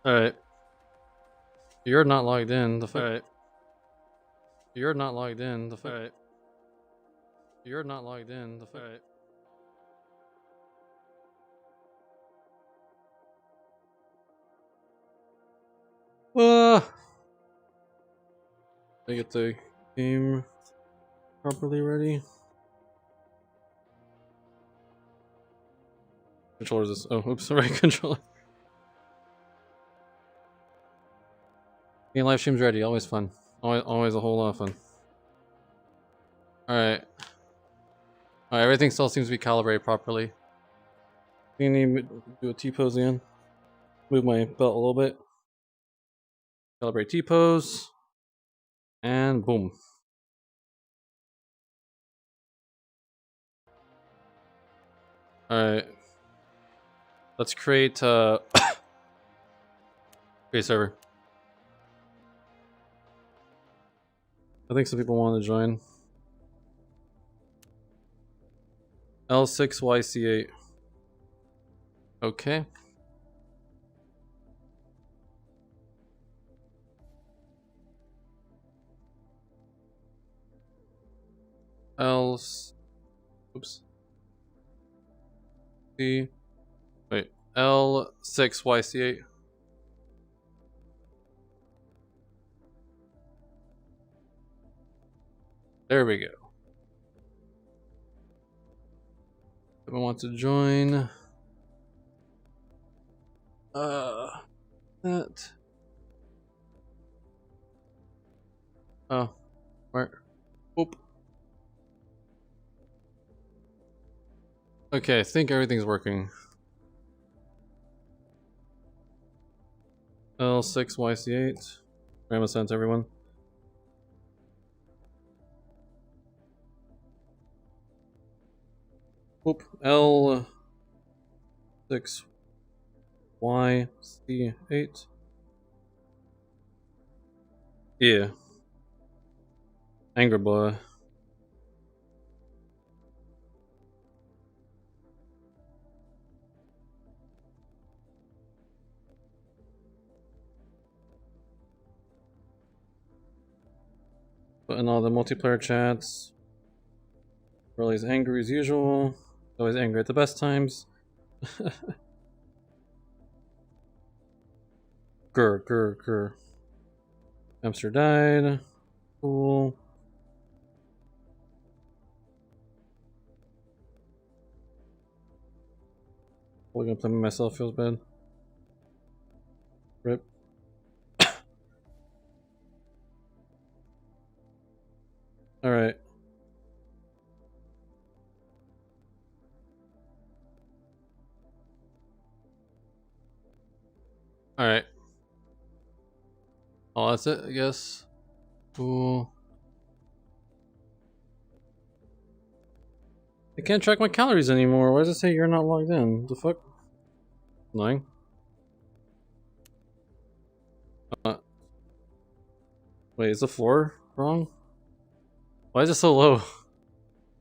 Alright. You're not logged in. The fuck? Alright. You're not logged in. The fuck? Alright. You're not logged in. The fuck? Alright. I get the game properly ready. Controller is this? Oh, oops, right controller. Getting live streams ready, always fun. Always a whole lot of fun. Alright. Alright, everything still seems to be calibrated properly. You need to do a T-pose again. Move my belt a little bit. Calibrate T-pose. And boom. Alright. Let's create create server. I think some people want to join. L6YC8. Okay. Oops. C. Wait. L6YC8. There we go. If I want to join. That. Oh. Where? Oop. Okay, I think everything's working. L6YC8. RAM sent everyone. Oop. L6YC8. Yeah. Angry boy. Putting all the multiplayer chats. Riley's angry as usual. Always angry at the best times. Grr. Hamster died. Cool. Probably gonna play myself, feels bad. Rip. Alright. Alright. Oh, that's it, I guess. Cool. I can't track my calories anymore. Why does it say you're not logged in? What the fuck? Annoying. Wait, is the floor wrong? Why is it so low?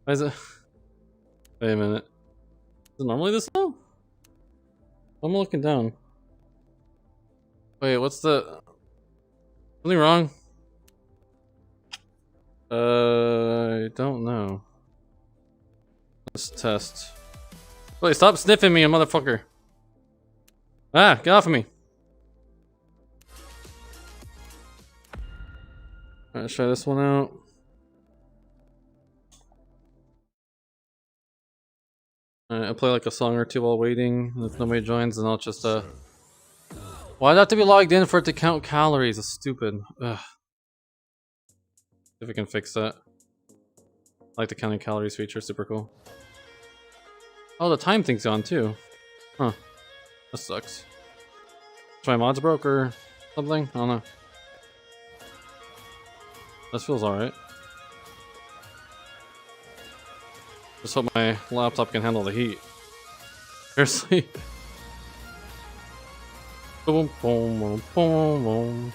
Why is it? Wait a minute. Is it normally this low? I'm looking down. Wait, what's the... Something wrong? I don't know. Let's test. Wait, stop sniffing me, motherfucker. Ah, get off of me. Alright, let's try this one out. Alright, I'll play like a song or two while waiting. And if nobody joins, then I'll just why'd I have to be logged in for it to count calories? It's stupid. Ugh. If we can fix that. I like the counting calories feature, super cool. Oh, the time thing's on too. Huh. That sucks. My mods broke or something? I don't know. This feels alright. Just hope my laptop can handle the heat. Seriously. Boom, boom, boom, boom, boom.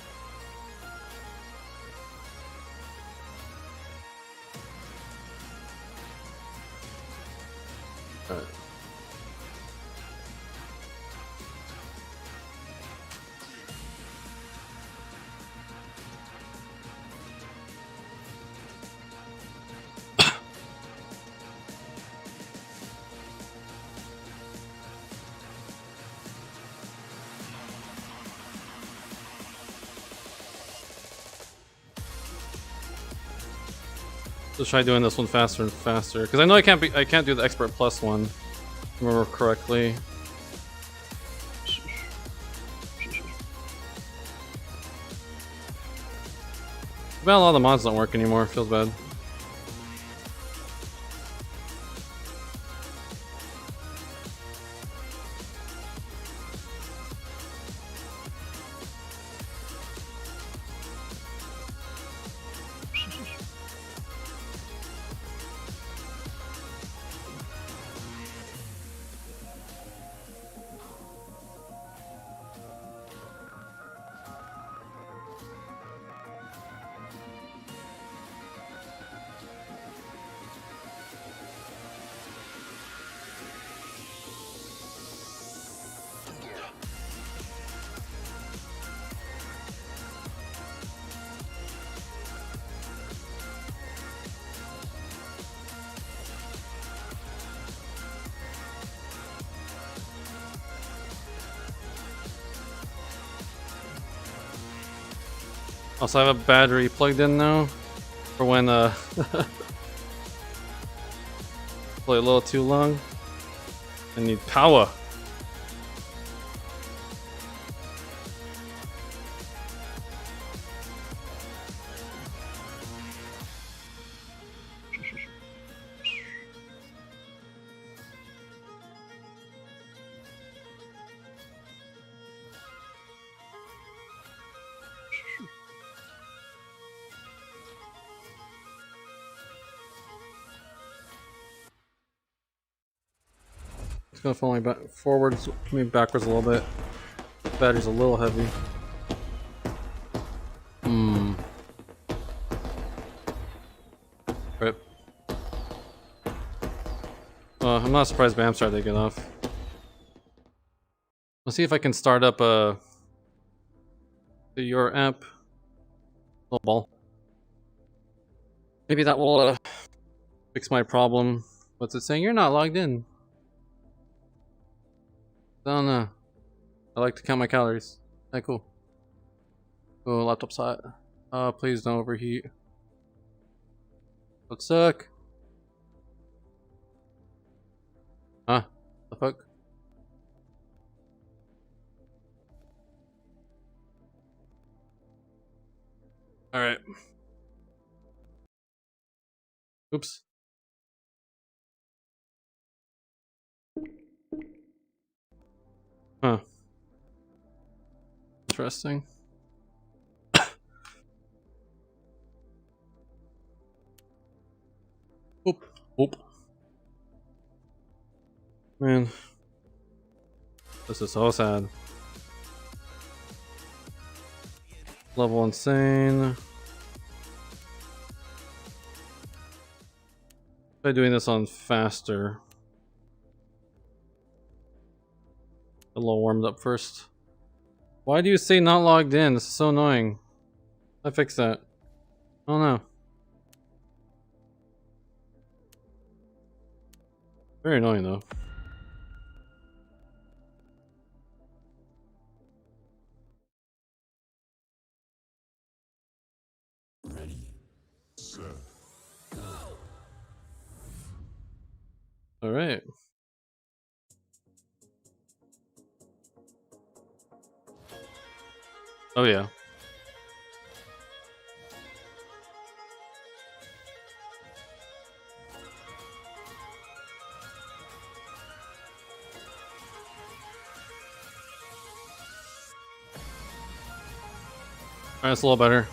Let's try doing this one faster and faster. Because I know I can't do the Expert Plus one. If I remember correctly. Well, all the mods don't work anymore. Feels bad. Also, I have a battery plugged in now for when play a little too long. I need power. It's gonna fall me back forwards, maybe backwards a little bit. Battery's a little heavy. Rip. I'm not surprised Bam started taking off. Let's see if I can start up your app. Little ball. Maybe that will fix my problem. What's it saying? You're not logged in. I don't know. I like to count my calories. Alright, cool. Oh, laptop's hot. Please don't overheat. Would suck. Huh? The fuck? Alright. Oops. Huh. Interesting. Oop. Oop. Man. This is so sad. Level insane. Try doing this on faster. A little warmed up first. Why do you say not logged in? This is so annoying. I fixed that. I don't know. Very annoying though. Ready, set, go. All right. Oh yeah. Alright, it's a little better.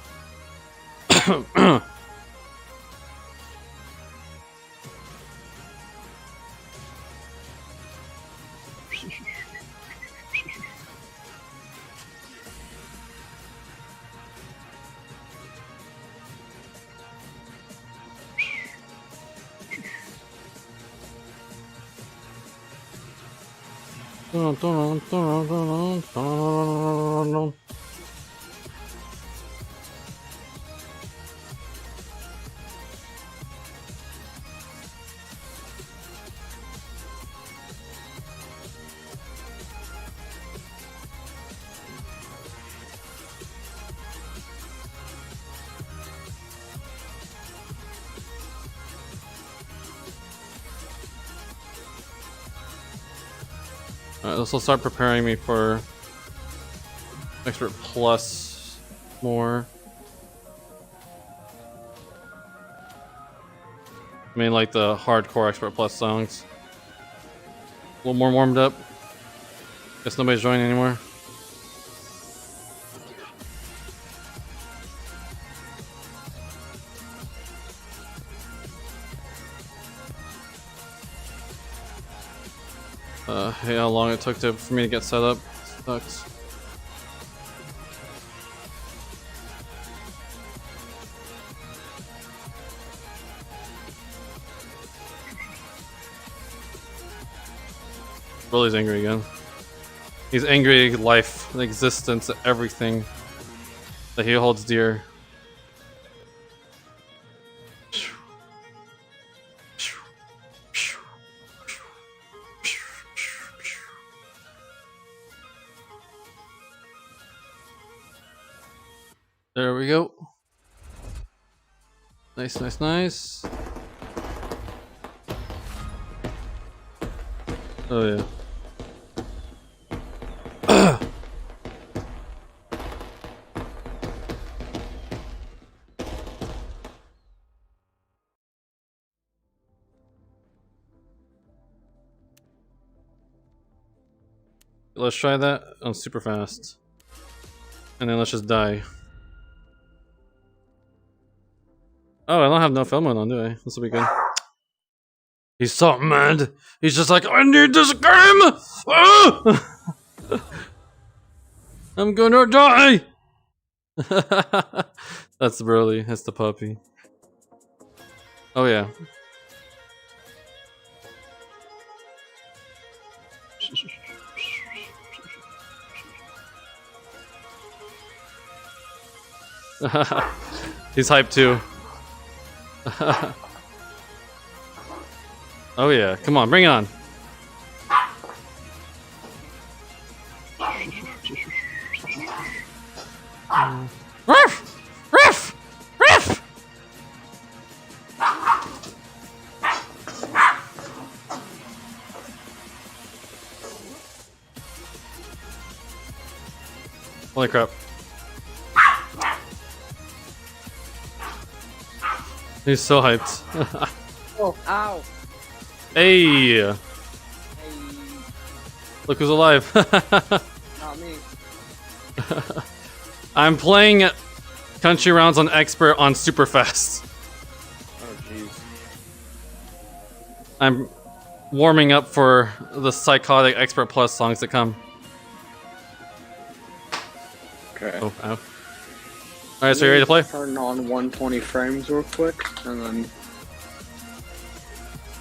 Alright, this will start preparing me for Expert Plus more. I mean, like the hardcore Expert Plus songs. A little more warmed up. Guess nobody's joining anymore. Hey, how long it took for me to get set up. Sucks. Broly's angry again. He's angry at life, and existence, at everything that he holds dear. There we go. Nice, nice, nice. Oh yeah. Let's try that on super fast. And then let's just die. Oh, I don't have no film mode on, do I? This will be good. He's so mad. He's just like, I need this game! Ah! I'm gonna die! That's Broly. That's the puppy. Oh yeah. He's hyped too. Oh yeah, come on, bring it on. Ruff! Ruff! Ruff! Holy crap. He's so hyped. Oh, ow. Hey! Hey. Look who's alive. Not me. I'm playing country rounds on expert on super fast. Oh, jeez. I'm warming up for the psychotic expert plus songs that come. Okay. Oh, ow. Alright, so you ready to play? Turn on 120 frames real quick, and then...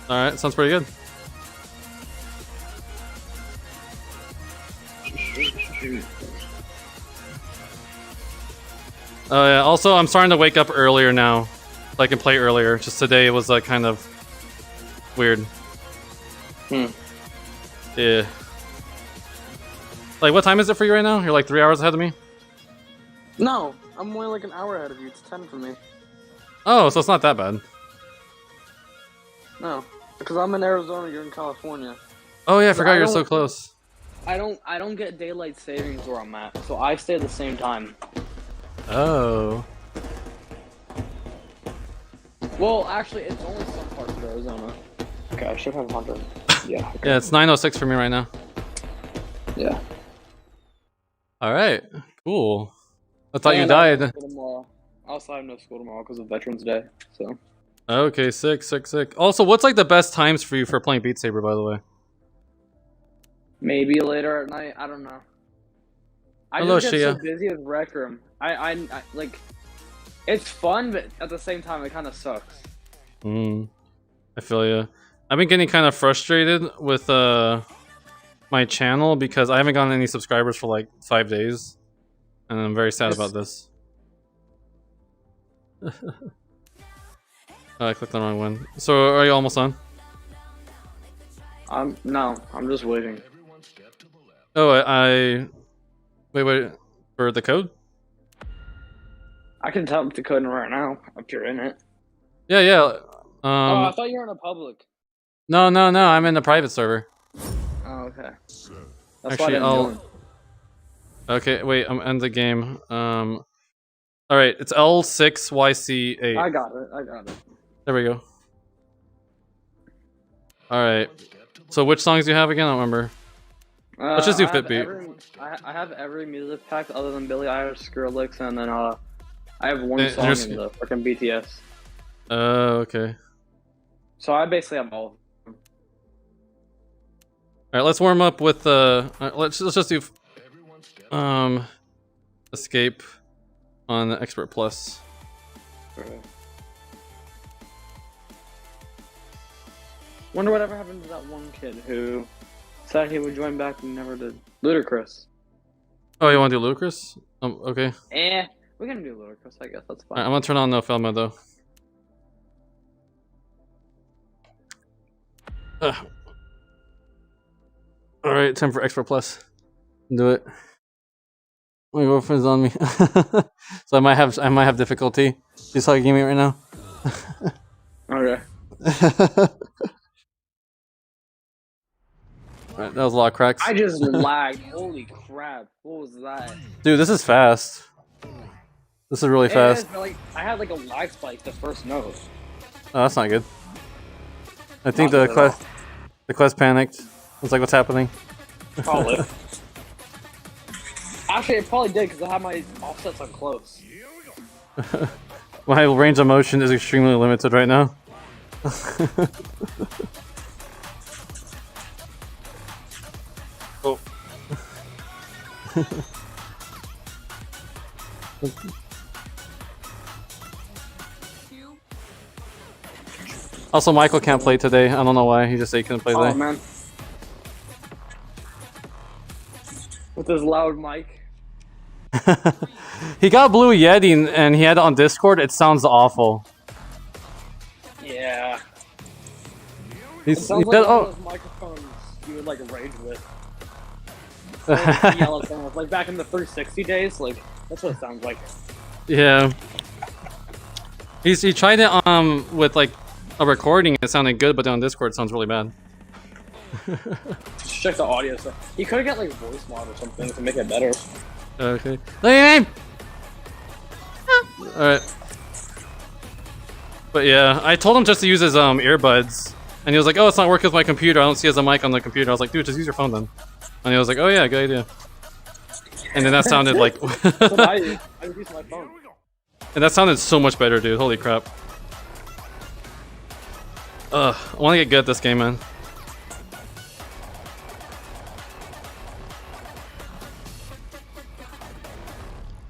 Alright, sounds pretty good. Oh yeah, also I'm starting to wake up earlier now. So I can play earlier. Just today was like kind of weird. Yeah. Like what time is it for you right now? You're like 3 hours ahead of me? No, I'm only like an hour ahead of you. It's 10 for me. Oh, so it's not that bad. No, because I'm in Arizona, you're in California. Oh yeah, I forgot you're so close. I don't get daylight savings where I'm at, so I stay at the same time. Oh. Well, actually, it's only some parts of Arizona. Okay, I should have 100. Yeah. Okay. Yeah, it's 9:06 for me right now. Yeah. Alright, cool. I thought you died. I also have no school tomorrow because of Veterans Day, so. Okay, sick, sick, sick. Also, what's like the best times for you for playing Beat Saber, by the way? Maybe later at night, I don't know. I Hello, just get Shia. so busy with Rec Room. I like, it's fun, but at the same time, it kind of sucks. I feel ya. I've been getting kind of frustrated with my channel because I haven't gotten any subscribers for like 5 days, and I'm very sad about this. Oh, I clicked the wrong one. So, are you almost on? No, I'm just waiting. Oh, wait, for the code? I can tell the code right now if you're in it. Yeah, yeah. Oh, I thought you were in a public. No, I'm in the private server. Oh, okay. That's Actually, why I didn't join. Okay, wait, I'm end the game. Alright, it's L6YC8. I got it. There we go. Alright. So which songs do you have again? I don't remember. Let's just do Fitbeat. I have every music pack other than Billie Eilish, Skrillex, and then I have one And song there's- in the freaking BTS. Okay. So I basically have all. Alright, let's warm up with let's just do Escape on the Expert Plus. Wonder whatever happened to that one kid who said he would join back and never did. Ludacris. Oh, you want to do Ludacris? Okay. We're gonna do Ludacris, I guess that's fine. Alright, I'm gonna turn on no film mode though. Alright, time for Expert Plus. Do it. My girlfriend's on me. So I might have difficulty. She's hugging me right now. Okay. Right, that was a lot of cracks. I just lagged. Holy crap. What was that? Dude, this is fast. This is really fast. But, like, I had like a lag spike the first note. Oh, that's not good. I think the quest panicked. It's like, what's happening? Probably. Actually, it probably did because I have my offsets on close. My range of motion is extremely limited right now. Oh. Also, Michael can't play today. I don't know why. He just said he couldn't play today. Oh man. With his loud mic. He got Blue Yeti and he had it on Discord. It sounds awful. Yeah. He It sounds said, like one "Oh, of those microphones you would like rage with. Like, yell at someone. Like back in the 360 days, like that's what it sounds like. yeah." He tried it with like a recording. It sounded good, but on Discord it sounds really bad. Just check the audio stuff. You could have got like voice mod or something to make it better. Okay. Alright. But yeah, I told him just to use his earbuds, and he was like, "Oh, it's not working with my computer. I don't see as a mic on the computer." I was like, "Dude, just use your phone then." And he was like, "Oh yeah, good idea." And then that sounded like, So I use my phone. and that sounded so much better, dude. Holy crap. Ugh, I want to get good at this game, man.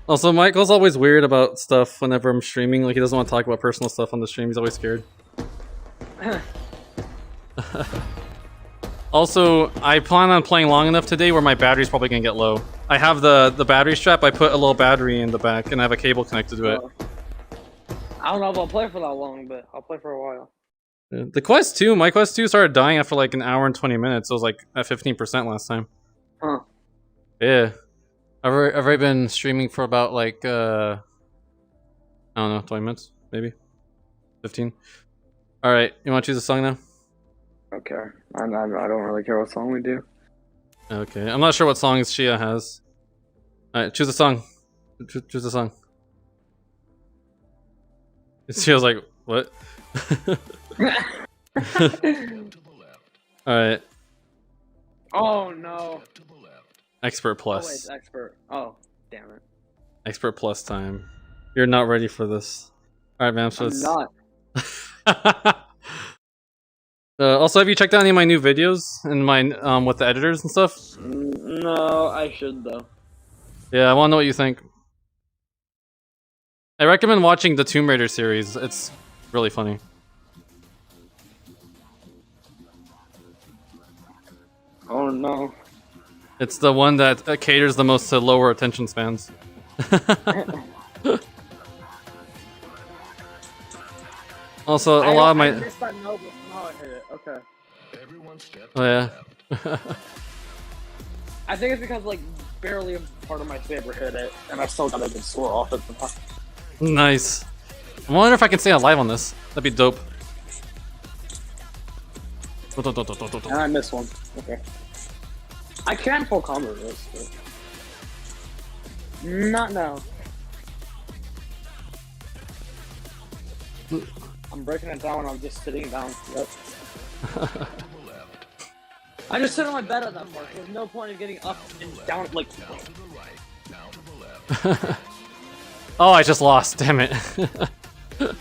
Also, Michael's always weird about stuff whenever I'm streaming. Like, he doesn't want to talk about personal stuff on the stream. He's always scared. Also, I plan on playing long enough today where my battery's probably gonna get low. I have the battery strap. I put a little battery in the back, and I have a cable connected to it. I don't know if I'll play for that long, but I'll play for a while. Yeah. The Quest 2, my Quest 2 started dying after like an hour and 20 minutes. It was like at 15% last time. Huh. Yeah. I've already been streaming for about like, I don't know, 20 minutes, maybe? 15. Alright, you want to choose a song now? Okay. I don't really care what song we do. Okay, I'm not sure what songs Shia has. Alright, choose a song. Choose a song. Shia's like, what? Alright. Oh no. Expert Oh, wait, Plus. it's expert. Oh, damn it. Expert Plus time. You're not ready for this. Alright, man, so I'm not. also, have you checked out any of my new videos and my with the editors and stuff? No, I should though. Yeah, I want to know what you think. I recommend watching the Tomb Raider series. It's really funny. Oh no. It's the one that caters the most to lower attention spans. Also, a lot of my... I missed that note, but somehow I hit it. Okay. Oh yeah. I think it's because like barely a part of my Saber hit it, and I still got a good score off it somehow. Nice. I wonder if I can stay alive on this. That'd be dope. And I missed one. Okay. I can full combo this, but not now. I'm breaking it down when I'm just sitting down. Yep. I just sit on my bed at that part. There's no point in getting up and down, like. Oh, I just lost. Damn it. I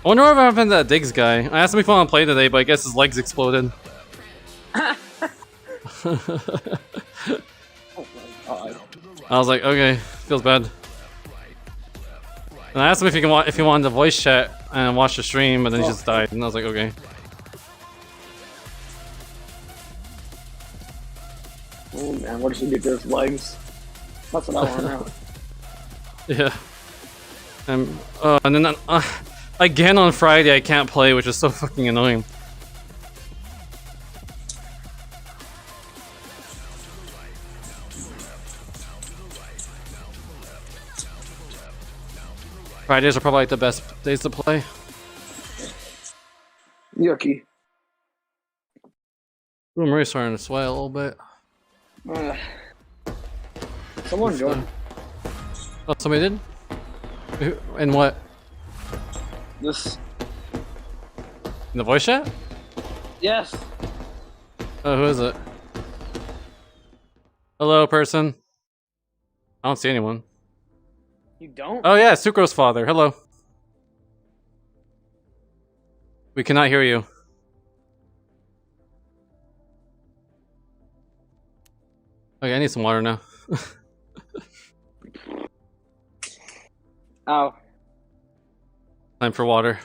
wonder what happened to that Diggs guy. I asked him if he wanted to play today, but I guess his legs exploded. Oh my god. I was like, okay, feels bad. And I asked him if he wanted to voice chat and watch the stream, but then he just died, and I was like, okay. Oh man, what does he do to his legs? That's what I want to know. Yeah. And then again on Friday I can't play, which is so fucking annoying. Fridays are probably like the best days to play. Yucky. Ooh, I'm really starting to sweat a little bit. Someone joined. Oh, somebody did? In what? This. In the voice chat? Yes. Oh, who is it? Hello, person. I don't see anyone. You don't? Oh yeah, Sucro's father. Hello. We cannot hear you. Okay, I need some water now. Ow. Time for water.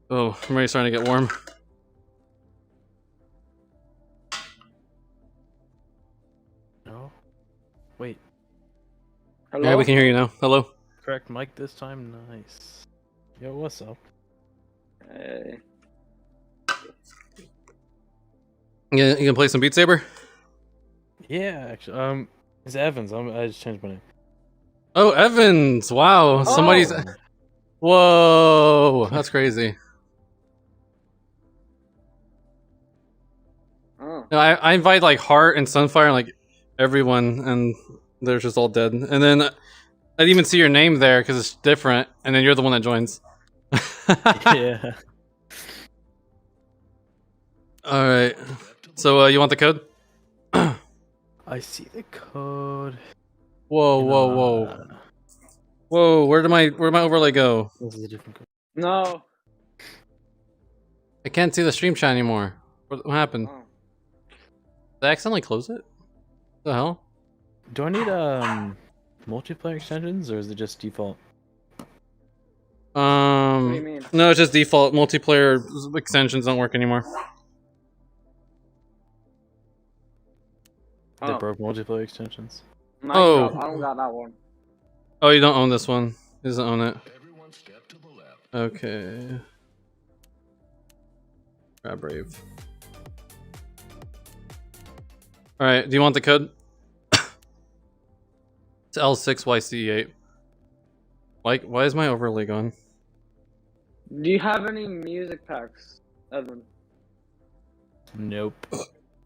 Oh, I'm already starting to get warm. No. Wait. Hello? Yeah, we can hear you now. Hello. Correct mic this time. Nice. Yo, what's up? Hey. You gonna play some Beat Saber? Yeah, actually. It's Evans. I just changed my name. Oh, Evans! Wow, somebody's. Whoa, that's crazy. Oh. No, I invite like Heart and Sunfire and like everyone, and they're just all dead. And then I didn't even see your name there because it's different, and then you're the one that joins. Yeah. All right. So you want the code? I see the code. Whoa, whoa, whoa, whoa! Where'd my overlay go? This is a different code. No. I can't see the stream chat anymore. What happened? Oh. Did I accidentally close it? What the hell? Do I need multiplayer extensions or is it just default? What do you mean? No, it's just default. Multiplayer extensions don't work anymore. They Oh. broke multiplayer extensions. Nice Oh. job. I don't got that one. Oh, you don't own this one. He doesn't own it. Okay. Grab Brave. Alright, do you want the code? It's L6YC8. Why is my overlay gone? Do you have any music packs, Edwin? Nope.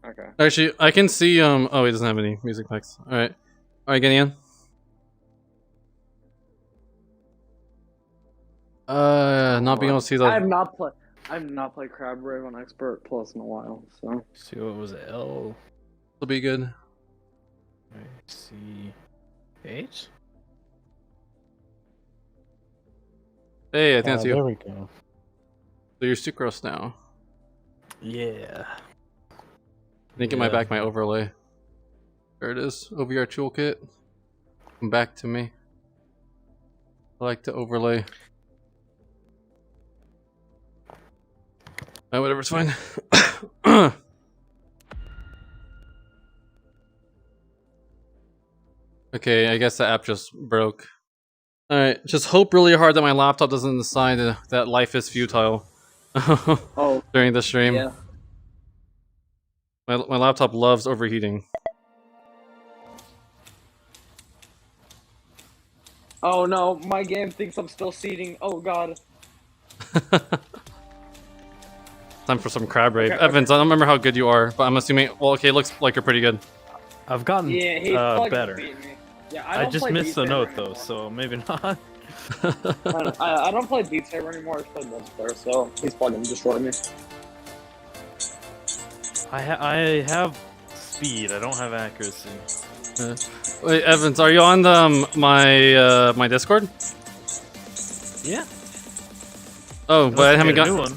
Okay. Actually, I can see, oh, he doesn't have any music packs. Alright. Alright, getting in. Not being able to see the... I have not played Crab Rave on Expert Plus in a while, so. See what was it? L. Will be good. C. H. Hey, I think that's you. There we go. So you're Sucrose now. Yeah. I think it might back my overlay. There it is. OVR toolkit. Come back to me. I like to overlay. Whatever's fine. Okay, I guess the app just broke. Alright, just hope really hard that my laptop doesn't decide that life is futile. Oh. During the stream. Yeah. My laptop loves overheating. Oh no, my game thinks I'm still seeding. Oh god. Time for some crab rape. Okay, Evans, I don't remember how good you are, but I'm assuming. Well, okay, it looks like you're pretty good. I've gotten Yeah, he's fucking better. beating me. Yeah, I don't just play missed Beat the Saber note though, anymore. so maybe not. I don't play Beat Saber anymore. I just play multiplayer, so he's fucking destroying me. I have speed. I don't have accuracy. Wait, Evans, are you on the my Discord? Yeah. Oh, but I haven't got got. a new one.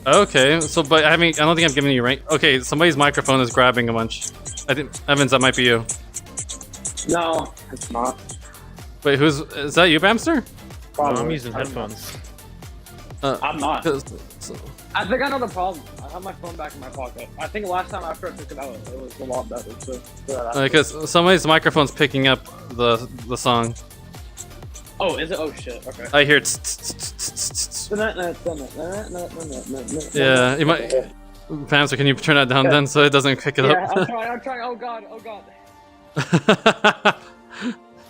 Okay, so but I haven't. I don't think I've given you rank. Okay, somebody's microphone is grabbing a bunch. I think Evans, that might be you. No, it's not. Wait, is that you, Bamster? No, Probably. I'm using I don't know. headphones. I'm not. 'Cause- I think I know the problem. I have my phone back in my pocket. I think last time after I took it out, it was a lot better. So, Because somebody's microphone's picking up the song. oh, is it? Oh shit. Okay. I hear. Yeah, you might. Bamster, can you turn that down then so it doesn't pick it Yeah, I'm up? trying. I'm trying. Oh god. Oh god.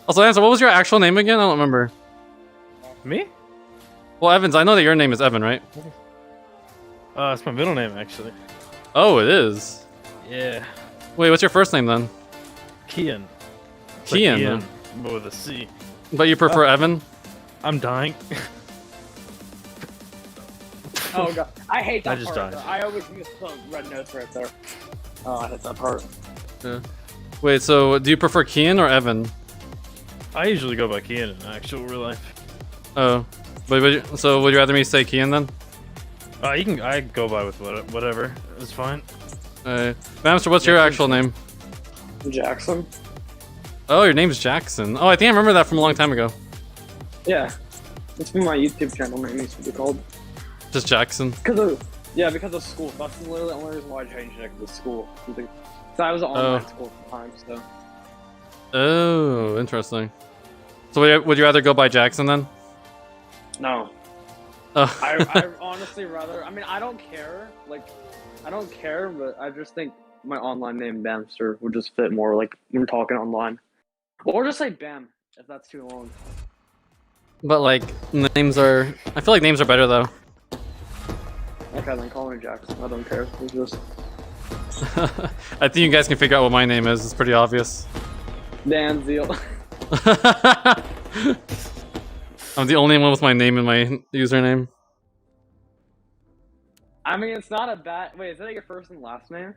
Also, Answer, what was your actual name again? I don't remember. Me? Well, Evans, I know that your name is Evan, right? It's my middle name actually. Oh, it is. Yeah. Wait, what's your first name then? Kian. It's like Kian. Ian, but with a C. But you prefer Evan? I'm dying. Oh god. I hate that I just part. died. I always miss the red notes right there. Oh, I hate that part. Yeah. Wait, so do you prefer Kian or Evan? I usually go by Kian in actual real life. Oh, but would you rather me say Kian then? I go by with whatever. It's fine. Bamster, what's your Yeah, actual name? Jackson. Oh, your name's Jackson. Oh, I think I remember that from a long time ago. Yeah. It's been my YouTube channel name used to be called. Just Jackson. Because of school. That's literally the only reason why I changed it, because of school. So I was at online school at the time, so. Oh, interesting. So would you rather go by Jackson then? No. Oh. I honestly rather. I mean, I don't care. I don't care, but I just think my online name Bamster would just fit more. Like when we're talking online, or just say Bam if that's too long. But like names are. I feel like names are better though. Okay, then call me Jackson. I don't care. It's just I think you guys can figure out what my name is. It's pretty obvious. Dan Zeal. I'm the only one with my name in my username. I mean, it's not a bad. Wait, is that your first and last name?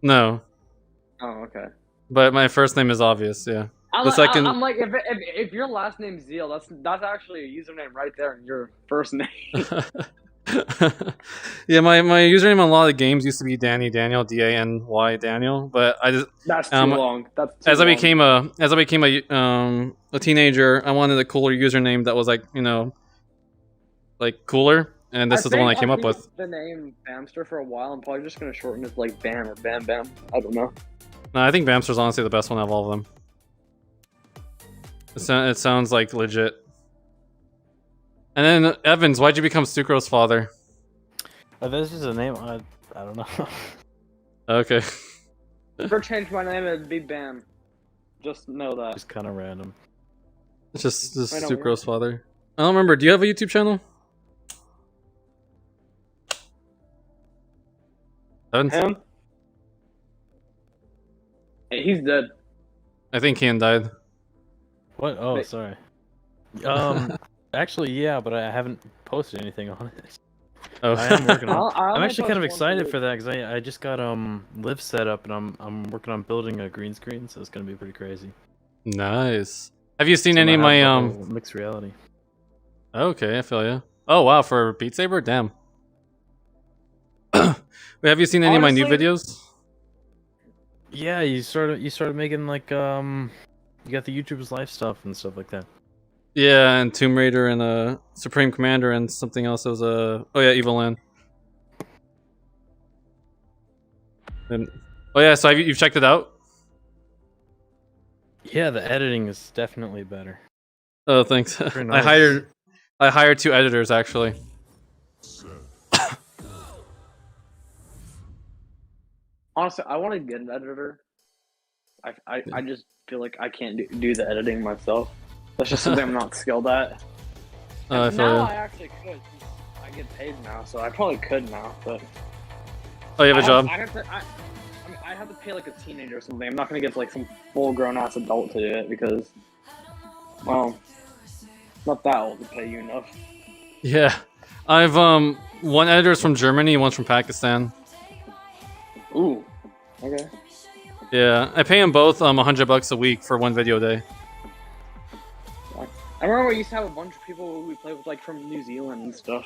No, Oh, okay. but my first name is obvious. Yeah. The second. I'm like, if your last name's Zeal, that's actually a username right there in your first name. Yeah, my username on a lot of games used to be Danny Daniel, DANY Daniel, but I just That's too long. That's too as I long. became a teenager, I wanted a cooler username that was like like cooler, and this is the one I came up with. The name Bamster for a while. I'm probably just gonna shorten it to like Bam or Bam Bam. I don't know. No, I think Bamster's honestly the best one out of all of them. It sounds like legit. And then Evans, why'd you become Sucro's father? This is a name. I don't know. Okay. If I change my name, it'd be Bam. Just know that. It's kind of random. It's just I know, Sucro's father. I don't remember. Do you have a YouTube channel? Evans? Him? Hey, he's dead. I think Kian died. What? Oh, Wait. sorry. Actually, yeah, but I haven't posted anything on it. Oh. I am working on. I I'm only actually kind of post once a excited week. for that because I just got Live set up and I'm working on building a green screen, so it's gonna be pretty crazy. Nice. Have you seen So any of I'm my gonna have the whole mixed reality? Okay, I feel you. Oh wow, for Beat Saber, damn. Wait, have you seen any of my new Honestly- videos? Yeah, you started making like you got the YouTuber's life stuff and stuff like that. Yeah, and Tomb Raider and Supreme Commander and something else. It was oh yeah, Evil Land. And oh yeah, so you've checked it out? Yeah, the editing is definitely better. Oh, thanks. Very I nice. hired 2 editors actually. Honestly, I want to get an editor. I just feel like I can't do the editing myself. That's just something I'm not skilled at. I And feel now ya. I actually could. I I get paid now, so I probably could now, but Oh, you have a job? I mean, I have to pay like a teenager or something. I'm not gonna get like some full-grown ass adult to do it because, well, not that old to pay you enough. Yeah. I've one editor's from Germany, one's from Pakistan. Ooh. Okay. Yeah, I pay them both $100 a week for one video day. I remember we used to have a bunch of people who we played with like from New Zealand and stuff.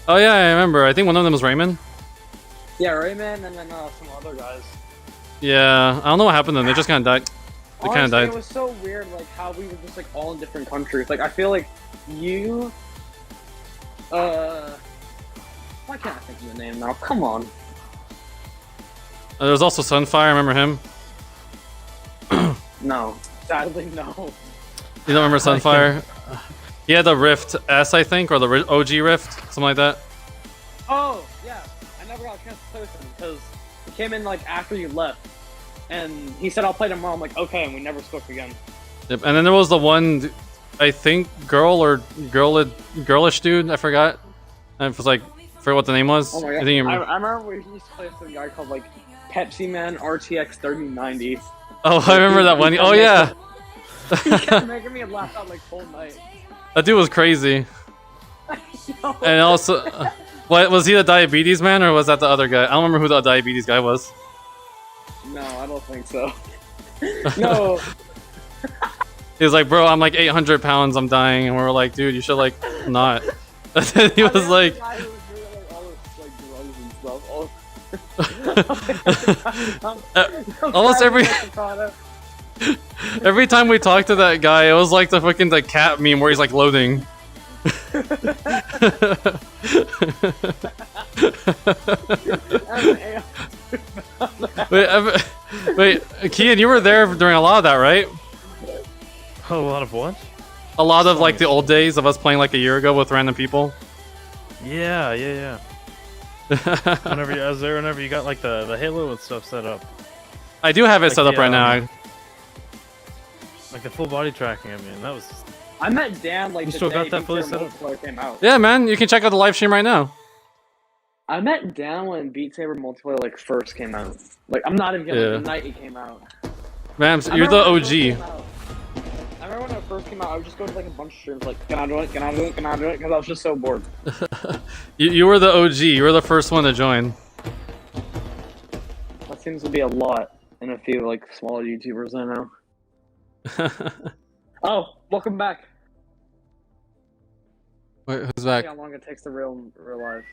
Oh yeah, I remember. I think one of them was Raymond. Yeah, Rayman and then some other guys. Yeah, I don't know what happened to them. They just kind of died. They kind of Honestly, died. it was so weird, like how we were just like all in different countries. Like I feel like you, why can't I think of the name now? Come on. There was also Sunfire. I remember him. No, sadly no. You don't remember Sunfire? He had the Rift S, I think, or the OG Rift, something like that. Oh yeah, I never got a chance to play with him because he came in like after you left, and he said I'll play tomorrow. I'm like okay, and we never spoke again. Yep. And then there was the one, I think, girlish dude. I forgot. I was like, forget what the name was. Oh my I god, think you I remember. remember we used to play with some guy called like Pepsi Man RTX 3090. Oh, I remember that one. Oh yeah. He kept making me laugh out like whole night. That dude was crazy. No. And also, what was he, the diabetes man, or was that the other guy? I don't remember who the diabetes guy was. No, I don't think so. No. He was like, bro, I'm like 800 pounds, I'm dying, and we were like, dude, you should like not. And then he was like, almost every time we talked to that guy, it was like the fucking like cat meme where he's like loading. Wait, Kian, you were there during a lot of that, right? Oh, a lot of what? A lot of like the old days of us playing like a year ago with random people. Yeah. Whenever I was there, whenever you got like the Halo and stuff set up, I do have it Like set up the, right now. like the full body tracking. I mean, that was. I met Dan like You the still day got that Beat fully Saber set up? Multiplayer came out. Yeah, man, you can check out the live stream right now. I met Dan when Beat Saber Multiplayer like first came out. Like I'm not even kidding. Yeah. The night it came out. Man, I you're the remember when it first OG. came out. I remember when it first came out. I would just go to like a bunch of streams like, can I do it? Can I do it? Can I do it? Because I was just so bored. You were the OG. You were the first one to join. That seems to be a lot in a few like smaller YouTubers I know. Oh, welcome back. Wait, who's See back? how long it takes to realize.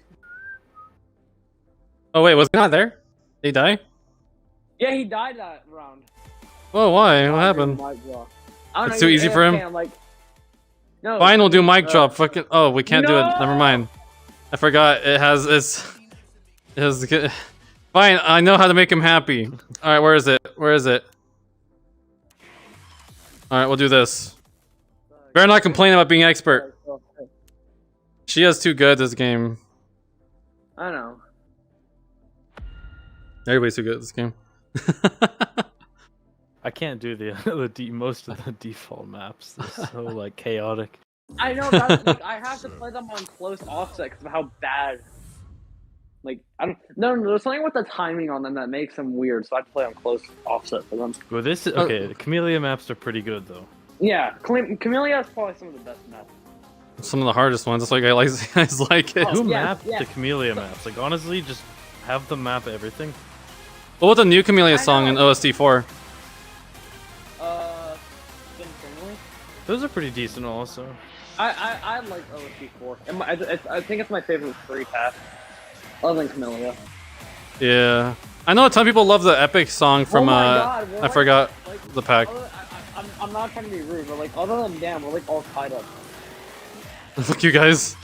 Oh wait, was he not there? Did he die? Yeah, he died that round. Oh, why? What happened? I don't It's know, too he easy was for him? AFK, I'm like, no. Fine, we'll do mic drop. Fucking. Oh, we can't do it. Never No! mind. I forgot. It has. Fine. I know how to make him happy. All right, where is it? Where is it? All right, we'll do this. Better not complain about being expert. She is too good at this game. I know. Everybody's too good at this game. I can't do most of the default maps. They're so like chaotic. I know. That's, like, I have to play them on close offset because of how bad. Like I don't. No, there's something with the timing on them that makes them weird. So I have to play on close offset for them. Well, this is okay. The Camellia maps are pretty good though. Yeah, Camellia is probably some of the best maps. Some of the hardest ones. That's why guys like it. Oh, Who yeah, mapped yeah. the Camellia maps? Like honestly, just have them map everything. What about the new Camellia I song in know. OST4? Spin Friendly. Those are pretty decent also. I like OST4. I think it's my favorite free path. Other than Camellia. Yeah. I know a ton of people love the Epic song from, Oh my God, we're I like- forgot like, the pack. I'm not trying to be rude, but like other than Dan, we're like all tied up. Fuck you guys.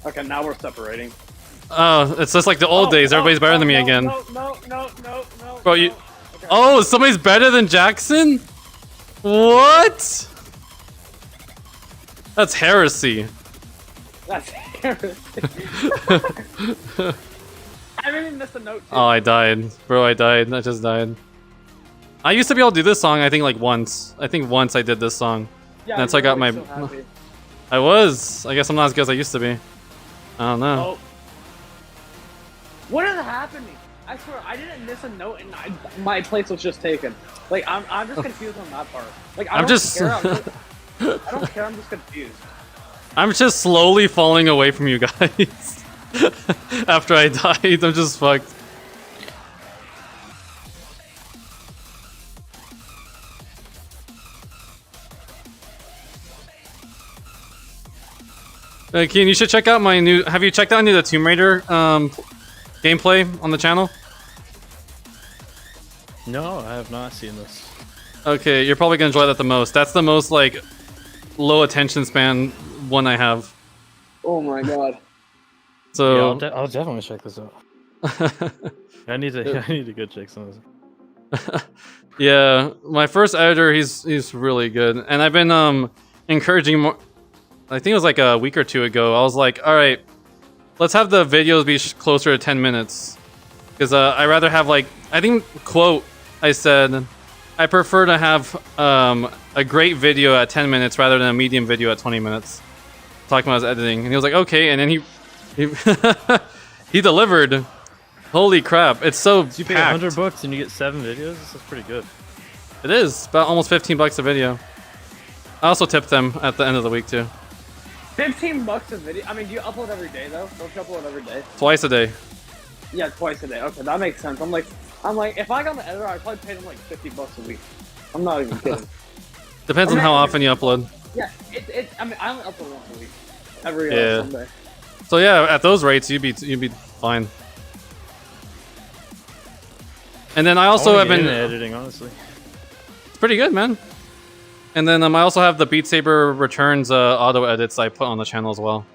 Okay, now we're separating. Oh, it's just like the old days. Everybody's better than me again. No. Bro, you... Okay. Oh, somebody's better than Jackson? What? That's heresy. That's heresy. I haven't even missed a note. Too. Oh, I died. Bro, I died. I just died. I used to be able to do this song, I think, like once. I think once I did this song. Yeah, That's how I you got were, my. like, so happy. I was. I guess I'm not as good as I used to be. I don't know. Oh. What is happening? I swear, I didn't miss a note and my place was just taken. Like, I'm just confused on that part. Like, I I'm don't just- care. I don't care. I'm just confused. I'm just slowly falling away from you guys. After I died, I'm just fucked. Keen, you should check out my new. Have you checked out any of the Tomb Raider gameplay on the channel? No, I have not seen this. Okay, you're probably gonna enjoy that the most. That's the most like low attention span one I have. Oh my god. So Yeah, I'll definitely check this out. I need to go check some of this. yeah, my first editor, he's really good, and I've been encouraging more. I think it was like a week or two ago. I was like, all right, let's have the videos be closer to 10 minutes, because I rather have like I think quote I said I prefer to have a great video at 10 minutes rather than a medium video at 20 minutes. Talking about his editing, and he was like, okay, and then he he delivered. Holy crap! It's so You pay packed. $100 and you get 7 videos. This is pretty good. It is about almost $15 a video. I also tipped them at the end of the week too. $15 a video? I mean, do you upload every day though? Don't you upload every day? Twice a day. Yeah, twice a day. Okay, that makes sense. I'm like, if I got an editor, I'd probably pay them like $50 a week. I'm not even kidding. Depends on how often you upload. Yeah, I mean, I only upload once a week. Every Yeah. Sunday. So yeah, at those rates, you'd be fine. And then I also have been editing, honestly. It's pretty good, man. And then I also have the Beat Saber Returns auto edits I put on the channel as well.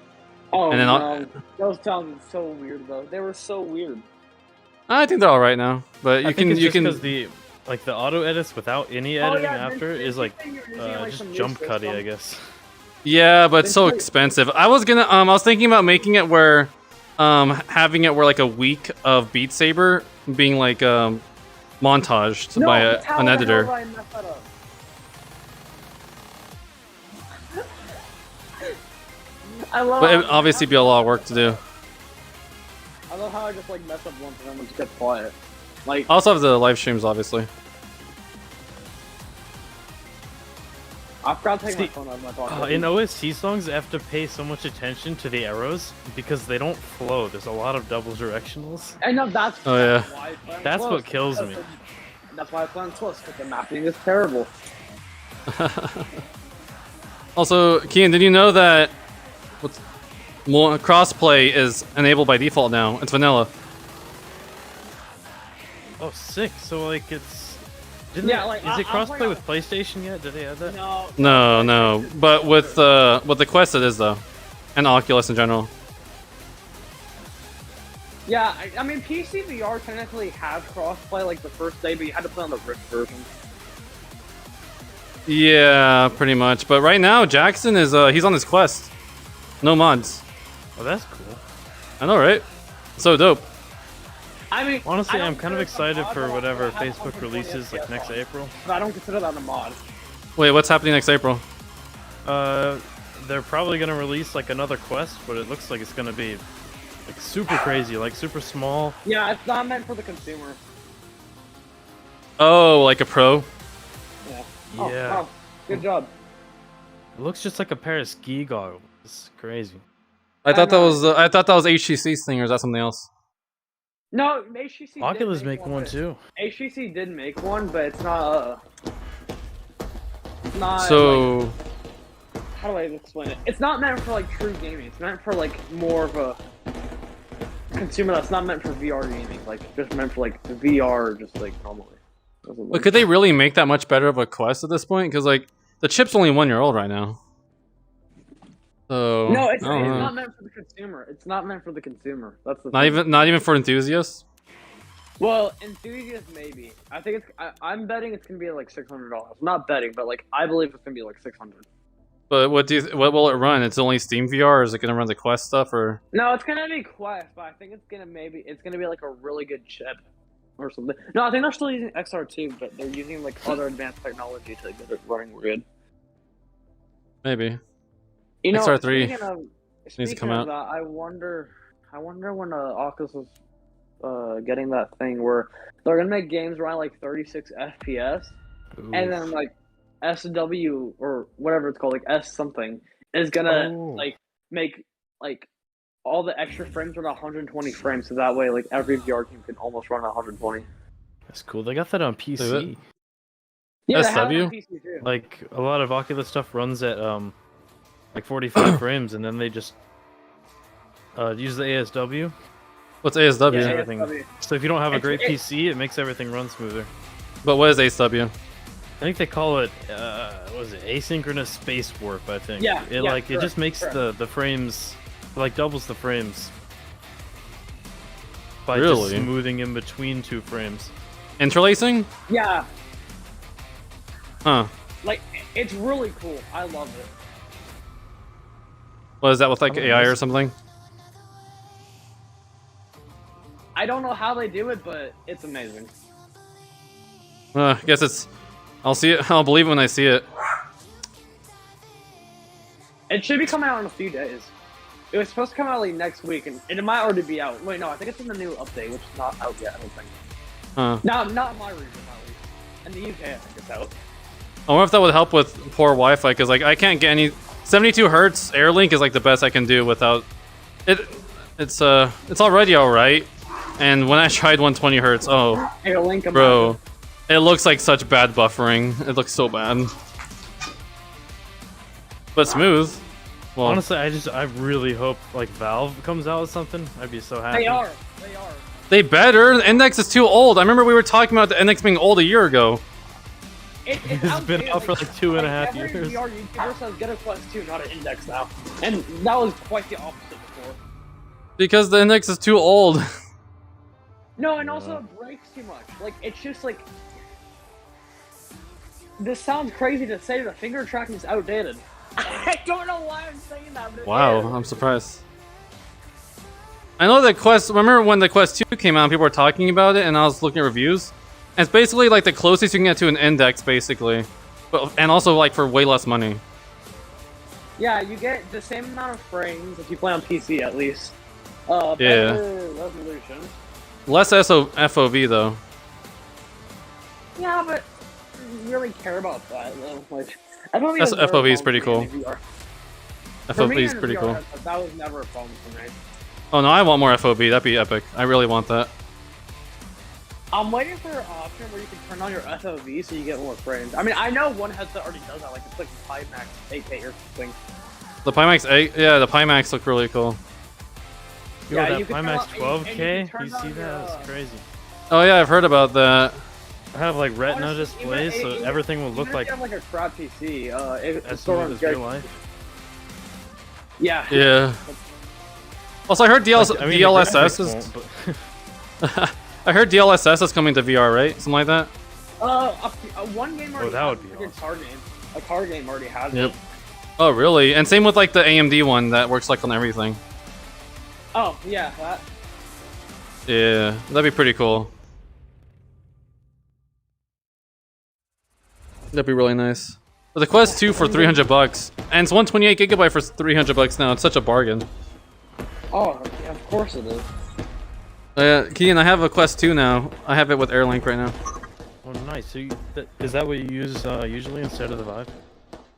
Oh And then no, those sounded so weird though. They were so weird. I think they're all right now, but I think it's you just can. because the auto edits without any Oh, editing yeah, after they is like say you're using, like, just some new jump cutty, system. I guess. Yeah, but it's so It's- expensive. I was thinking about making it where, having it where like a week of Beat Saber being like montaged No, by that's how an the hell editor. did I mess that up? I love But how- it'd obviously be a lot of work to do. I love how I just like mess up once and then just get quiet. Like, I also have the live streams, obviously. I forgot to take my See, phone out of my pocket. In OST songs, I have to pay so much attention to the arrows because they don't flow. There's a lot of double directionals. I know that's. Oh, yeah. Why I play on That's close. what kills me. That's why I play on close, because the mapping is terrible. Also, Kian, did you know that crossplay is enabled by default now? It's vanilla. Oh, sick. So like it's. Didn't Yeah, it- like, is it I'm crossplay playing with PlayStation yet? Did they add that? No. No, but with the Quest it is though, and Oculus in general. Yeah, I mean, PC VR technically has crossplay like the first day, but you had to play on the Rift version. Yeah, pretty much. But right now, Jackson is he's on his Quest, no mods. Oh, that's cool. I know, right? So dope. I mean, Honestly, I don't I'm kind of consider it a excited mod, for but whatever I have Facebook 120 releases like FPS next on it. April. But I don't consider that a mod. Wait, what's happening next April? They're probably gonna release like another quest, but it looks like it's gonna be like super crazy, like super small. Yeah, it's not meant for the consumer. Oh, like a pro? Yeah. Yeah. Oh, wow. Good job. It looks just like a pair of ski goggles. It's crazy. I thought that know. was HTC's thing, or is that something else? No, HTC. did Oculus make make one but- too. HTC did make one, but it's not. It's not. So like, how do I explain it? It's not meant for like true gaming. It's meant for like more of a consumer that's not meant for VR gaming. Like just meant for like VR, just like normally. but could they really make that much better of a Quest at this point? Because like the chip's only 1 year old right now. So No, it's I don't know. not meant for the consumer. It's not meant for the consumer. That's the Not thing. even for enthusiasts. Well, enthusiasts maybe. I think it's. I'm betting it's gonna be like $600. Not betting, but like I believe it's gonna be like 600. But what will it run? It's only Steam VR, or is it gonna run the Quest stuff, or? No, it's gonna be Quest, but I think it's gonna be like a really good chip or something. No, I think they're still using XR2, but they're using like other advanced technology to get it running good. Maybe. You know, XR3 speaking of, needs to come out. that, I wonder when Oculus was getting that thing where they're gonna make games around like 36 FPS, and then like SW or whatever it's called, like S something, is gonna like make like all the extra frames run 120 frames, so that way like every VR game can almost run 120. That's cool. They got that on PC. Yeah, they have it SW? on PC too. Like a lot of Oculus stuff runs at like 45 frames, and then they just use the ASW. What's ASW? Yeah, Everything. ASW. So if you don't have a great PC, it makes everything run smoother. But what is ASW? I think they call it what is it, asynchronous space warp, I think. Yeah, It yeah, like it just makes the frames, like doubles the frames by just Really? smoothing in between 2 frames. Interlacing? Yeah, Huh. like it's really cool. I love it. What is that with like I don't AI know. or something? I don't know how they do it, but it's amazing. I guess it's. I'll see it. I'll believe it when I see it. It should be coming out in a few days. It was supposed to come out like next week, and it might already be out. Wait, no, I think it's in the new update, which is not out yet. I don't think. Huh. No, not in my region, at least. In the UK, I think it's out. I wonder if that would help with poor Wi-Fi, because like I can't get any. 72 hertz AirLink is like the best I can do without it. It's already alright, and when I tried 120 hertz, oh, Here, link them bro, it looks like such bad buffering. It looks so bad, but smooth. Well, Honestly, I really hope like Valve comes out with something. I'd be so happy. They are. they better. The index is too old. I remember we were talking about the index being old a year ago. It's It's been out for like 2.5 years. Every VR YouTuber says get a Quest 2, not an Index now. And that was quite the opposite before. Because the index is too old. No, and also it breaks too much. Like, it's just like... This sounds crazy to say, the finger tracking is outdated. I don't know why I'm saying that, but it Wow, is. I'm surprised. I know the Quest. Remember when the Quest 2 came out? People were talking about it, and I was looking at reviews. And it's basically like the closest you can get to an index, basically, but and also like for way less money. Yeah, you get the same amount of frames if you play on PC at least. Yeah. Better resolution. Less FOV though. Yeah, but you really care about that though. Like, I don't That's even FOV is pretty cool. FOV is pretty cool. That was never a problem for me. Oh no, I want more FOV. That'd be epic. I really want that. I'm waiting for an option where you can turn on your FOV so you get more frames. I mean, I know one headset already does that, like it's like the Pimax 8K or something. The Pimax 8, yeah, the Pimax look really cool. Yo, Yeah, that you can turn Pimax on- and you 12K, can you turn see on that? your, That's crazy. Oh yeah, I've heard about that. I have like Retina Honestly, displays, so even- everything will look Even like if you have like a crap PC, as it's still smooth runs as great. real life. Yeah. Yeah. Also, I heard Like, I mean, the DLSS graphics is. won't, but- I heard DLSS is coming to VR, right? Something like that. One game already that has would a be freaking awesome. car game. A car game already has Yep. it. Oh really? And same with like the AMD one that works like on everything. Oh, yeah, that. Yeah, that'd be pretty cool. That'd be really nice. But the Quest 2 for $300, and it's 128 gigabyte for $300 now. It's such a bargain. Oh, yeah, of course it is. Kean, I have a Quest 2 now. I have it with AirLink right now. Oh, nice. So is that what you use usually instead of the Vive?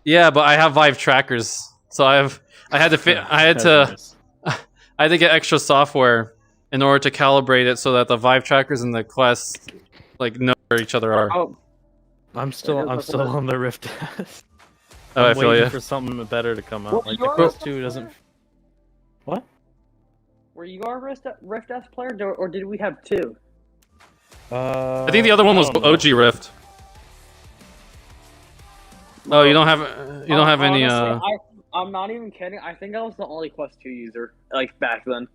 Yeah, but I have Vive trackers, so I had to fit. I had That's to. nice. I had to get extra software in order to calibrate it so that the Vive trackers and the Quest like know where each other are. Oh, I'm still on the Rift test. Oh, I I'm feel waiting you. for something better to come out. Well, Like the you're Quest also 2 doesn't. What? were you our Rift S player, or did we have two? I think the other one was don't know. OG Rift. Oh, you don't have any. Honestly, I'm not even kidding. I think I was the only Quest 2 user, like, back then. I'm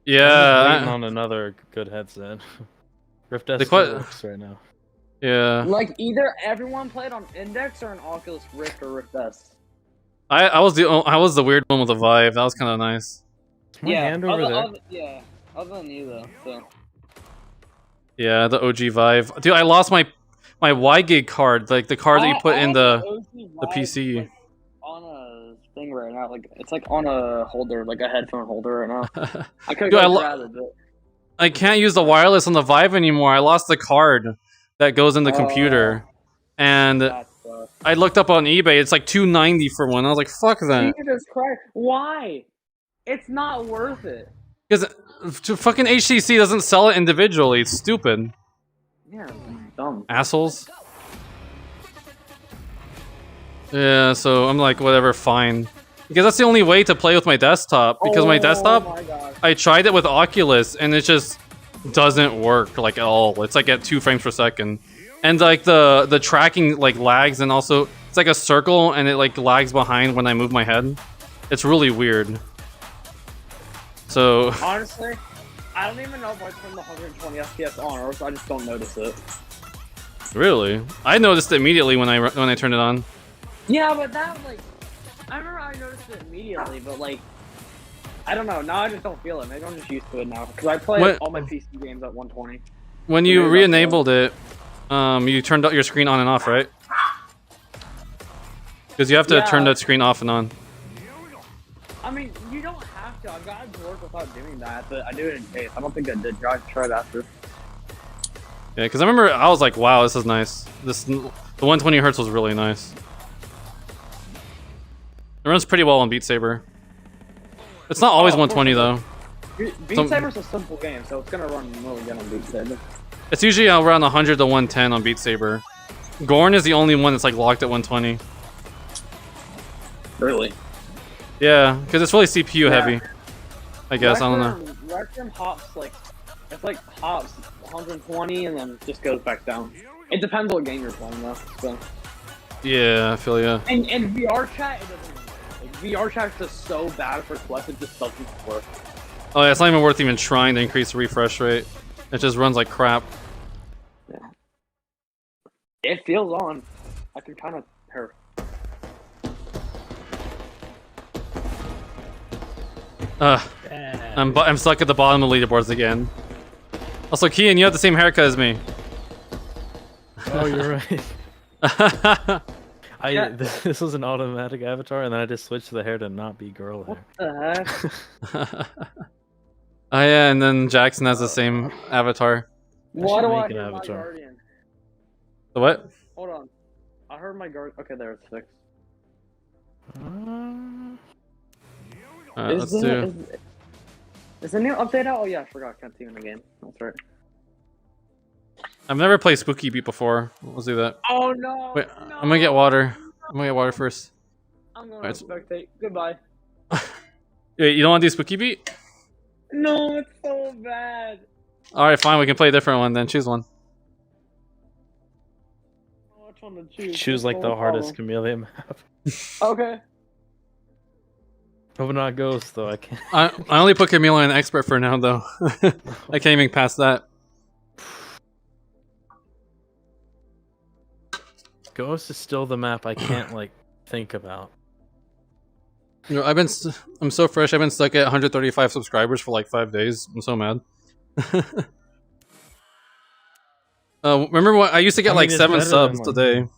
Yeah. waiting on another good headset. Rift S The still que- works right now. Yeah. Like, either everyone played on Index or an Oculus Rift or Rift S. I was the weird one with the Vive. That was kind of nice. Is my hand over there? Other than you, though, so. Yeah, the OG Vive. Dude, I lost my Y-Gig card, like the card that you put in the PC. Like, on thing right now. Like it's like on a holder, like a headphone holder right now. I could Dude, go grab it, but I can't use the wireless on the Vive anymore. I lost the card that goes in the computer, and that's I looked up on eBay. It's like $290 for one. I was like, "Fuck that!" Jesus Christ! Why? It's not worth it. Because fucking HTC doesn't sell it individually. It's stupid. Yeah, dumb. Assholes. Yeah, so I'm like, whatever, fine. Because that's the only way to play with my desktop. Because my desktop, my God. I tried it with Oculus, and it just doesn't work like at all. It's like at 2 frames per second, and like the tracking like lags, and also it's like a circle, and it like lags behind when I move my head. It's really weird. So Honestly, I don't even know if I turn the 120 FPS on, or else I just don't notice it. really, I noticed it immediately when I turned it on. Yeah, but that like, I remember I noticed it immediately, but like, I don't know. Now I just don't feel it. Maybe I'm just used to it now because I play all my PC games at 120. When you re-enabled it, you turned your screen on and off, right? Because you have to turn that screen off and on. I mean, you don't have to. I've gotten to work without doing that, but I do it in case. I don't think I did. I tried after. Yeah, because I remember I was like, wow, this is nice. The 120 hertz was really nice. It runs pretty well on Beat Saber. It's not always 120 though. Beat Saber's a simple game, so it's gonna run really good on Beat Saber. It's usually around 100 to 110 on Beat Saber. Gorn is the only one that's like locked at 120. Really? Yeah, because it's really CPU heavy. I guess, I don't know. Requiem hops like, it's like hops 120 and then just goes back down. It depends what game you're playing though. So. Yeah, I feel ya. And VR chat, it doesn't work. Like, VR chat is just so bad for Quest, it just doesn't work. Oh yeah, it's not even worth even trying to increase the refresh rate. It just runs like crap. Yeah. It feels on. I can kind of hear. I'm stuck at the bottom of the leaderboards again. Also, Kian, you have the same haircut as me. Oh, you're right. This was an automatic avatar, and then I just switched the hair to not be girl hair. What the heck? Oh yeah, and then Jackson has the same avatar. Why do I make an hear my avatar. guardian? The what? Hold on. I heard my guard. Okay, there, it's fixed. Alright, let's do. Is the new update out? Oh yeah, I forgot. Can't see in the game. That's right. I've never played Spooky Beat before. Let's do that. Oh no! Wait, no. I'm gonna get water. I'm gonna get water first. I'm going Alright, to spectate. Goodbye. Wait, you don't want to do Spooky Beat? No, it's so bad. Alright, fine. We can play a different one then. Choose one. Which one to choose? Choose like the hardest chameleon map. Okay. Hope not Ghost though. I can't. I only put Chameleon Expert for now though. I can't even pass that. Ghost is still the map I can't like think about. You know, I'm so fresh. I've been stuck at 135 subscribers for like 5 days. I'm so mad. Remember what I used to get like 7 subs today.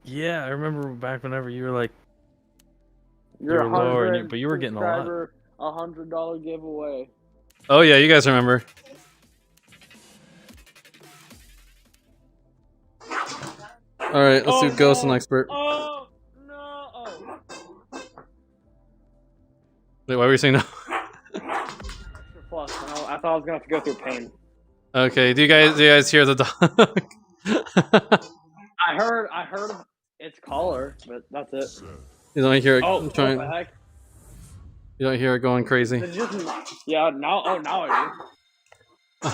Yeah, I remember back whenever you were like, You're lower, but you were getting a lot. $100 giveaway. Oh yeah, you guys remember. All right, let's do Ghost and Expert. Oh no! Oh. Wait, why were you saying no? Plus, I thought I was gonna have to go through pain. Okay, do you guys hear the dog? I heard its caller, but that's it. You don't hear it What trying. the heck? You don't hear it going crazy. It's just, yeah, now I do.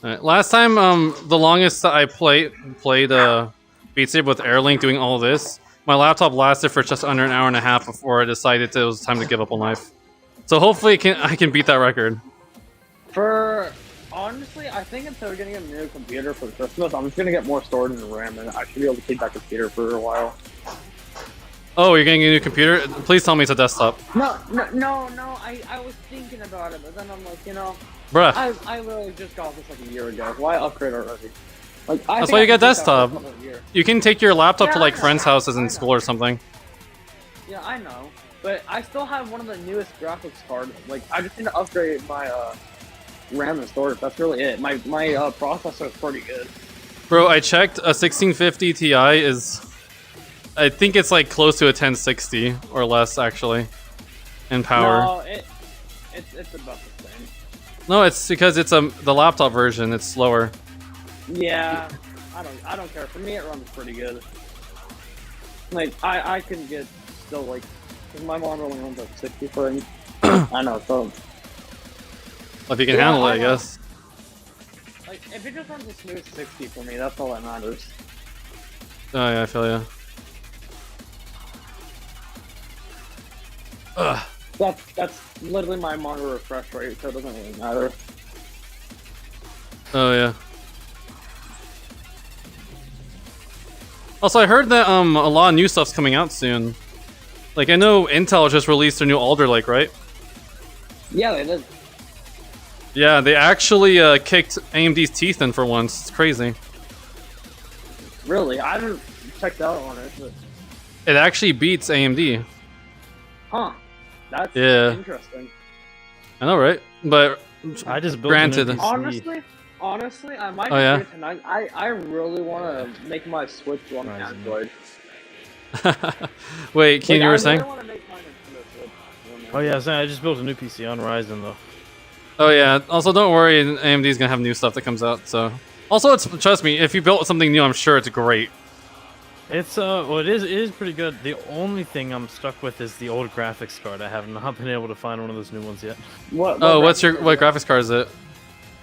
Alright, last time, the longest I played Beat Saber with Airlink doing all this, my laptop lasted for just under an hour and a half before I decided it was time to give up on life. So hopefully I can beat that record. Honestly, I think instead of getting a new computer for Christmas, I'm just gonna get more storage and RAM, and I should be able to keep that computer for a while. Oh, you're getting a new computer? Please tell me it's a desktop. No. I was thinking about it, but then I'm like, Bruh. I literally just got this like a year ago. Why upgrade already? Like That's why you get desktop. You can take your laptop to like friends' houses in school or something. Yeah, I know, but I still have one of the newest graphics cards. Like, I just need to upgrade my RAM and storage. That's really it. My processor is pretty good. Bro, I checked. A 1650 Ti is, I think it's like close to a 1060 or less actually, in power. No, it's about the same. No, it's because it's the laptop version. It's slower. Yeah, I don't care. For me, it runs pretty good. Like, I can get still like, cause my monitor only runs at 60 frames. I know, so. Well, if you can handle it, I guess. Like, if it just runs a smooth 60 for me, that's all that matters. Oh yeah, I feel ya. Ugh. That's literally my monitor refresh rate, so it doesn't really matter. Oh yeah. Also, I heard that a lot of new stuff's coming out soon. Like, I know Intel just released their new Alder Lake, right? Yeah, they did. Yeah, they actually kicked AMD's teeth in for once. It's crazy. Really? I haven't checked out on it, but... It actually beats AMD. Huh. That's interesting. I know, right? But I just built granted. an Honestly, I might Oh, do yeah? it tonight. I really want to make my Switch run Ryzen. Android. Wait, Keen, you were saying? I really want to make mine into Switch. Oh yeah, I just built a new PC on Ryzen though. Oh yeah. Also, don't worry, AMD's gonna have new stuff that comes out. So, also, trust me, if you built something new, I'm sure it's great. It's well, it is pretty good. The only thing I'm stuck with is the old graphics card. I have not been able to find one of those new ones yet. What What graphics card is it?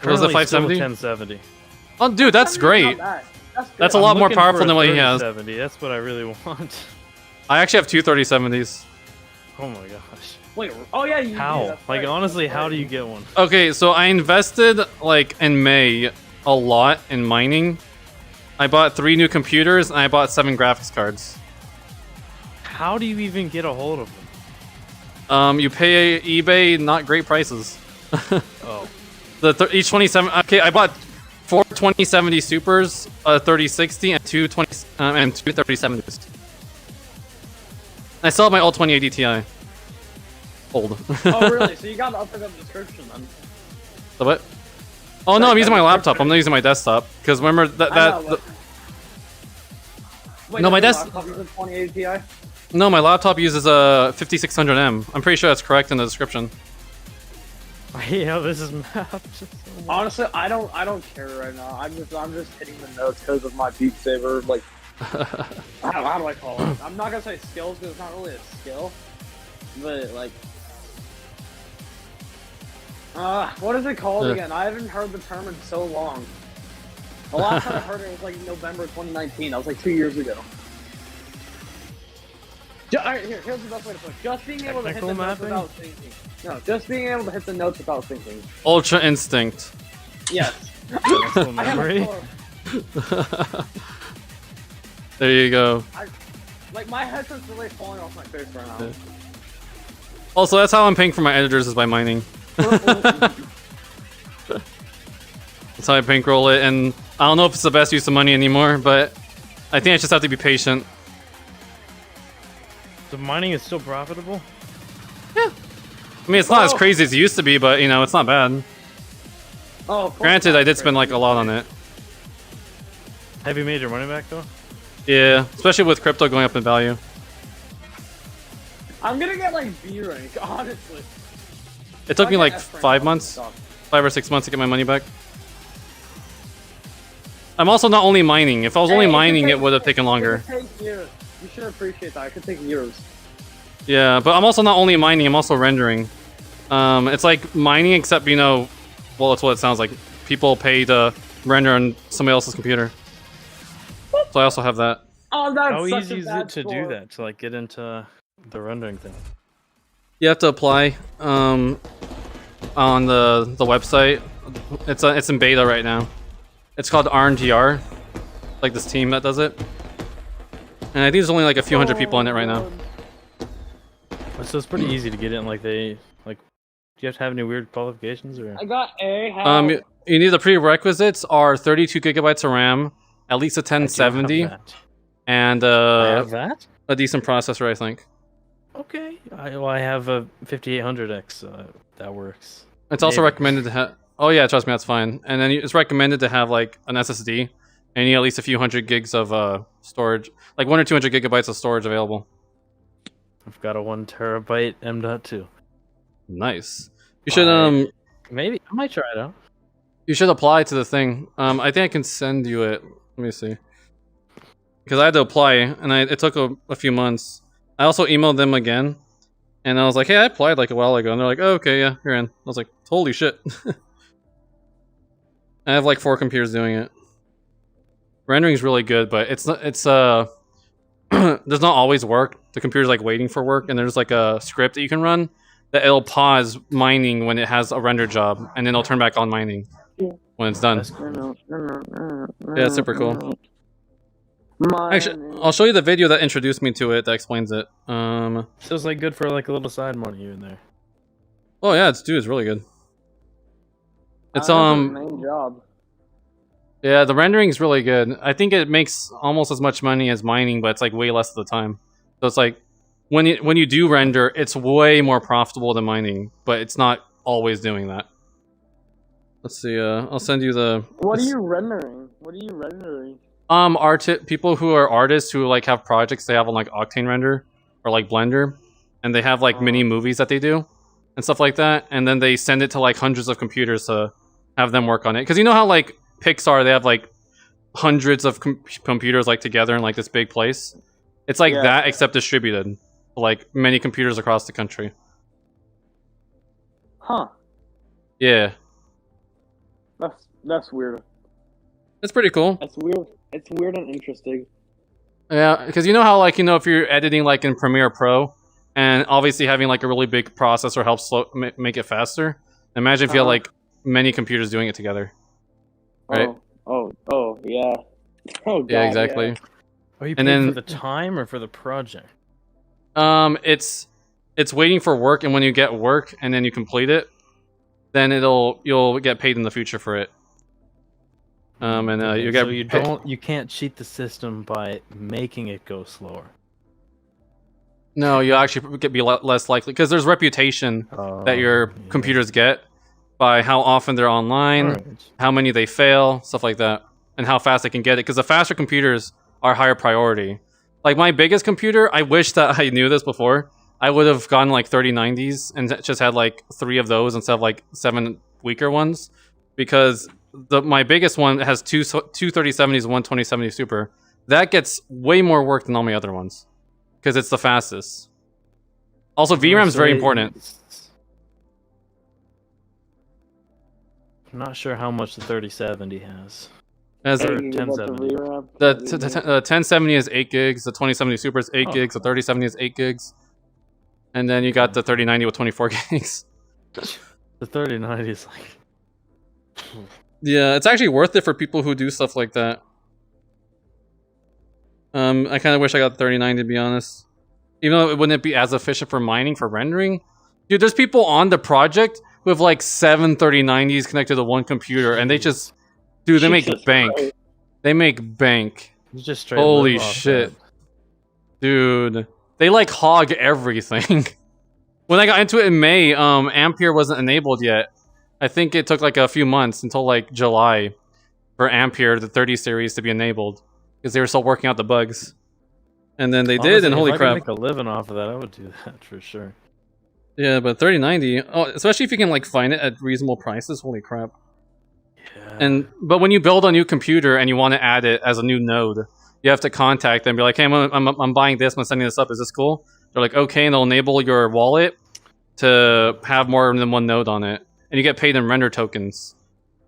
Was it Currently still 570? 1070. Oh, dude, that's great. That's a lot more powerful than what he has. 3070. That's what I really want. I actually have two 3070s. Oh my gosh. Wait, oh yeah, you How? do, that's Like right. honestly, how do you get one? Okay, so I invested like in May a lot in mining. I bought 3 new computers and I bought 7 graphics cards. How do you even get a hold of them? You pay eBay not great prices. Oh. Each 27. Okay, I bought 4 2070 Supers, a 3060, and two 3070s. I still have my old 2080 Ti. Old. Oh really? So you got to update the description then? The what? Oh no, I'm using my laptop. I'm not using my desktop because remember Wait, No, my does desk- your laptop use a 2080 Ti? No, my laptop uses a 5600M. I'm pretty sure that's correct in the description. Yeah, this is mapped. Honestly, I don't care right now. I'm just hitting the notes because of my Beat Saber. Like, how do I call it? I'm not gonna say skills because it's not really a skill, but like, what is it called again? I haven't heard the term in so long. The last time I heard it was like November 2019. That was like 2 years ago. Alright, here's the best way to put it. Just being able to hit the Technical notes mapping? without thinking. No, just being able to hit the notes without thinking. Ultra Instinct. Yes. Muscle I have a memory. color. There you go. Like, my headset's really falling off my face right now. Also, that's how I'm paying for my editors is by mining. That's how I bankroll it, and I don't know if it's the best use of money anymore, but I think I just have to be patient. So mining is still profitable? I mean, it's not as crazy as it used to be, but you know, it's not bad. Oh, of course Granted, not. I did spend like a lot on it. Have you made your money back though? Yeah, especially with crypto going up in value. I'm gonna get like B rank, honestly. It took me I'll like get F rank 5 on months, stock. 5 or 6 months to get my money back. I'm also not only mining. If I was only Hey, mining, could it would have taken it longer. could take years. You should appreciate that. It could take years. Yeah, but I'm also not only mining, I'm also rendering. It's like mining, except, you know, well, it's what it sounds like. People pay to render on somebody else's computer. So I also have that. Oh, that's How such easy a is bad it to do score. that? To like get into the rendering thing? You have to apply on the website. It's in beta right now. It's called RNGR, like this team that does it. And I think there's only like a few hundred people in it right now. So it's pretty easy to get in. Like do you have to have any weird qualifications or? I got A. How? You need the prerequisites are 32 gigabytes of RAM, at least a I do have 1070, that. and I have that. a decent processor, I think. Okay. I have a 5800X. That works. It's also Maybe. recommended to have. Oh yeah, trust me, that's fine. And then it's recommended to have like an SSD, and you need at least a few hundred gigs of storage, like 1 or 200 gigabytes of storage available. I've got a 1 terabyte M.2. Nice. You should Maybe I might try it out. you should apply to the thing. I think I can send you it. Let me see. Because I had to apply, and it took a few months. I also emailed them again, and I was like, "Hey, I applied like a while ago," and they're like, "Oh, okay, yeah, you're in." I was like, "Holy shit!" I have like 4 computers doing it. Rendering's really good, but it's not. It's does not always work. The computer's like waiting for work, and there's like a script that you can run that it'll pause mining when it has a render job, and then it'll turn back on mining when it's done. Yeah, it's super cool. Actually, I'll show you the video that introduced me to it that explains it. So it's like good for like a little side money here and there. Oh yeah, it's really good. It's main job. yeah, the rendering's really good. I think it makes almost as much money as mining, but it's like way less of the time. So it's like when you do render, it's way more profitable than mining, but it's not always doing that. Let's see. I'll send you the. What are you rendering? What are you rendering? People who are artists who like have projects they have on like Octane Render or like Blender, and they have like mini movies that they do and stuff like that, and then they send it to like hundreds of computers to have them work on it. Because you know how like Pixar, they have like hundreds of computers like together in like this big place. It's like that, except distributed to like many computers across the country. Huh. Yeah, That's weird. it's pretty cool. That's weird. It's weird and interesting. Yeah, because you know how like if you're editing like in Premiere Pro, and obviously having like a really big processor helps make it faster. Imagine if you had like many computers doing it together. Right? Oh, yeah. Oh, God, yeah, exactly. Yeah. Are you paying for the time or for the project? It's waiting for work, and when you get work and then you complete it, then you'll get paid in the future for it. You get so you can't cheat the system by making it go slower. No, you actually be less likely because there's reputation that your computers get by how often they're online, how many they fail, stuff like that, and how fast they can get it. Because the faster computers are higher priority. Like my biggest computer, I wish that I knew this before. I would have gone like 3090s and just had like 3 of those instead of like 7 weaker ones, because my biggest one has two 3070s and one 2070 Super. That gets way more work than all my other ones because it's the fastest. Also, VRAM is very important. I'm not sure how much the 3070 has. As or 1070. The 1070 is 8 gigs, the 2070 Super is 8 gigs, the 3070 is 8 gigs, and then you got the 3090 with 24 gigs. The 3090 is like... Yeah, it's actually worth it for people who do stuff like that. I kind of wish I got the 3090 to be honest. Even though it wouldn't be as efficient for mining, for rendering. Dude, there's people on the project who have like 7 3090s connected to one computer, and they just... Dude, they make bank. Christ. They make bank. You just straight holy shit. Dude. They like hog everything. When I got into it in May, Ampere wasn't enabled yet. I think it took like a few months until like July for Ampere, the 30 series, to be enabled. Because they were still working out the bugs. And then they did, and holy crap. If I could make a living off of that, I would do that for sure. Yeah, but 3090, especially if you can like find it at reasonable prices, holy crap. Yeah. But when you build a new computer and you want to add it as a new node, you have to contact them and be like, hey, I'm buying this, I'm sending this up, is this cool? They're like, okay, and they'll enable your wallet to have more than one node on it. And you get paid in render tokens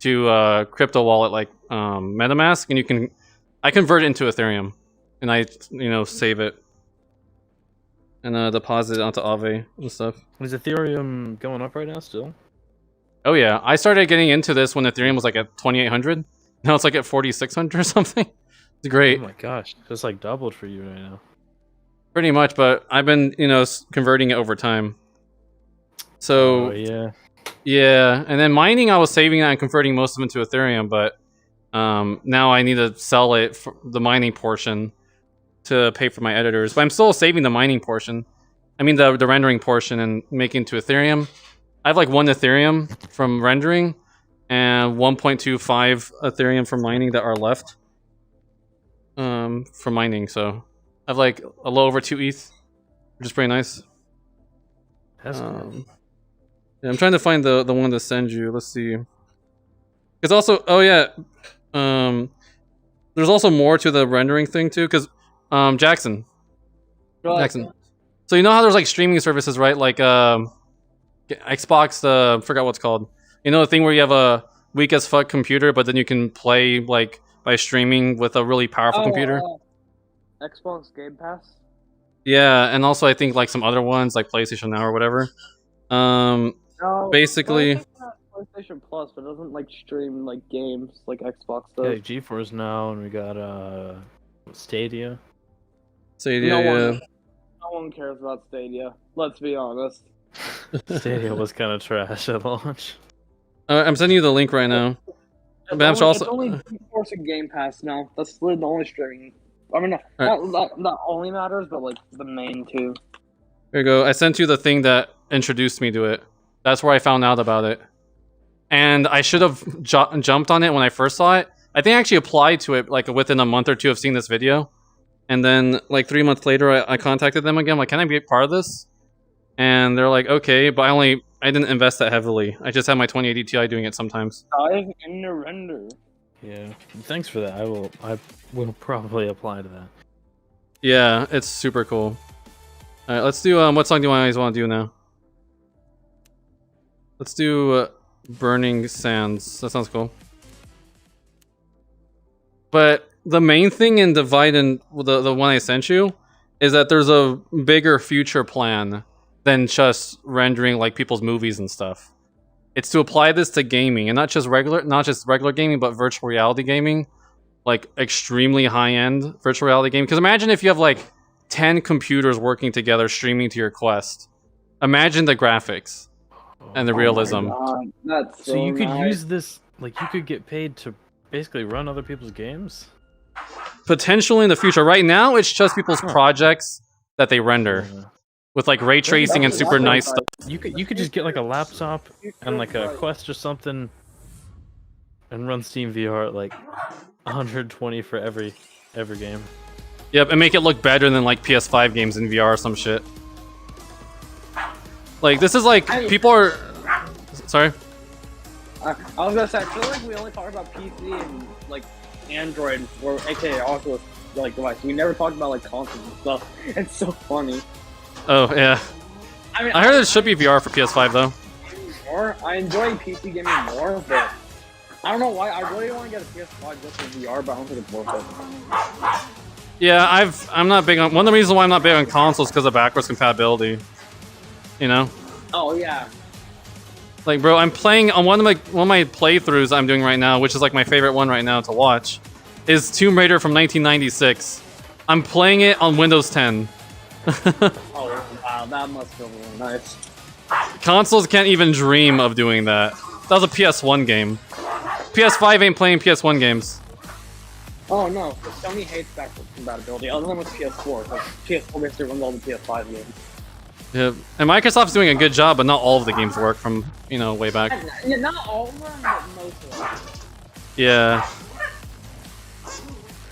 to crypto wallet like MetaMask, and I convert it into Ethereum, and I save it and deposit it onto Aave and stuff. Is Ethereum going up right now still? Oh yeah, I started getting into this when Ethereum was like at 2,800. Now it's like at 4,600 or something. It's great. Oh my gosh, it's like doubled for you right now. Pretty much, but I've been converting it over time. So yeah. Yeah, and then mining, I was saving that and converting most of them to Ethereum, but now I need to sell it for the mining portion to pay for my editors. But I'm still saving the mining portion. I mean the rendering portion and making it to Ethereum. I have like 1 Ethereum from rendering and 1.25 Ethereum from mining that are left. For mining, so I have like a little over 2 ETH, which is pretty nice. That's good. Yeah, I'm trying to find the one to send you. Let's see. It's also, oh yeah, there's also more to the rendering thing too, because Jackson. So you know how there's like streaming services, right? Like Xbox, forgot what's called. You know the thing where you have a weak as fuck computer, but then you can play like by streaming with a really powerful computer. Xbox Game Pass. Yeah, and also I think like some other ones like PlayStation Now or whatever. No, Basically, PlayStation Plus, but it doesn't like stream like games like Xbox Yeah, does. like GeForce Now, and we got Stadia. Stadia. No one cares about Stadia. Let's be honest. Stadia was kind of trash at launch. I'm sending you the link right now. But I'm It's also only GeForce and Game Pass now. That's literally the only streaming. I mean, Alright. that only matters, but like the main two. Here you go. I sent you the thing that introduced me to it. That's where I found out about it. And I should have jumped on it when I first saw it. I think I actually applied to it like within a month or two of seeing this video. And then like 3 months later, I contacted them again. Like, can I be a part of this? And they're like, okay, but I didn't invest that heavily. I just have my 2080 Ti doing it sometimes. Dive in the render. Yeah, thanks for that. I will probably apply to that. Yeah, it's super cool. All right, let's do what song do you guys want to do now? Let's do Burning Sands. That sounds cool. But the main thing in Divide and the one I sent you is that there's a bigger future plan than just rendering like people's movies and stuff. It's to apply this to gaming, and not just regular gaming, but virtual reality gaming, like extremely high-end virtual reality gaming. Because imagine if you have like 10 computers working together streaming to your Quest. Imagine the graphics and the realism. That's So you could nice. use this, like you could get paid to basically run other people's games? Potentially in the future. Right now, it's just people's projects that they render with like ray tracing and super nice stuff. You could just get like a laptop and like a Quest or something and run Steam VR at like 120 for every game. Yep, and make it look better than like PS5 games in VR or some shit. Like this is like people are. Sorry. I was gonna say, I feel like we only talk about PC and like Android or aka Oculus like device. We never talked about like consoles and stuff. It's so funny. Oh yeah. I mean, I heard it should be VR for PS5 though. I enjoy PC gaming more, but I don't know why. I really want to get a PS5 just for VR, but I don't think it's worth it. Yeah, I'm not big on. One of the reasons why I'm not big on consoles because of backwards compatibility. You know. Oh yeah. Like, bro, I'm playing on one of my playthroughs I'm doing right now, which is like my favorite one right now to watch, is Tomb Raider from 1996. I'm playing it on Windows 10. Oh wow, that must feel really nice. Consoles can't even dream of doing that. That was a PS1 game. PS5 ain't playing PS1 games. Oh no, Sony hates backwards compatibility, other than with PS4, because PS4 basically runs all the PS5 games. Yeah, and Microsoft's doing a good job, but not all of the games work from, you know, way back. Yeah, not all of them, but most of them. Yeah.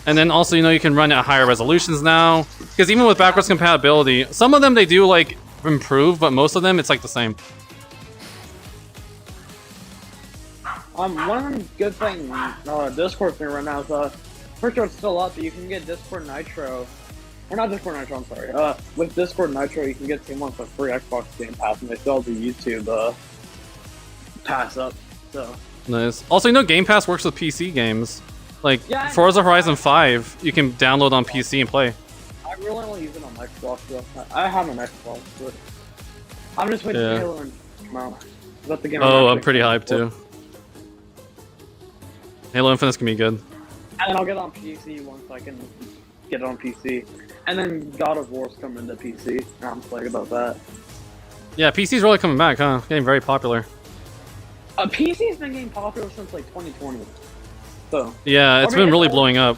And then also, you know, you can run at higher resolutions now. Because even with backwards compatibility, some of them they do, like, improve, but most of them, it's, like, the same. One of the good things Discord's doing right now is, pretty sure it's still up, but you can get Discord Nitro. Or not Discord Nitro, I'm sorry. With Discord Nitro, you can get 2 months of free Xbox Game Pass, and they still have the YouTube, pass up, so. Nice. Also, you know, Game Pass works with PC games. Like, Yeah, Forza Horizon 5, you can download on PC and play. I really only use it on Xbox, though. I have an Xbox, but I'm just waiting for Halo and come out. That's the game Oh, I'm actually pretty excited hyped, for. too. Halo Infinite's gonna be good. And then I'll get it on PC once I can get it on PC. And then God of War's coming to PC, and I'm excited about that. Yeah, PC's really coming back, huh? Getting very popular. PC's been getting popular since like 2020. So Yeah, it's been really blowing up.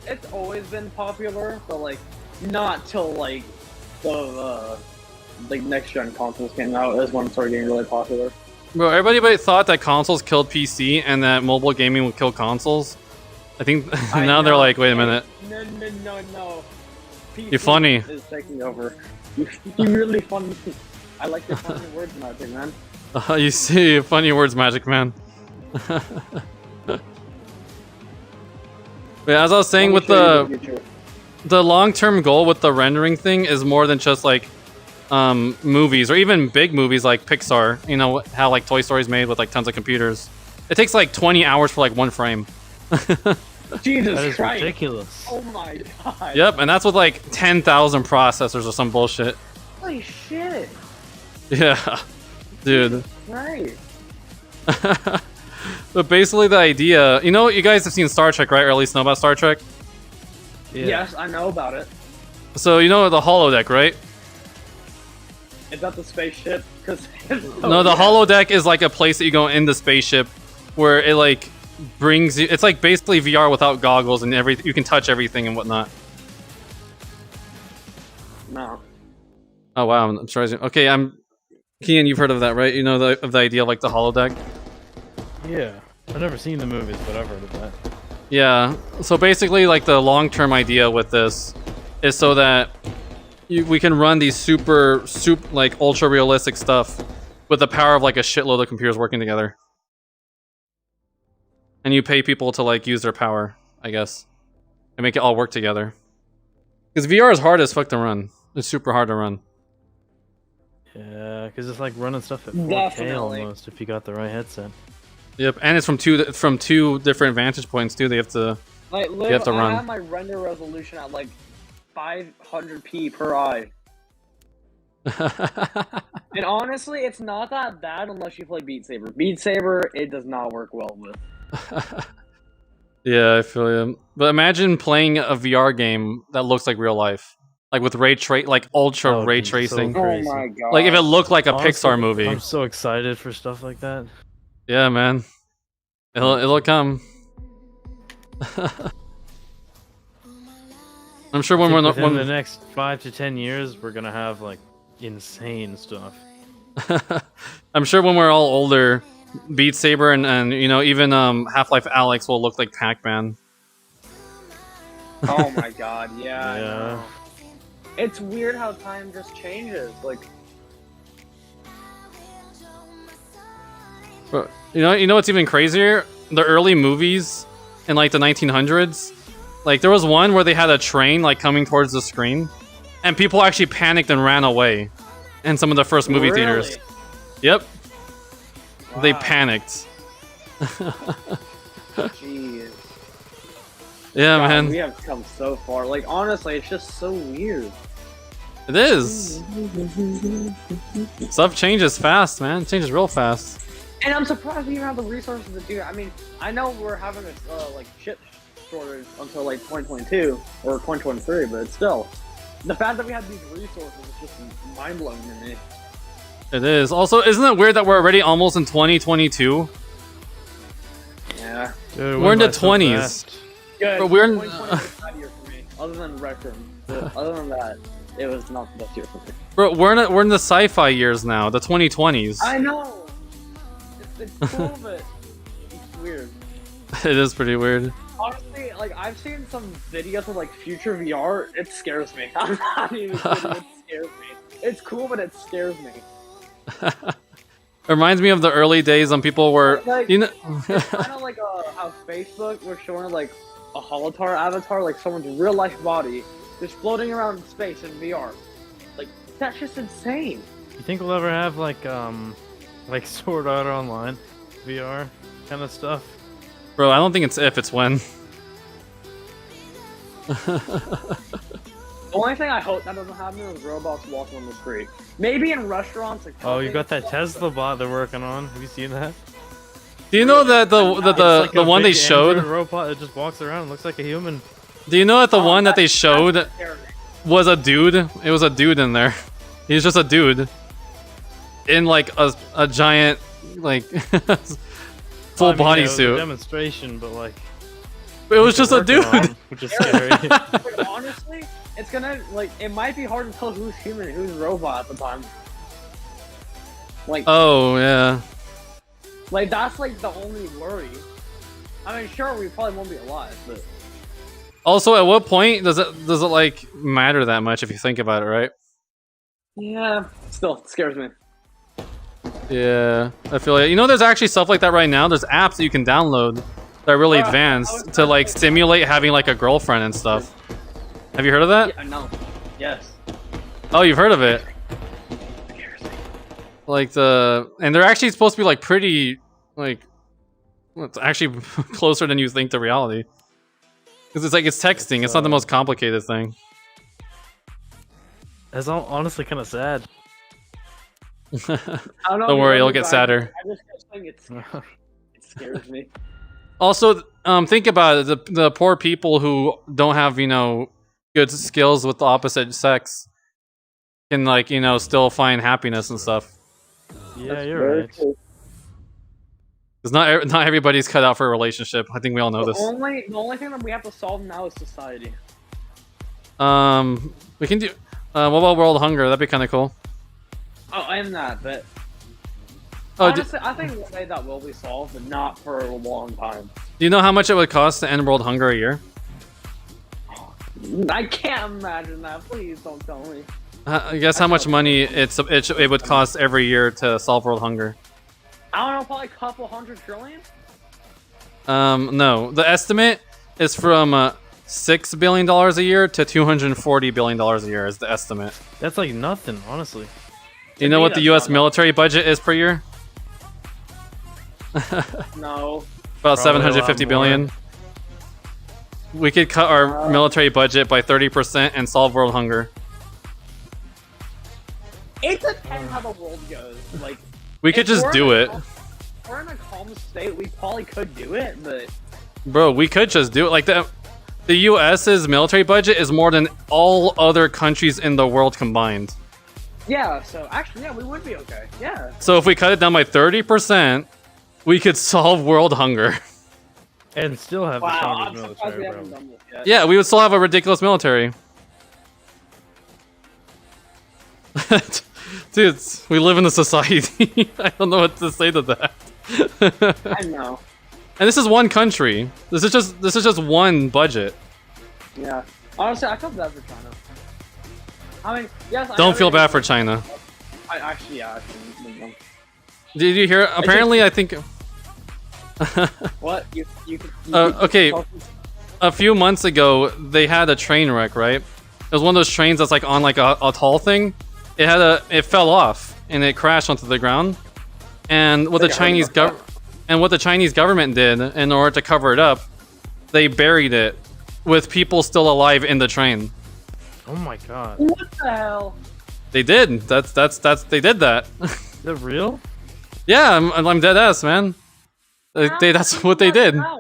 it's always been popular, but like not till like the like next gen consoles came out is when it started getting really popular. Bro, everybody thought that consoles killed PC and that mobile gaming would kill consoles. I think now they're like, wait a minute. No. PC You're funny. Is taking over. You're really funny. I like your funny words, Magic Man. You see, funny words, Magic Man. Yeah, as I was saying, with the long-term goal with the rendering thing is more than just like movies or even big movies like Pixar. You know how like Toy Story's made with like tons of computers. It takes like 20 hours for like one frame. Jesus That is Christ! ridiculous. Oh my god! Yep, and that's with like 10,000 processors or some bullshit. Holy shit! Yeah, dude. Right. But basically the idea, you know, you guys have seen Star Trek, right? Or at least know about Star Trek? Yeah. Yes, I know about it. So you know the holodeck, right? Is that the spaceship? Because No, the holodeck is like a place that you go in the spaceship where it like brings you, it's like basically VR without goggles and you can touch everything and whatnot. No. Oh wow, I'm sorry. Okay, Kian, you've heard of that, right? You know of the idea of like the holodeck? Yeah. I've never seen the movies, but I've heard of that. Yeah, so basically like the long-term idea with this is so that we can run these super like ultra realistic stuff with the power of like a shitload of computers working together. And you pay people to like use their power, I guess, and make it all work together. Because VR is hard as fuck to run. It's super hard to run. Yeah, because it's like running stuff at 4K Definitely. almost if you got the right headset. Yep, and it's from two different vantage points too. They have to Like, you have to I run. have my render resolution at like 500p per eye. And honestly, it's not that bad unless you play Beat Saber. Beat Saber, it does not work well with. Yeah, I feel you. But imagine playing a VR game that looks like real life, like with like ultra ray tracing. So crazy. Oh my god. Like if it looked like a Honestly, Pixar movie. I'm so excited for stuff like that. Yeah, man. It'll come. I'm sure when we're not Within the next 5 to 10 years, we're gonna have like insane stuff. I'm sure when we're all older, Beat Saber and you know even Half-Life Alyx will look like Pac-Man. Oh my god, yeah. I Yeah. know. It's weird how time just changes. Like, But, you know what's even crazier? The early movies in like the 1900s. Like there was one where they had a train like coming towards the screen, and people actually panicked and ran away. In some of the first movie theaters. really? Yep, they Wow. panicked. Jeez. Yeah, God, man, we have come so far. Like, honestly, it's just so weird. it is. Stuff changes fast, man. It changes real fast. And I'm surprised we even have the resources to do it. I mean, I know we're having a like chip shortage until like 2022 or 2023, but still, the fact that we have these resources is just mind blowing to me. It is. Also, isn't it weird that we're already almost in 2022? Yeah. Dude, We're in the went by so 20s. fast. Good. But we're in- 2020 was a bad year for me, other than Rec Room. But other than that, it was not the best year for me. Bro, we're in the sci-fi years now, the 2020s. I know. It's cool, but it's weird. It is pretty weird. Honestly, like I've seen some videos of like future VR. It scares me. I'm not even kidding. It scares me. It's cool, but it scares me. It reminds me of the early days when people were, Like, you know, it's kind of like how Facebook was showing like a holotar avatar, like someone's real life body, just floating around in space in VR. Like that's just insane. You think we'll ever have like Sword Art Online VR kind of stuff? bro. I don't think it's if, it's when. The only thing I hope that doesn't happen is robots walking on the street. Maybe in restaurants. Like, Oh, you got that Tesla bot they're working on. Have you seen that? Do you know that It's like the a one they big showed? Android robot that just walks around and looks like a human. Do you know that the one that they That's showed scary. was a dude? It was a dude in there. He was just a dude in like a giant like full Well, I mean, yeah, it was a bodysuit. demonstration, but like It was just a working dude. on 'em, which is scary. Like, honestly, it's gonna like it might be hard to tell who's human and who's robot at the time. Like, Oh yeah. like that's like the only worry. I mean, sure, we probably won't be alive, but Also, at what point does it like matter that much if you think about it, right? yeah, still it scares me. Yeah, I feel like there's actually stuff like that right now. There's apps that you can download that are really I was advanced to trying like to say- simulate having like a girlfriend and stuff. Have you heard of that? Yeah, no. Yes. Oh, you've heard of it. Scares me. Like and they're actually supposed to be like pretty like well, it's actually closer than you think to reality. Because it's like it's texting. It's not the most complicated thing. That's honestly kind of sad. I don't know. Don't worry, it'll guys, get sadder. I just kept saying it scares me. Also, think about it. The poor people who don't have good skills with the opposite sex can like still find happiness and stuff. Yeah, That's you're very right. true. Because not everybody's cut out for a relationship. I think we all know this. The only thing that we have to solve now is society. We can do. What about world hunger? That'd be kind of cool. Oh, I am that, but Oh, honestly, I think one day that will be solved, but not for a long time. do you know how much it would cost to end world hunger a year? I can't imagine that. Please don't tell me. I guess how much money it would cost every year to solve world hunger. I don't know, probably a couple $100 trillion. No, the estimate is from $6 billion a year to $240 billion a year is the estimate. That's like nothing, honestly. You know me, what the that's U.S. not military budget is per year? No. About Probably a 750 lot billion. We could cut our military budget by 30% and solve world hunger. It depends how the world goes. Like, We could if just we're do in a it. if we're in a calm state, we probably could do it, but Bro, we could just do it. Like the U.S.'s military budget is more than all other countries in the world combined. yeah. So actually, yeah, we would be okay. Yeah. So if we cut it down by 30%, we could solve world hunger. And still have the Wow, strongest I'm surprised military, we bro. haven't done this yet. Yeah, we would still have a ridiculous military. Dude, we live in a society. I don't know what to say to that. I know. And this is one country. This is just one budget. Yeah. Honestly, I feel bad for China. I mean, yes. I Don't know feel they- bad for China. I actually, yeah. Actually, Did you hear? Apparently, I think what you okay. A few months ago they had a train wreck. Right? It was one of those trains that's like on like a tall thing. It fell off and it crashed onto the ground. And what the Chinese government did in order to cover it up, they buried it with people still alive in the train. Oh my god. What the hell? They did. That's they did that. Is that real? Yeah, I'm dead ass, man. That's what they did. How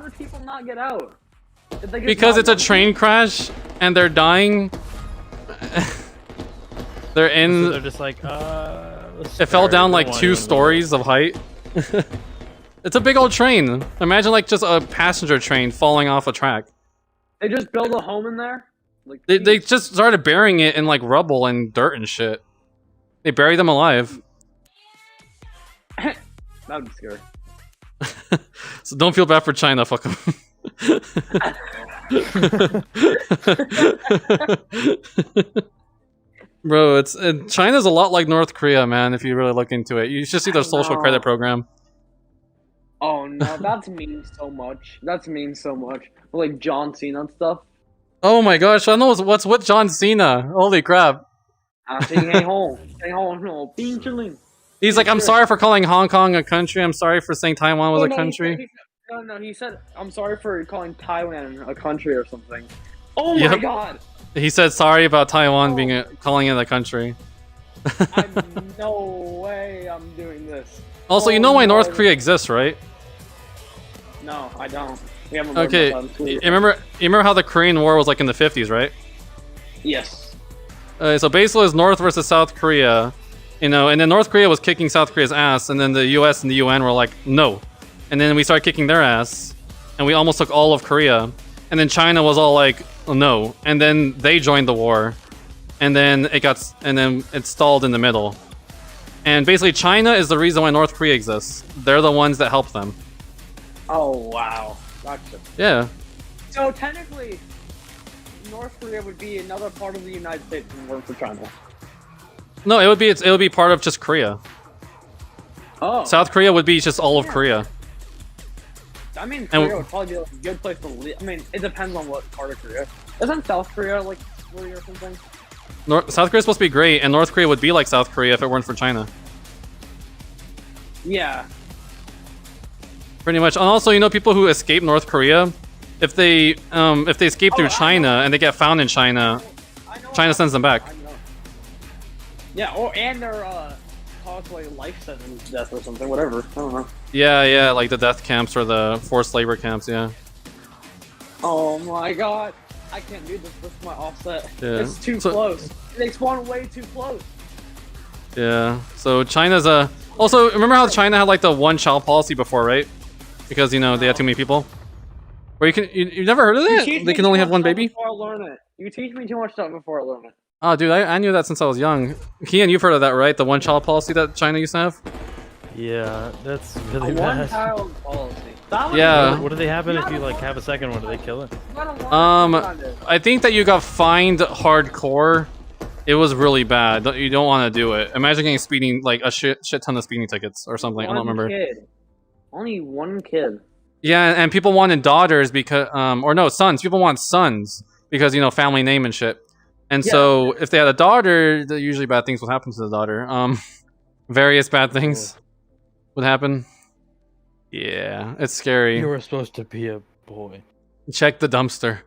did people not get out? Did they just Because not it's a want to? train crash and they're dying. They're So in. they're just like, It fell down like 2 stories of height. It's a big old train. Imagine like just a passenger train falling off a track. They just build a home in there. Like They just started burying it in like rubble and dirt and shit. They buried them alive. that would be scary. So don't feel bad for China, fuck them. Bro, China's a lot like North Korea, man. If you really look into it, you should see their social know. credit program. Oh no, that's mean so much. That's mean so much. Like John Cena and stuff. Oh my gosh, I know what's with John Cena. Holy crap! I think hey home, no, being chilling. He's like, I'm sorry for calling Hong Kong a country. I'm sorry for saying Taiwan was a country. He said, I'm sorry for calling Taiwan a country or something. Oh my Yep. god! He said sorry about Taiwan being calling it a country. No way I'm doing this. Also, you Oh, know why no. North Korea exists, right? No, I don't. We haven't learned Okay, about that in school you yet. remember how the Korean War was like in the 50s, right? Yes. So basically, it's North versus South Korea, You know, and then North Korea was kicking South Korea's ass, and then the US and the UN were like, no. And then we started kicking their ass, and we almost took all of Korea. And then China was all like, no. And then they joined the war. And then it stalled in the middle. And basically China is the reason why North Korea exists. They're the ones that help them. Oh wow, gotcha. Yeah. So technically, North Korea would be another part of the United States if it weren't for China. No, it would be part of just Korea. Oh. South Korea would be just all of Korea. I mean, Korea would probably be like a good place to live. I mean, it depends on what part of Korea. Isn't South Korea like free or something? South Korea's supposed to be great, and North Korea would be like South Korea if it weren't for China. Yeah. Pretty much. And also, you know, people who escape North Korea, if they escape through China and they get found in China, China sends them back. I know. Yeah, and they're caused like life sentence death or something, whatever. I don't know. Yeah, like the death camps or the forced labor camps, yeah. Oh my god. I can't do this. This is my offset. Yeah. It's too close. They spawn way too close. Yeah. So China's also, remember how China had like the one child policy before, right? Because, you know, they had too many people. Where you've never heard of that? They can only have one baby? Before I learn it. You teach me too much stuff before I learn it. Oh, dude, I knew that since I was young. Kian, you've heard of that, right? The one child policy that China used to have? Yeah, that's really A bad. one child policy. Yeah. What do they happen if you like have a second one? Do they kill it? I think that you got fined hardcore. It was really bad. You don't want to do it. Imagine getting speeding, like a shit ton of speeding tickets or something. I don't remember. Kid. Only one kid. Yeah, and people wanted daughters because, or no, sons. People want sons because, you know, family name and shit. And so if they had a daughter, usually bad things would happen to the daughter. Various bad things would happen. Yeah, it's scary. You were supposed to be a boy. Check the dumpster.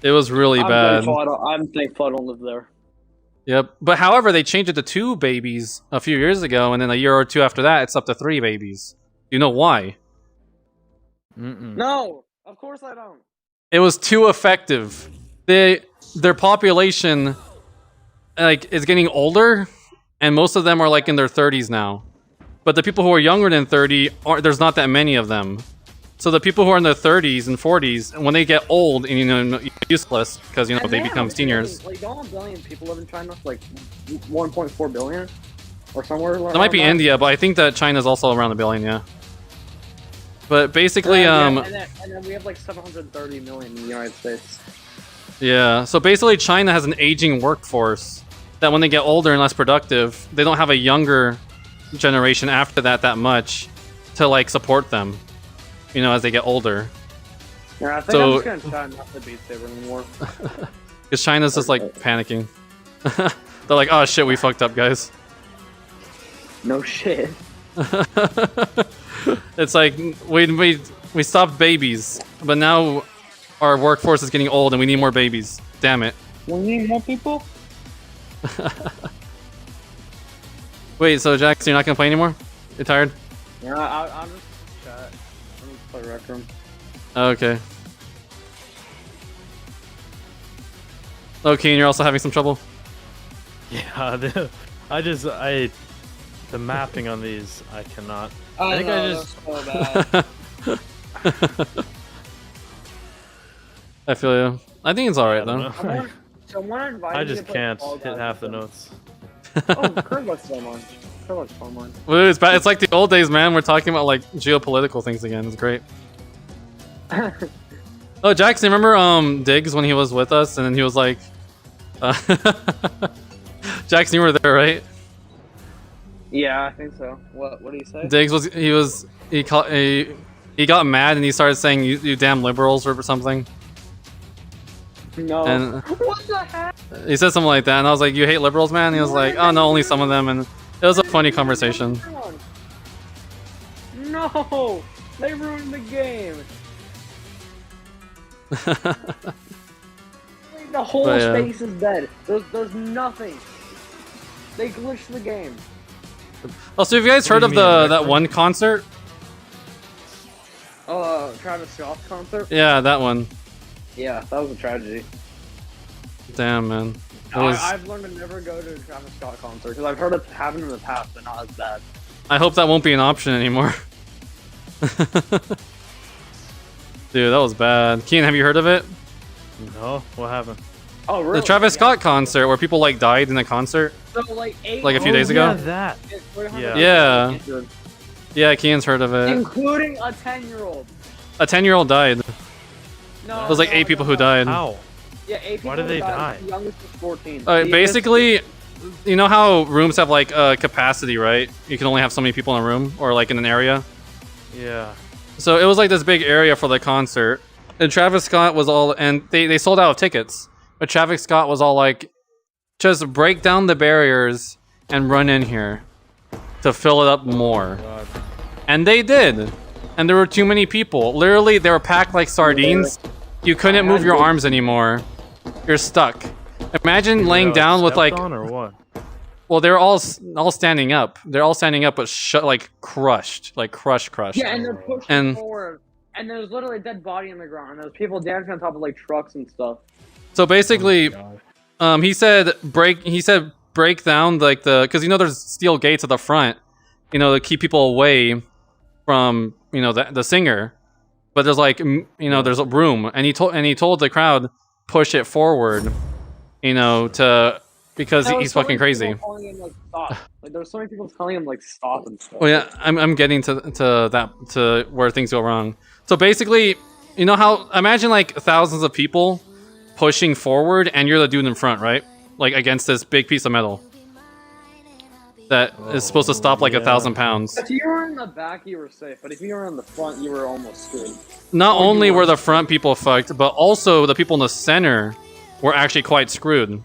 It was really bad. I'm thankful I don't live there. Yep. But however, they changed it to 2 babies a few years ago, and then a year or 2 after that, it's up to 3 babies. Do you know why? No, of course I don't. It was too effective. Their population like is getting older, and most of them are like in their 30s now. But the people who are younger than 30 there's not that many of them. So the people who are in their 30s and 40s, when they get old and, you know, useless because, you know, they become seniors. Like, don't a billion people live in China? Like 1.4 billion or somewhere. That might be India, but I think that China's also around 1 billion. Yeah. But basically, and then we have like 730 million in the United States. Yeah. So basically, China has an aging workforce that when they get older and less productive, they don't have a younger generation after that much to like support them. You know, as they get older. Yeah, I think I'm just gonna try not to beat Saber anymore. Because China's just like panicking. They're like, oh shit, we fucked up, guys. No shit. It's like we stopped babies, but now our workforce is getting old and we need more babies. Damn it. We need more people? Wait, so Jackson, you're not gonna play anymore? You're tired? Yeah, I'll just chat. I'm just play Rec Room. Okay. Okay, and you're also having some trouble? Yeah, the mapping on these, I cannot. I think I just. So bad. I feel you. I think it's alright though. I just can't hit half the notes. Oh, Kermit's online. Kermit's online. Well, it's bad. It's like the old days, man. We're talking about like geopolitical things again. It's great. Oh, Jackson, remember Diggs when he was with us, and then he was like, Jackson, you were there, right? Yeah, I think so. What do you say? Diggs he got mad and he started saying you damn liberals or something. No. And what the heck? he said something like that, and I was like, you hate liberals, man? And he was like, oh no, only some of them, and it was a funny conversation. No, they ruined the game. The whole space is dead. There's nothing. They glitched the game. Also, have you guys heard of that one concert? Travis Scott concert? Yeah, that one. Yeah, that was a tragedy. Damn, man. It was... I've learned to never go to a Travis Scott concert because I've heard it happen in the past, but not as bad. I hope that won't be an option anymore. Dude, that was bad. Keen, have you heard of it? No, what happened? Oh, really? The Travis Scott concert where people like died in the concert. So, like, Like a few days ago? Yeah, that. Yeah. Yeah, Keen's heard of it. Including a 10-year-old. A 10-year-old died. No, It was like 8 people who died. How? Yeah, 8 people. Why did they died. die? The youngest was 14. Basically, you know how rooms have like capacity, right? You can only have so many people in a room or like in an area. Yeah. So it was like this big area for the concert, and Travis Scott was all, and they sold out of tickets. But Travis Scott was all like, just break down the barriers and run in here to fill it up more. God. And they did. And there were too many people. Literally, they were packed like sardines. You couldn't move your arms anymore. You're stuck. Imagine laying down with like, on or what? well, they're all standing up. They're all standing up, but like crushed, like crushed. Yeah, and they're pushing And- forward. And there's literally a dead body on the ground. And there's people dancing on top of like trucks and stuff. So basically, Oh, he said break down like because you know there's steel gates at the front, you know, to keep people away from, you know, the singer. But there's like, you know, there's a room, and he told the crowd push it forward, you know, because he's so fucking many crazy. people calling him, like, stop. Like, there's so many people telling him like stop and stuff. Well, yeah, I'm getting to where things go wrong. So basically, you know how, imagine like thousands of people pushing forward, and you're the dude in front, right? Like against this big piece of metal that is supposed to stop like 1,000 pounds. If you were in the back, you were safe. But if you were in the front, you were almost screwed. Not Or you only were- were the front people fucked, but also the people in the center were actually quite screwed.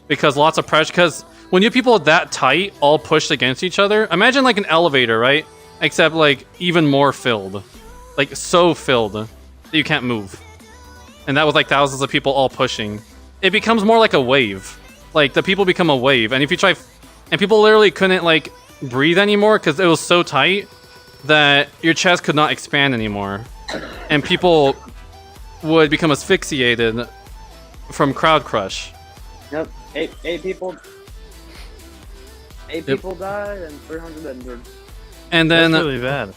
Because lots of pressure, because when you have people that tight all pushed against each other, imagine like an elevator, right? Except like even more filled. Like so filled that you can't move. And that was like thousands of people all pushing. It becomes more like a wave. Like the people become a wave, and if you try, and people literally couldn't like breathe anymore because it was so tight that your chest could not expand anymore, and people would become asphyxiated from crowd crush. Yep. Eight people. Eight people died and 300 injured. And then that's really bad.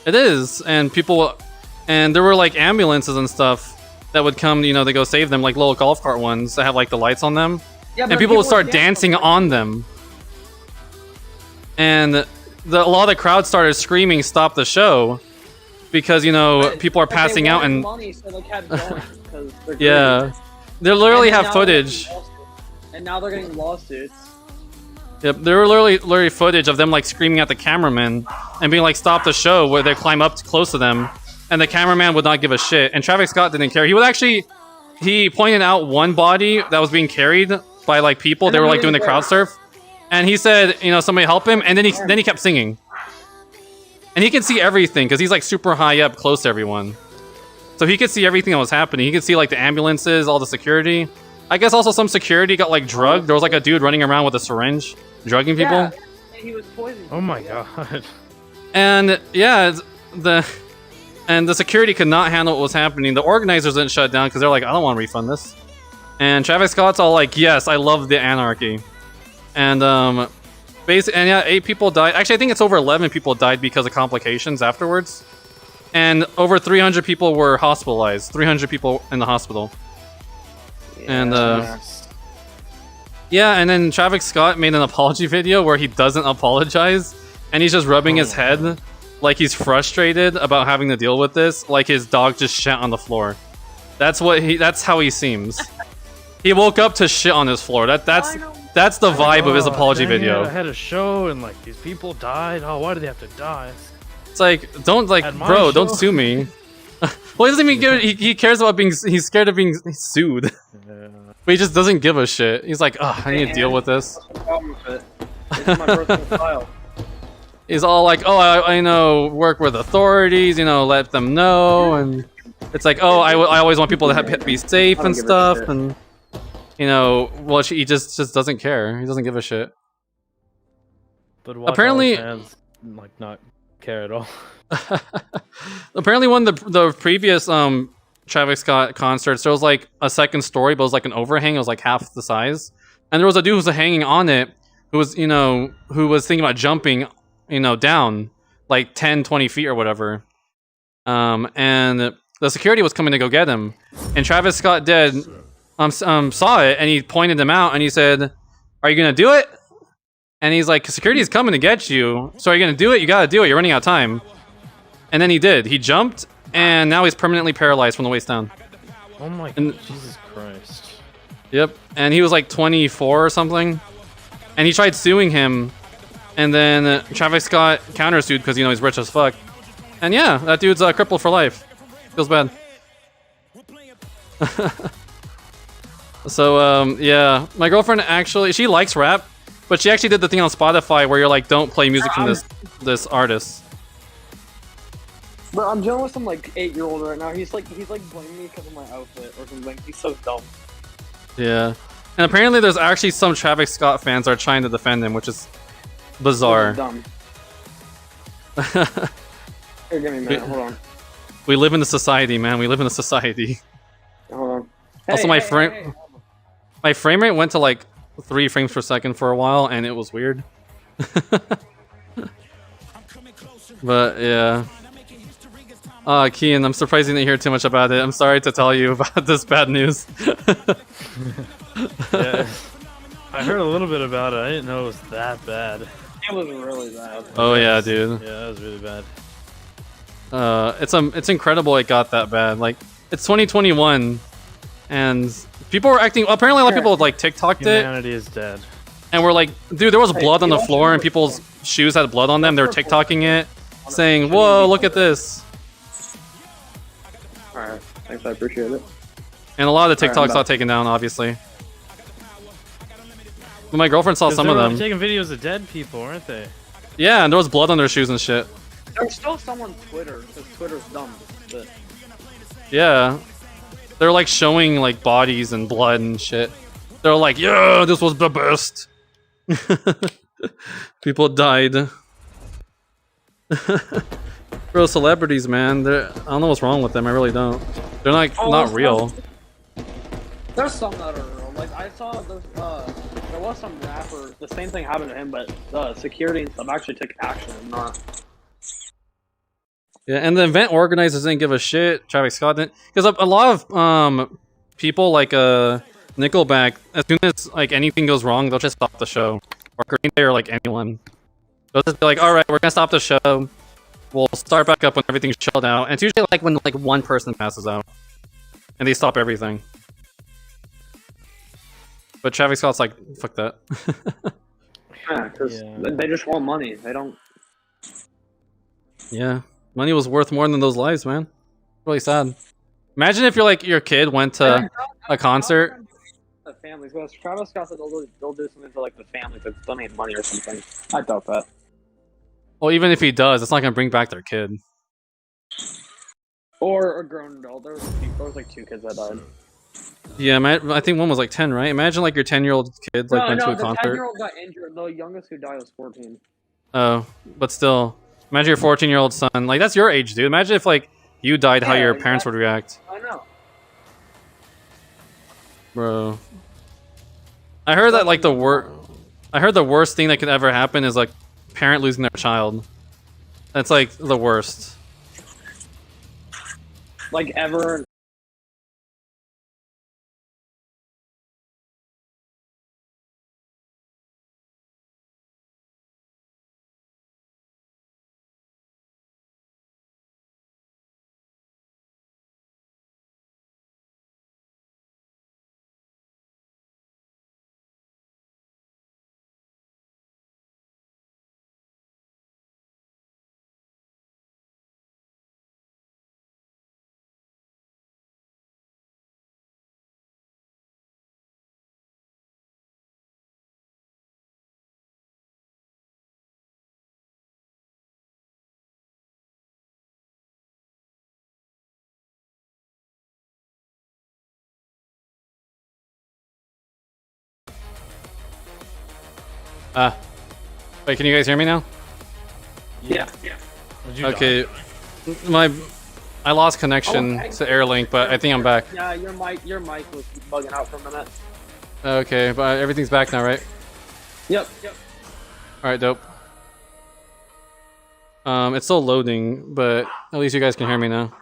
it is, and people, and there were like ambulances and stuff that would come, you know, to go save them, like little golf cart ones that have like the lights on them. Yeah, And people would start dancing on them. And a lot of the crowd started screaming, "Stop the show!" Because, you know, people are passing out and money, so they kept going, 'cause they're yeah, greedy. they literally And have now footage. And now they're getting lawsuits. Yep, there were literally footage of them like screaming at the cameraman and being like, "Stop the show!" Where they climb up close to them, and the cameraman would not give a shit. And Travis Scott didn't care. He pointed out one body that was being carried by like people. They were like doing the crowd surf, and he said, you know, somebody help him. And then he kept singing, and he could see everything because he's like super high up, close to everyone, so he could see everything that was happening. He could see like the ambulances, all the security. I guess also some security got like drugged. There was like a dude running around with a syringe, drugging people. Yeah, and he was poisoned. Oh my god. And yeah, the security could not handle what was happening. The organizers didn't shut down because they're like, I don't want to refund this. And Travis Scott's all like, yes, I love the anarchy. And basically, and yeah, 8 people died. Actually, I think it's over 11 people died because of complications afterwards. And over 300 people were hospitalized. 300 people in the hospital. And yeah, and then Travis Scott made an apology video where he doesn't apologize, and he's just rubbing his head like he's frustrated about having to deal with this, like his dog just shit on the floor. That's how he seems. He woke up to shit on his floor. That's the vibe of his apology dang it, video. I had a show and like these people died. Oh, why do they have to die? It's like, don't like, At my bro, don't show. sue me. Well, he doesn't even give. He cares about being. He's scared of being sued, Yeah. but he just doesn't give a shit. He's like, oh, I need to deal with this. What's the problem with it? It's my personal style. He's all like, oh, I know, work with authorities, you know, let them know, and it's like, oh, I always want people to be safe and stuff, and you know, well, he just doesn't care. He doesn't give a shit. But watch Apparently- all his fans, like not care at all. Apparently, one of the previous Travis Scott concerts, there was like a second story, but it was like an overhang. It was like half the size, and there was a dude who was hanging on it, who was who was thinking about jumping, down like 10, 20 feet or whatever. And the security was coming to go get him, and Travis Scott saw it, and he pointed him out, and he said, "Are you gonna do it?" And he's like, "Security is coming to get you, so are you gonna do it? You gotta do it. You're running out of time." And then he did. He jumped, and now he's permanently paralyzed from the waist down. Oh my god, Jesus Christ. Yep. And he was like 24 or something, and he tried suing him, and then Travis Scott countersued because he's rich as fuck. And yeah, that dude's crippled for life. Feels bad. So yeah, my girlfriend actually, she likes rap, but she actually did the thing on Spotify where you're like, don't play music from this artist. Bro, I'm dealing with some like 8-year-old right now. He's like blaming me because of my outfit or something. He's so dumb. Yeah, and apparently there's actually some Travis Scott fans are trying to defend him, which is bizarre. Dumb. Here, give me a minute. Hold on. We live in a society, man. We live in a society. Hold on. Hey, Also, my frame rate went to like 3 frames per second for a while, and it was weird. But yeah. Kian, I'm surprised you didn't hear too much about it. I'm sorry to tell you about this bad news. Yeah, I heard a little bit about it. I didn't know it was that bad. It was really bad. Oh yeah, dude. Yeah, that was really bad. It's incredible it got that bad. Like, it's 2021, and people were acting. Apparently, a lot of people like TikToked it. Humanity is dead. And we're like, dude, there was blood on the floor, and people's shoes had blood on them. They were TikToking it, saying, "Whoa, look at this." Alright, thanks, I appreciate it. And a lot of the TikToks got taken down, obviously. But my girlfriend saw some of them. Taking videos of dead people, aren't they? Yeah, and there was blood on their shoes and shit. There's still some on Twitter, because Twitter's dumb. But... Yeah. They're like showing like bodies and blood and shit. They're like, yeah, this was the best. People died. Bro, celebrities, man. I don't know what's wrong with them. I really don't. They're like not real. There's some that are real. Like I saw there was some rapper. The same thing happened to him, but security and stuff actually took action and not. Yeah, and the event organizers didn't give a shit. Travis Scott didn't, because a lot of people like Nickelback, as soon as like anything goes wrong, they'll just stop the show. Or Green Day or like anyone, they'll just be like, "All right, we're gonna stop the show. We'll start back up when everything's chilled out." And it's usually like when like one person passes out, and they stop everything. But Travis Scott's like, "Fuck that." Yeah, because they just want money. They don't. Yeah, money was worth more than those lives, man. Really sad. Imagine if your kid went to a concert. The families, because Travis Scott said they'll do something for like the family to donate money or something. I doubt that. Well, even if he does, it's not gonna bring back their kid. Or a grown adult. There was like 2 kids that died. Yeah, I think one was like 10, right? Imagine like your 10-year-old kid like went to a concert. The 10-year-old got injured. The youngest who died was 14. Oh, but still, imagine your 14-year-old son. Like that's your age, dude. Imagine if like you died, how your parents would react. I know. Bro, I heard that like I heard the worst thing that could ever happen is like parent losing their child. That's like the worst. Like ever. Wait, can you guys hear me now? Yeah. Okay, my I lost connection to Airlink, but I think I'm back. Yeah, your mic was bugging out for a minute. Okay, but everything's back now, right? Yep. All right, dope. It's still loading, but at least you guys can hear me now.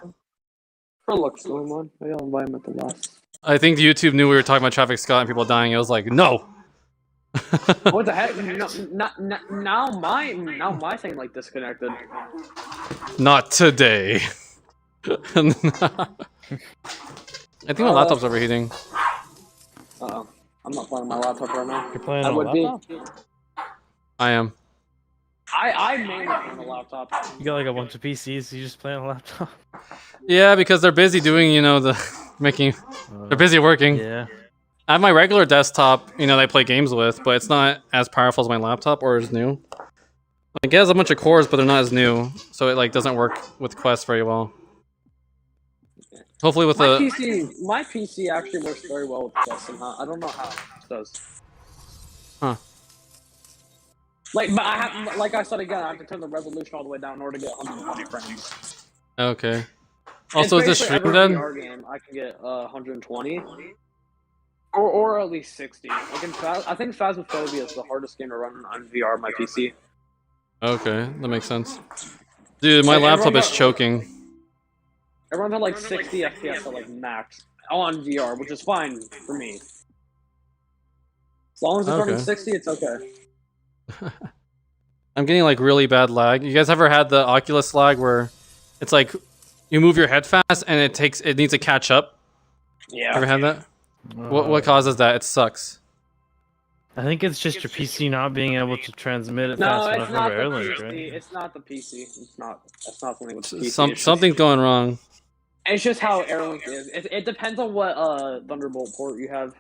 For looks going on. Maybe I'll invite him at the last. I think YouTube knew we were talking about Traffic Scott and people dying. I was like, no. What the heck? Now my thing like disconnected. Not today. I think my laptop's overheating. Uh-oh. I'm not playing on my laptop right now. You're playing I on a would be. laptop? I am. I mainly play on a laptop. You got like a bunch of PCs, you just play on a laptop? Yeah, because they're busy doing, the making. They're busy working. Yeah. I have my regular desktop, that I play games with, but it's not as powerful as my laptop or as new. Like, it has a bunch of cores, but they're not as new, so it like doesn't work with Quest very well. Hopefully with my PC actually works very well with Quest somehow. I don't know how it does. Huh. But like I said again, I have to turn the resolution all the way down in order to get 120 frames. Okay. Also, is this Basically stream every then? VR game, I can get 120. Or at least 60. I think Phasmophobia is the hardest game to run on VR on my PC. Okay, that makes sense. Dude, my laptop is choking. It runs at like 60 FPS at like max on VR, which is fine for me. As long as it's running 60, it's okay. I'm getting like really bad lag. You guys ever had the Oculus lag where it's like you move your head fast and it needs to catch up? Yeah. Ever had that? What causes that? It sucks. I think it's just your PC not being able to transmit it No, fast it's enough not over the Airlink, PC. right? It's not the PC. That's not something with the PC. Something's going wrong. It's just how Airlink is. It depends on what Thunderbolt port you have.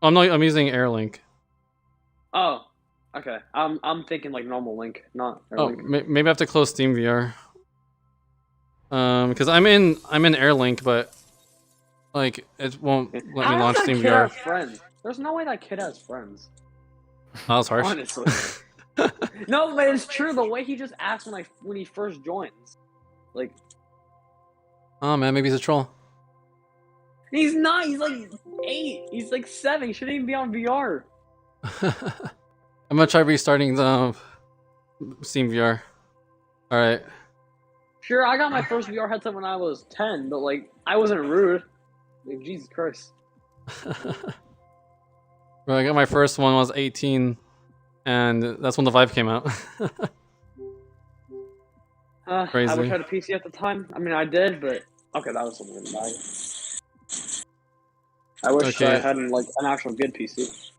I'm using Airlink. Oh, okay. I'm thinking like normal link, not Airlink. Oh, maybe I have to close SteamVR. Because I'm in Airlink, but like it won't let me launch How does that kid SteamVR. have friends? There's no way that kid has friends. That was harsh. Honestly. No, but it's true. The way he just asked when he first joins, like. Oh man, maybe he's a troll. He's not. He's like 8. He's like 7. He shouldn't even be on VR. I'm gonna try restarting the SteamVR. All right. Sure, I got my first VR headset when I was 10, but like I wasn't rude. Like Jesus Christ. Bro, I got my first one when I was 18, and that's when the Vive came out. Crazy. I wish I had a PC at the time. I mean, I did, but okay, that was something to buy. I wish I had like an actual good PC.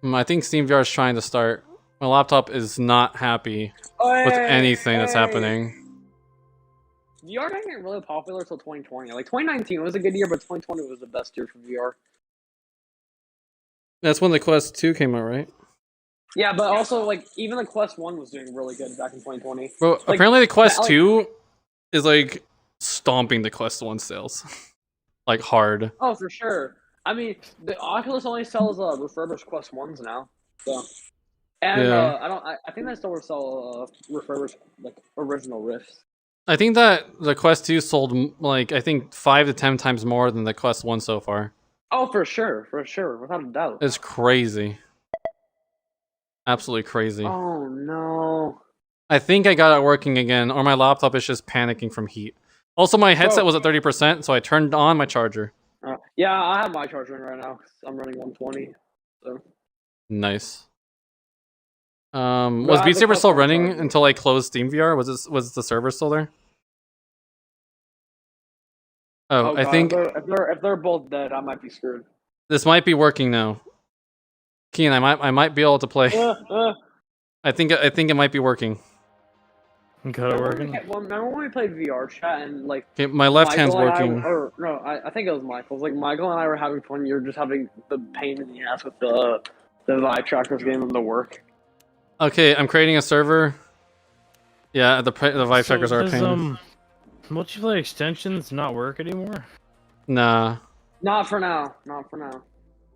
I think SteamVR is trying to start. My laptop is not happy with anything that's happening. VR didn't get really popular until 2020. Like 2019 was a good year, but 2020 was the best year for VR. That's when the Quest 2 came out, right? Yeah, but also like even the Quest 1 was doing really good back in 2020. Bro, Like, apparently the Quest 2 is like stomping the Quest 1 sales. Like hard. Oh, for sure. I mean, the Oculus only sells refurbished Quest 1s now. So, and I think they still sell refurbished like original Rifts. I think that the Quest 2 sold like I think 5 to 10 times more than the Quest 1 so far. Oh, for sure, without a doubt. It's crazy. Absolutely crazy. Oh no. I think I got it working again, or my laptop is just panicking from heat. Also, my headset was at 30%, so I turned on my charger. Yeah, I have my charger in right now. I'm running 120. So. Nice. Was Beat Saber still running until I closed SteamVR? Was the server still there? Oh, I God, think if they're both dead, I might be screwed. this might be working now. Keen, I might be able to play. I think it might be working. Got it working. Remember when we played VR chat and like? Okay, my left hand's working. I think it was Michael's. Like Michael and I were having fun. You're just having the pain in the ass with the Vive trackers getting them to work. Okay, I'm creating a server. Yeah, the Vive trackers are a pain. Multiplayer extensions not work anymore? Nah. Not for now. Not for now.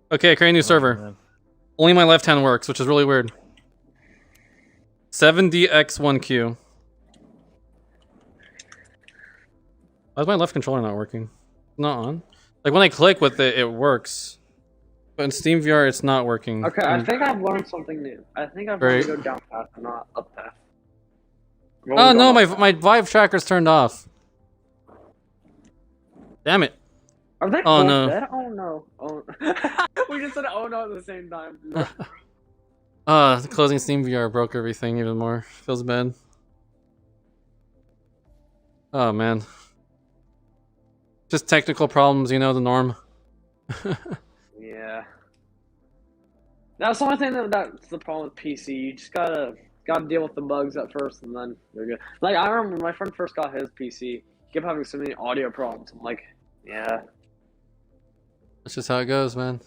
Okay, create a new server. Man. Only my left hand works, which is really weird. 7DX1Q. Why is my left controller not working? Not on. Like when I click with it, it works. But in Steam VR, it's not working. Okay, I think I've learned something new. I think I've learned to go down path and not up path. Oh no, my Vive tracker's turned off. Damn it. Are they Oh both no. dead? Oh no. Oh. We just said oh no at the same time. Closing Steam VR broke everything even more. Feels bad. Oh man. Just technical problems, you know, the norm. Yeah. That's the only thing that's the problem with PC. You just gotta deal with the bugs at first, and then you're good. Like I remember when my friend first got his PC, he kept having so many audio problems. I'm like, yeah, That's just how it goes, man.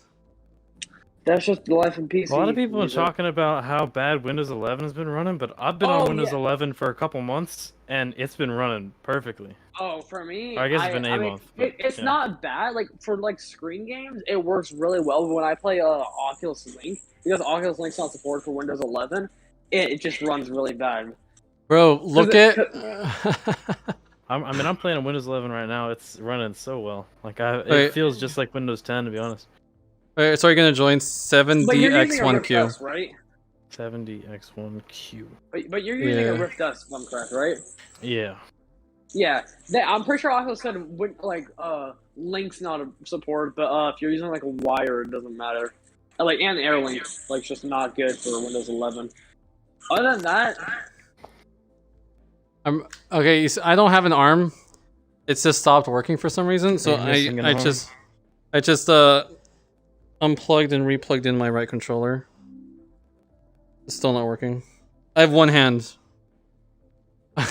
that's just the life of PC. A lot of people are talking about how bad Windows 11 has been running, but I've been on Windows 11 for a couple months, and it's been running perfectly. Oh, for me, Or I guess it's been a month. But, it's yeah. not bad. Like for like screen games, it works really well. But when I play Oculus Link, because Oculus Link's not supported for Windows 11, it just runs really bad. Bro, look at... I'm playing on Windows 11 right now. It's running so well. Like Wait. it feels just like Windows 10, to be honest. Alright, so you're gonna join But you're using a Rift 7DX1Q. S, right? 70X1Q. But you're using a Yeah. Rift S, if I'm correct, right? Yeah. Yeah, I'm pretty sure Oculus said Link's not supported, but if you're using like a wire, it doesn't matter. Like and AirLink, like just not good for Windows 11. Other than that, Okay, I don't have an arm. It's just stopped working for some reason, so You're missing an I arm. just unplugged and replugged in my right controller. It's still not working. I have one hand.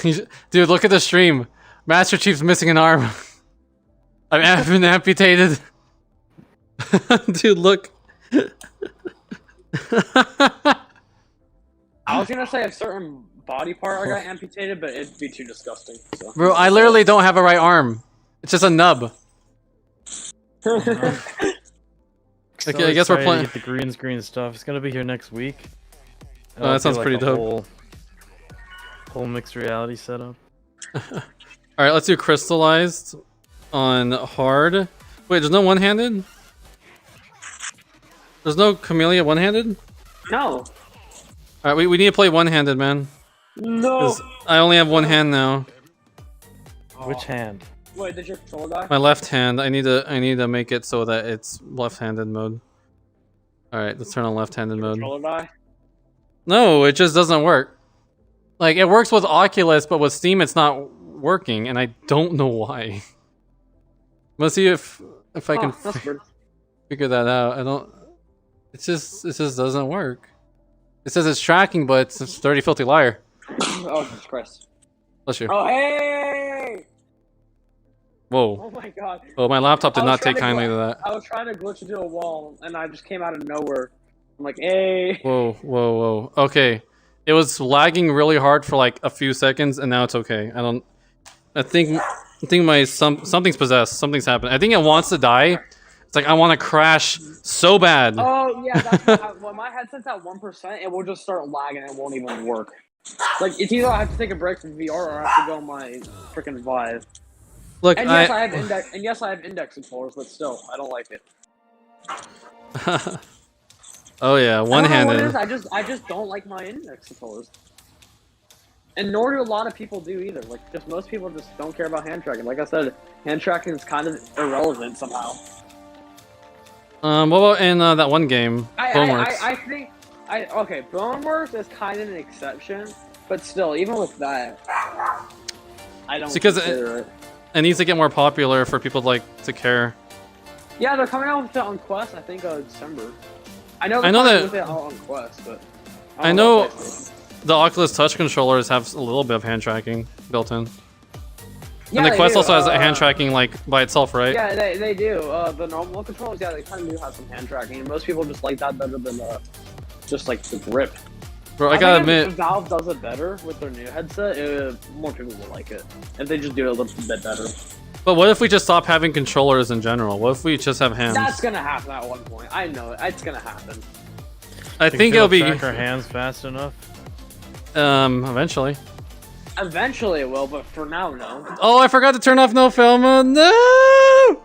Dude, look at the stream. Master Chief's missing an arm. I've been amputated. Dude, look. I was gonna say a certain body part I got amputated, but it'd be too disgusting. So. Bro, I literally don't have a right arm. It's just a nub. Okay, I guess we're excited to playing. get the green screen stuff. It's gonna be here next week. Oh, that sounds pretty dope. Whole mixed reality setup. Alright, let's do crystallized on hard. Wait, there's no one-handed? There's no Camellia one-handed? No. Alright, we need to play one-handed, man. No. 'Cause I only have one hand now. Which hand? Wait, did your controller die? My left hand. I need to make it so that it's left-handed mode. Alright, let's turn on left-handed mode. Controller die? No, it just doesn't work. Like, it works with Oculus, but with Steam it's not working, and I don't know why. Let's see if I can That's weird. figure that out. I don't... It just doesn't work. It says it's tracking, but it's a dirty, filthy liar. Oh, Jesus Christ. Bless you. Oh, hey! Whoa. Oh my god. Oh, my laptop did I was not take trying to kindly to that. I was trying to glitch into a wall, and I just came out of nowhere. I'm like, hey. Whoa, whoa, whoa. Okay. It was lagging really hard for like a few seconds, and now it's okay. I think something's possessed. Something's happened. I think it wants to die. It's like, I want to crash so bad. Oh, yeah, that's when my headset's at 1%, it will just start lagging and it won't even work. Like, it's either I have to take a break from VR or I have to go on my freaking Vive. Look, And yes, I have index controllers, but still, I don't like it. Oh yeah, I don't know one-handed. what it is, I just don't like my index controllers. And nor do a lot of people do either. Like, just most people just don't care about hand tracking. Like I said, hand tracking is kind of irrelevant somehow. What about in that one game, Boneworks? I think, okay, Boneworks is kind of an exception, but still, even with that, I don't because consider it. It needs to get more popular for people to care. Yeah, they're coming out with it on Quest, I think, December. I know that- with it out on Quest, but I know the Oculus Touch controllers have a little bit of hand tracking built in. Yeah, And the they Quest do. also has hand tracking by itself, right? Yeah, they do. The normal controllers, yeah, they kind of do have some hand tracking. And most people just like that better than just like the grip. Bro, I gotta think if admit, Valve does it better with their new headset, more people will like it. If they just do it a little bit better. but what if we just stop having controllers in general? What if we just have hands? That's gonna happen at one point. I know it. It's gonna happen. I think it'll be track our hands fast enough. eventually. Eventually it will, but for now, no. Oh, I forgot to turn off no film mode. No!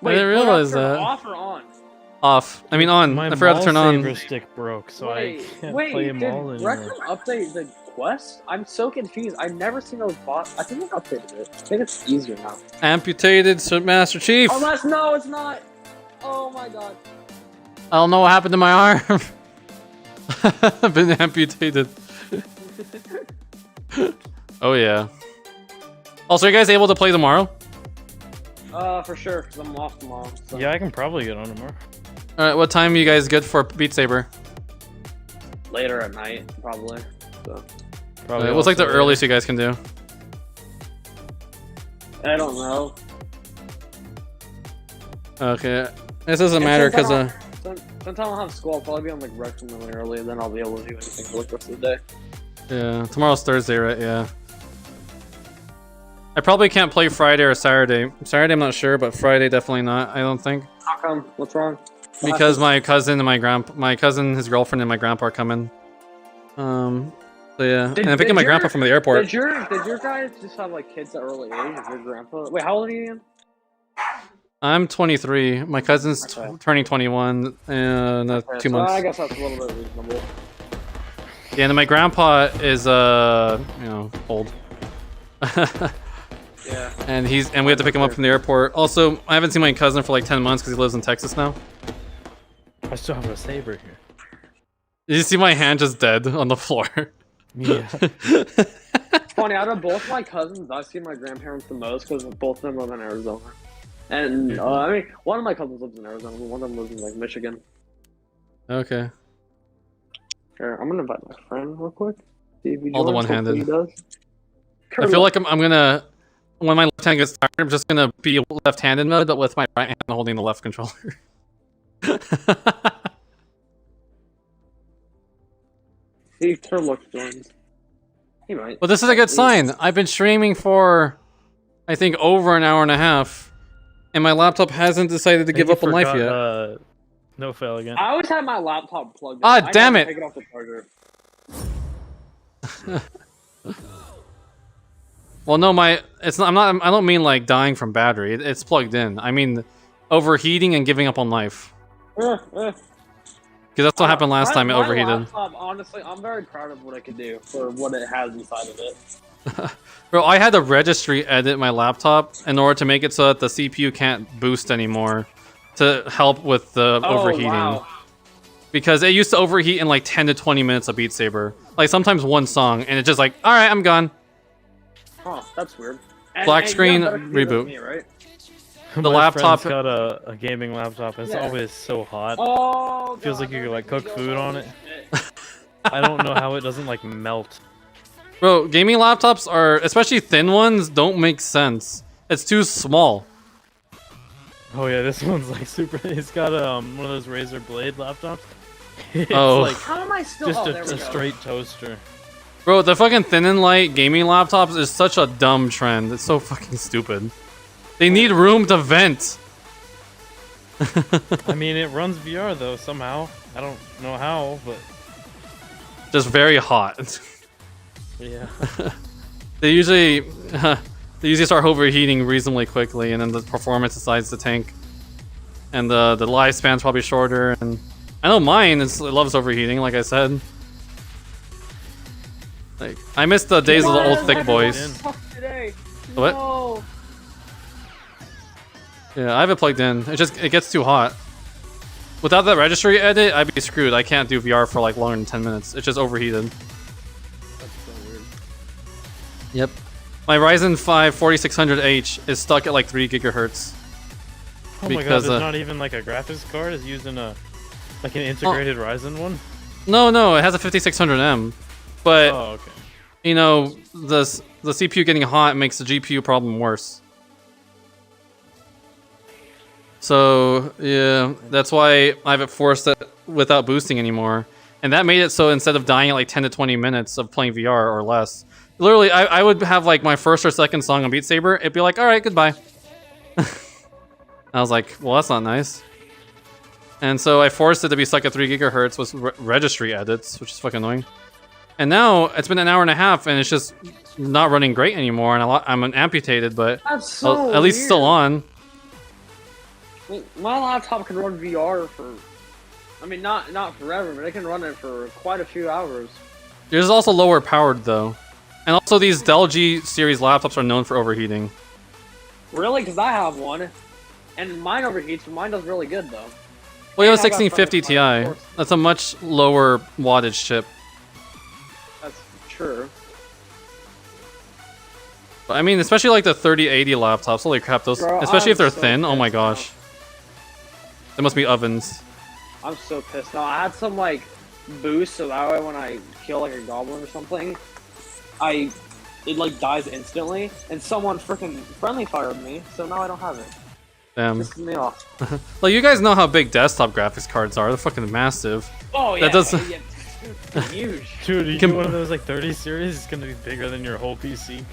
Wait, didn't realize turn that. Off or on? Off. I mean on. My I forgot to turn Saber on. stick broke, so Wait, I can't play them did all anymore. Recon update the quest? I'm so confused. I've never seen those bots. I think they updated it. I think it's easier now. Amputated Master Chief. Unless, no, it's not. Oh my god. I don't know what happened to my arm. I've been amputated. Oh yeah. Also, are you guys able to play tomorrow? For sure, because I'm off tomorrow. So. Yeah, I can probably get on tomorrow. Alright, what time are you guys good for Beat Saber? Later at night, probably. So. Probably What's like the also later. earliest you guys can do? I don't know. Okay. This doesn't matter because Since I don't have school, I'll probably be on like Recon really early, then I'll be able to do anything for like the rest of the day. yeah, tomorrow's Thursday, right? Yeah. I probably can't play Friday or Saturday. Saturday I'm not sure, but Friday definitely not. I don't think. How come? What's wrong? Because my cousin and my cousin, his girlfriend, and my grandpa are coming. So yeah, and I'm picking my grandpa from the airport. Did your guys just have like kids at early age? Your grandpa? Wait, how old are you again? I'm 23. My cousin's turning 21 in 2 months. I guess that's a little bit reasonable. Yeah, and then my grandpa is old. Yeah. And we have to pick him up from the airport. Also, I haven't seen my cousin for like 10 months because he lives in Texas now. I still have a Saber here. Did you see my hand just dead on the floor? Yeah. It's funny, out of both my cousins, I've seen my grandparents the most because both of them live in Arizona. And, I mean, one of my cousins lives in Arizona, but one of them lives in, like, Michigan. Okay. Here, I'm gonna invite my friend real quick. See if he All the joins. one-handed. Hopefully he does. I feel like I'm gonna, when my left hand gets tired, I'm just gonna be left-handed mode, but with my right hand holding the left controller. See if Turlock joins. He might. Well, this is a good sign. I've been streaming for, I think, over an hour and a half, and my laptop hasn't decided to give up on life yet. No fail again. I always have my laptop plugged in. Ah, I damn never it. Take it off the charger. Well, no, it's not. I don't mean like dying from battery. It's plugged in. I mean, overheating and giving up on life. Because that's what happened last time it My overheated. laptop, honestly, I'm very proud of what I could do for what it has inside of it. Bro, I had to registry edit my laptop in order to make it so that the CPU can't boost anymore to help with the overheating. Wow. Because it used to overheat in like 10 to 20 minutes of Beat Saber. Like sometimes one song, and it's just like, alright, I'm gone. Huh, that's weird. Black screen, you have better computer than reboot. me, right? The My laptop. friend's got a gaming laptop. It's Yeah. always so hot. Oh, Feels like you could like cook food on it. Shit. I don't know how it doesn't like melt. Bro, gaming laptops are, especially thin ones, don't make sense. It's too small. Oh yeah, this one's like super. It's got one of those Razer Blade laptops. It's Oh. like How am I still? just Oh, there we a go. straight toaster. Bro, the fucking thin and light gaming laptops is such a dumb trend. It's so fucking stupid. They need room to vent. I mean, it runs VR though somehow. I don't know how, but Just very hot. yeah. They usually start overheating reasonably quickly, and then the performance decides to tank. And the lifespan's probably shorter. And I know mine it loves overheating, like I said. Like I miss the days of the old thick boys. Today. What? No. Yeah, I have it plugged in. It gets too hot. Without that registry edit, I'd be screwed. I can't do VR for like longer than 10 minutes. It's just overheated. That's so weird. Yep. My Ryzen 5 4600H is stuck at like 3 gigahertz. Oh my god, Because, there's not even like a graphics card. It's using an integrated Ryzen one. No, it has a 5600M. But Oh okay. you know, the CPU getting hot makes the GPU problem worse. So yeah, that's why I have it forced it without boosting anymore. And that made it so instead of dying at like 10 to 20 minutes of playing VR or less, literally I would have like my first or second song on Beat Saber, it'd be like, alright, goodbye. I was like, well, that's not nice. And so I forced it to be stuck at 3 gigahertz with registry edits, which is fucking annoying. And now it's been an hour and a half, and it's just not running great anymore. And I'm amputated, but That's so at least still on. My laptop can run VR for, I mean, not forever, but it can run it for quite a few hours. It is also lower powered though, and also these Dell G series laptops are known for overheating. Really? Because I have one, and mine overheats, but mine does really good though. Well, you have a And I got 1650 front of Ti. course. That's a much lower wattage chip. That's true. But I mean, especially like the 3080 laptops. Holy crap, those! Bro, Especially if I'm they're so thin. Oh my pissed gosh, they must be ovens. I'm so pissed now. I had some like boost, so that way when I kill like a goblin or something, it like dies instantly, and someone freaking friendly fired me, so now I don't have it. Damn. Pisses me off. Like you guys know how big desktop graphics cards are. They're fucking massive. Oh yeah, That doesn't- yeah, yeah, huge. Dude, you Can- get one of those like 30 series, it's gonna be bigger than your whole PC.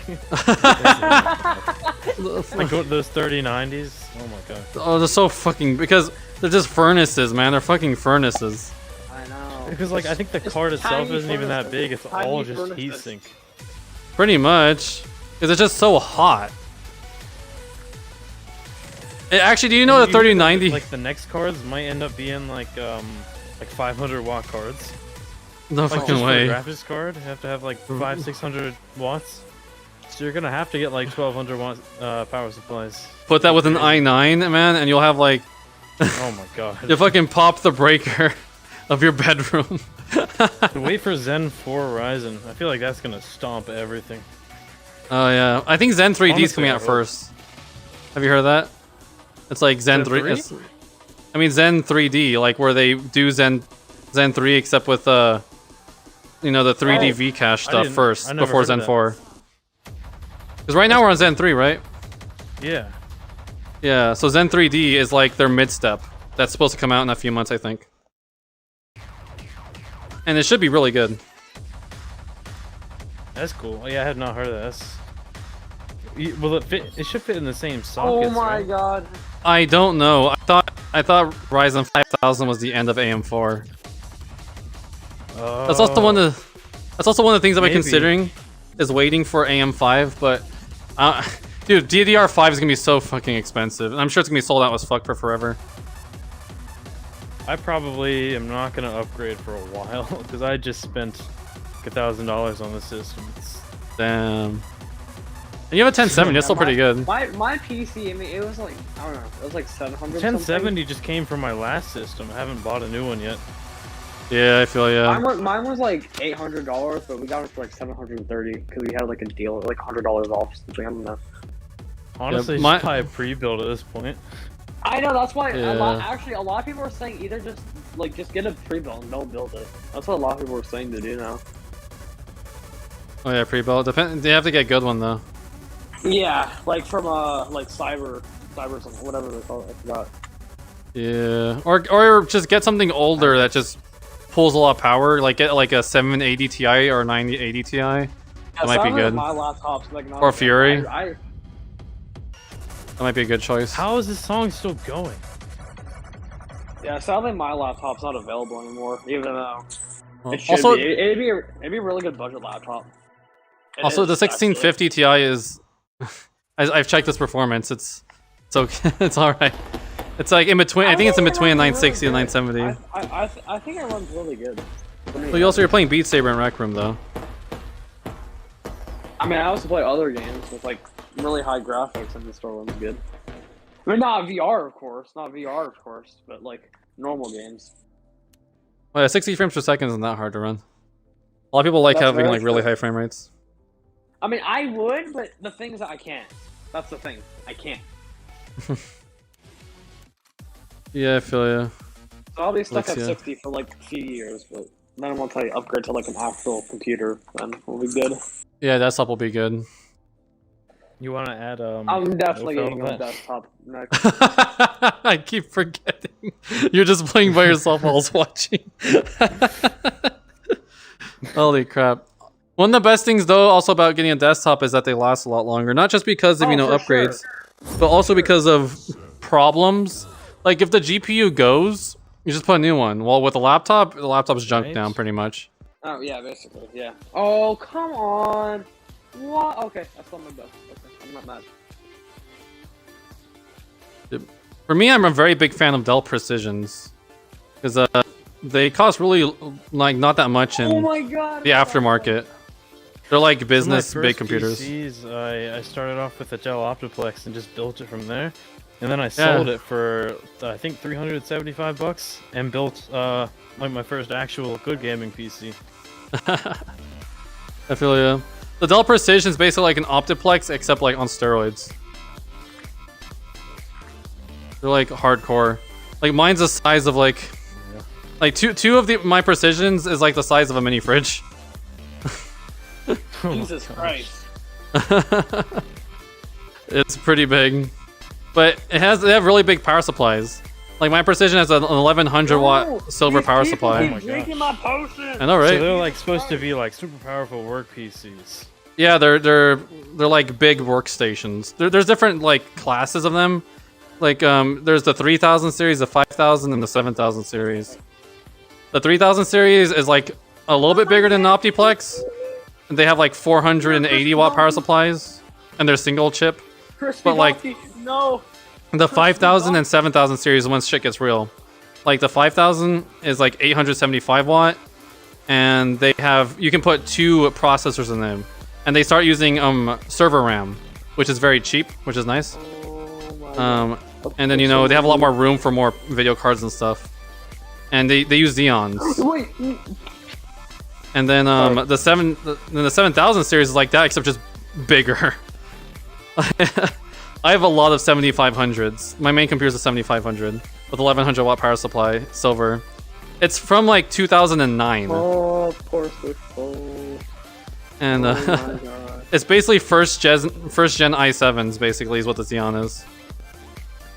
Like those 3090s. Oh my god. Oh, they're so fucking because they're just furnaces, man. They're fucking furnaces. I know. Because like I think the It's card itself tiny isn't even that furnaces. big. It's Tiny all just furnaces. heatsink. Pretty much, because it's just so hot. Actually, do you know the Even 3090? Like the next cards might end up being like 500 watt cards. No Like fucking just for a way. graphics card, you have to have like 500-600 watts. So you're gonna have to get like 1200 watt power supplies. Put that with an i9, man, and you'll have like Oh my god. you'll fucking pop the breaker of your bedroom. Wait for Zen 4 Ryzen. I feel like that's gonna stomp everything. Oh yeah, I think Zen 3D is Honestly, coming I out hope. first. Have you heard of that? It's like Zen Zen 3. 3? I mean Zen 3D, like where they do Zen 3 except with the 3D Oh, Vcache I stuff didn't- first I never before heard Zen of that. 4. Because right now we're on Zen 3, right? Yeah. Yeah, so Zen 3D is like their mid-step. That's supposed to come out in a few months, I think. And it should be really good. That's cool. Oh, yeah, I had not heard of this. Will it fit? It should fit in the same Oh sockets, my right? god. I don't know. I thought Ryzen 5000 was the end of AM4. That's also one of the things I've been Maybe. considering is waiting for AM5, but dude, DDR5 is gonna be so fucking expensive, and I'm sure it's gonna be sold out as fuck for forever. I probably am not gonna upgrade for a while because I just spent $1,000 on the system. Damn. And you have a 1070. That's still pretty good. My PC, I mean, it was like, I don't know, it was like 700 1070 just came from my last system. I haven't bought a new one yet. Yeah, I feel yeah. Mine was like $800, but we got it for like 730 because we had like a deal, like $100 off. Something, I don't know. Honestly, my- just buy a pre-build at this point. I know, that's why Yeah. a lot of people are saying either just get a pre-build and don't build it. That's what a lot of people are saying to do now. Oh yeah, pre-built. They have to get a good one though. Yeah, like from like Saber something, whatever they call it. I forgot. Yeah, or just get something older that just pulls a lot of power. Like get like a 780 Ti or 9080 Ti. That might be good. My laptop's like not Or Fury. I That might be a good choice. How is this song still going? yeah, sadly my laptop's not available anymore. Even though Well, it should also, be. It'd be a really good budget laptop. It also is, the 1650 Ti is. I've checked this performance. It's okay. It's all right. It's like in between. I think it's in between 960 and 970. I think it runs really good. Well, you're playing Beat Saber in Rec Room though. I mean, I also play other games with like really high graphics, and this still runs good. I mean, not VR, of course, but like normal games. Well, yeah, 60 frames per second isn't that hard to run. A lot of people like That's having very like really true. high frame rates. I mean, I would, but the thing is that I can't. That's the thing. I can't. Yeah, I feel ya. So I'll be stuck Let's at see. 60 for like a few years, but then I'm gonna tell you upgrade to like an actual computer, then we'll be good. Yeah, desktop will be good. You want to add I'm definitely no getting a film desktop next. I keep forgetting. You're just playing by yourself while I was watching. Holy crap. One of the best things though also about getting a desktop is that they last a lot longer. Not just because of, Oh, for upgrades, sure. but also because of problems. Like if the GPU goes, you just put a new one. Well, with a laptop, the laptop's junk Right. down pretty much. Oh yeah, basically, yeah. Oh come on. What? Okay, I still my best. Okay, I'm not mad. For me, I'm a very big fan of Dell Precisions because they cost really like not that much in Oh my god. the aftermarket. They're like business So my big first computers. PCs, I started off with a Dell Optiplex and just built it from there, and then I sold it for I think $375 and built like my first actual good gaming PC. I feel you. The Dell Precision is basically like an Optiplex except like on steroids. They're like hardcore. Like mine's the size of like two of my Precisions is like the size of a mini fridge. Jesus Christ. It's pretty big, but they have really big power supplies. Like my Precision has an 1100 watt silver power supply. Oh my Drinking my potion. I know, right? So they're like supposed to be like super powerful work PCs. Yeah, they're like big workstations. There's different like classes of them. Like there's the 3000 series, the 5000, and the 7000 series. The 3000 series is like a little bit bigger than an Optiplex. They have like 480 watt power supplies, and they're single chip. But like no. the 5000 and 7000 series, once shit gets real, like the 5000 is like 875 watt, and you can put 2 processors in them, and they start using server RAM, which is very cheap, which is nice. And then they have a lot more room for more video cards and stuff, and they use Xeons. Wait. And then the 7000 series is like that, except just bigger. I have a lot of 7500s. My main computer is a 7500 with 1100 watt power supply, silver. It's from like 2009. Oh, poor Switch. And Oh my god. it's basically first gen i7s. Basically, is what the Xeon is.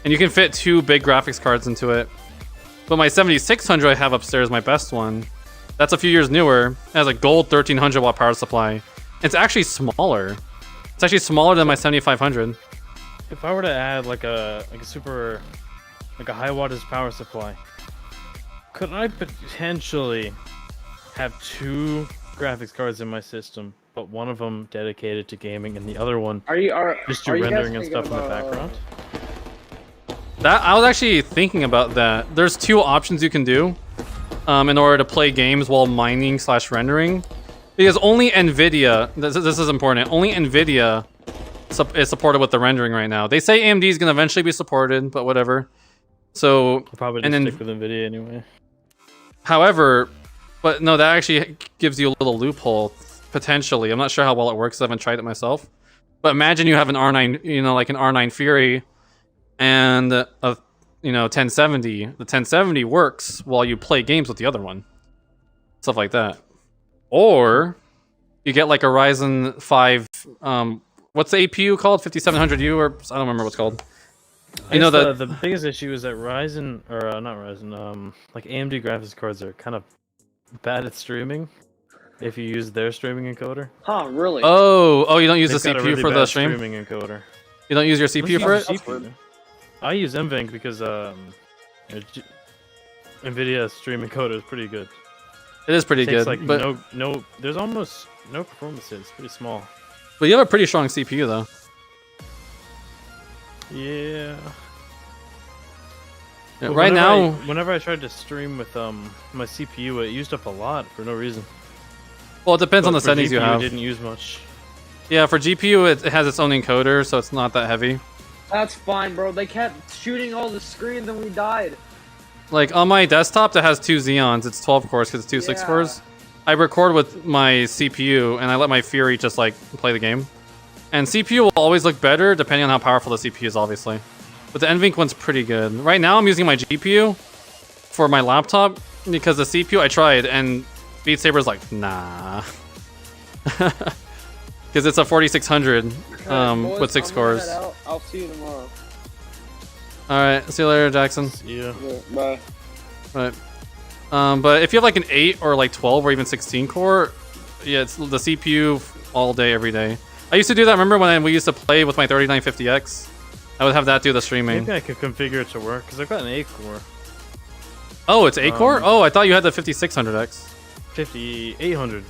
And you can fit 2 big graphics cards into it. But my 7600 I have upstairs, my best one. That's a few years newer. It has a gold 1300 watt power supply. It's actually smaller. It's actually smaller than my 7500. If I were to add like a super high wattage power supply, could I potentially have 2 graphics cards in my system, but one of them dedicated to gaming and the other one just to rendering and stuff in the background? I was actually thinking about that. There's 2 options you can do in order to play games while mining / rendering. Because only NVIDIA, this is important, only NVIDIA is supported with the rendering right now. They say AMD is going to eventually be supported, but whatever. So, I'll probably just stick with NVIDIA anyway. However, but no, that actually gives you a little loophole, potentially. I'm not sure how well it works, I haven't tried it myself. But imagine you have an R9, like an R9 Fury, and a 1070. The 1070 works while you play games with the other one. Stuff like that. Or you get like a Ryzen 5 what's the APU called? 5700U, or I don't remember what's it's called. The biggest issue is that Ryzen, or not Ryzen, like AMD graphics cards are kind of bad at streaming if you use their streaming encoder. Huh, really? Oh, you don't use the They've got a CPU really for bad the stream? streaming encoder. You don't use your CPU for it? CPU. I use NVENC because NVIDIA stream encoder is pretty good. It is pretty Takes good, like but there's almost no performance. It's pretty small. But you have a pretty strong CPU though. Yeah. Right now, whenever I tried to stream with my CPU, it used up a lot for no reason. Well, it depends on the for settings GPU, you have. It didn't use much. Yeah, for GPU, it has its own encoder, so it's not that heavy. That's fine, bro. They kept shooting all the screens and we died. Like on my desktop that has 2 Xeons, it's 12 cores because it's 2 6 cores. I record with my CPU and I let my Fury just like play the game. And CPU will always look better depending on how powerful the CPU is, obviously. But the NVENC one's pretty good. Right now I'm using my GPU for my laptop because the CPU I tried and Beat Saber's like, nah. Because it's a 4600 with 6 cores. I'll see you tomorrow. Alright, see you later, Jackson. See ya. Bye. Right. But if you have like an 8 or like 12 or even 16 core, yeah, it's the CPU all day, every day. I used to do that. Remember when we used to play with my 3950X? I would have that do the streaming. Maybe I could configure it to work because I've got an 8 core. Oh, it's 8 core? Oh, I thought you had the 5600X. 5800.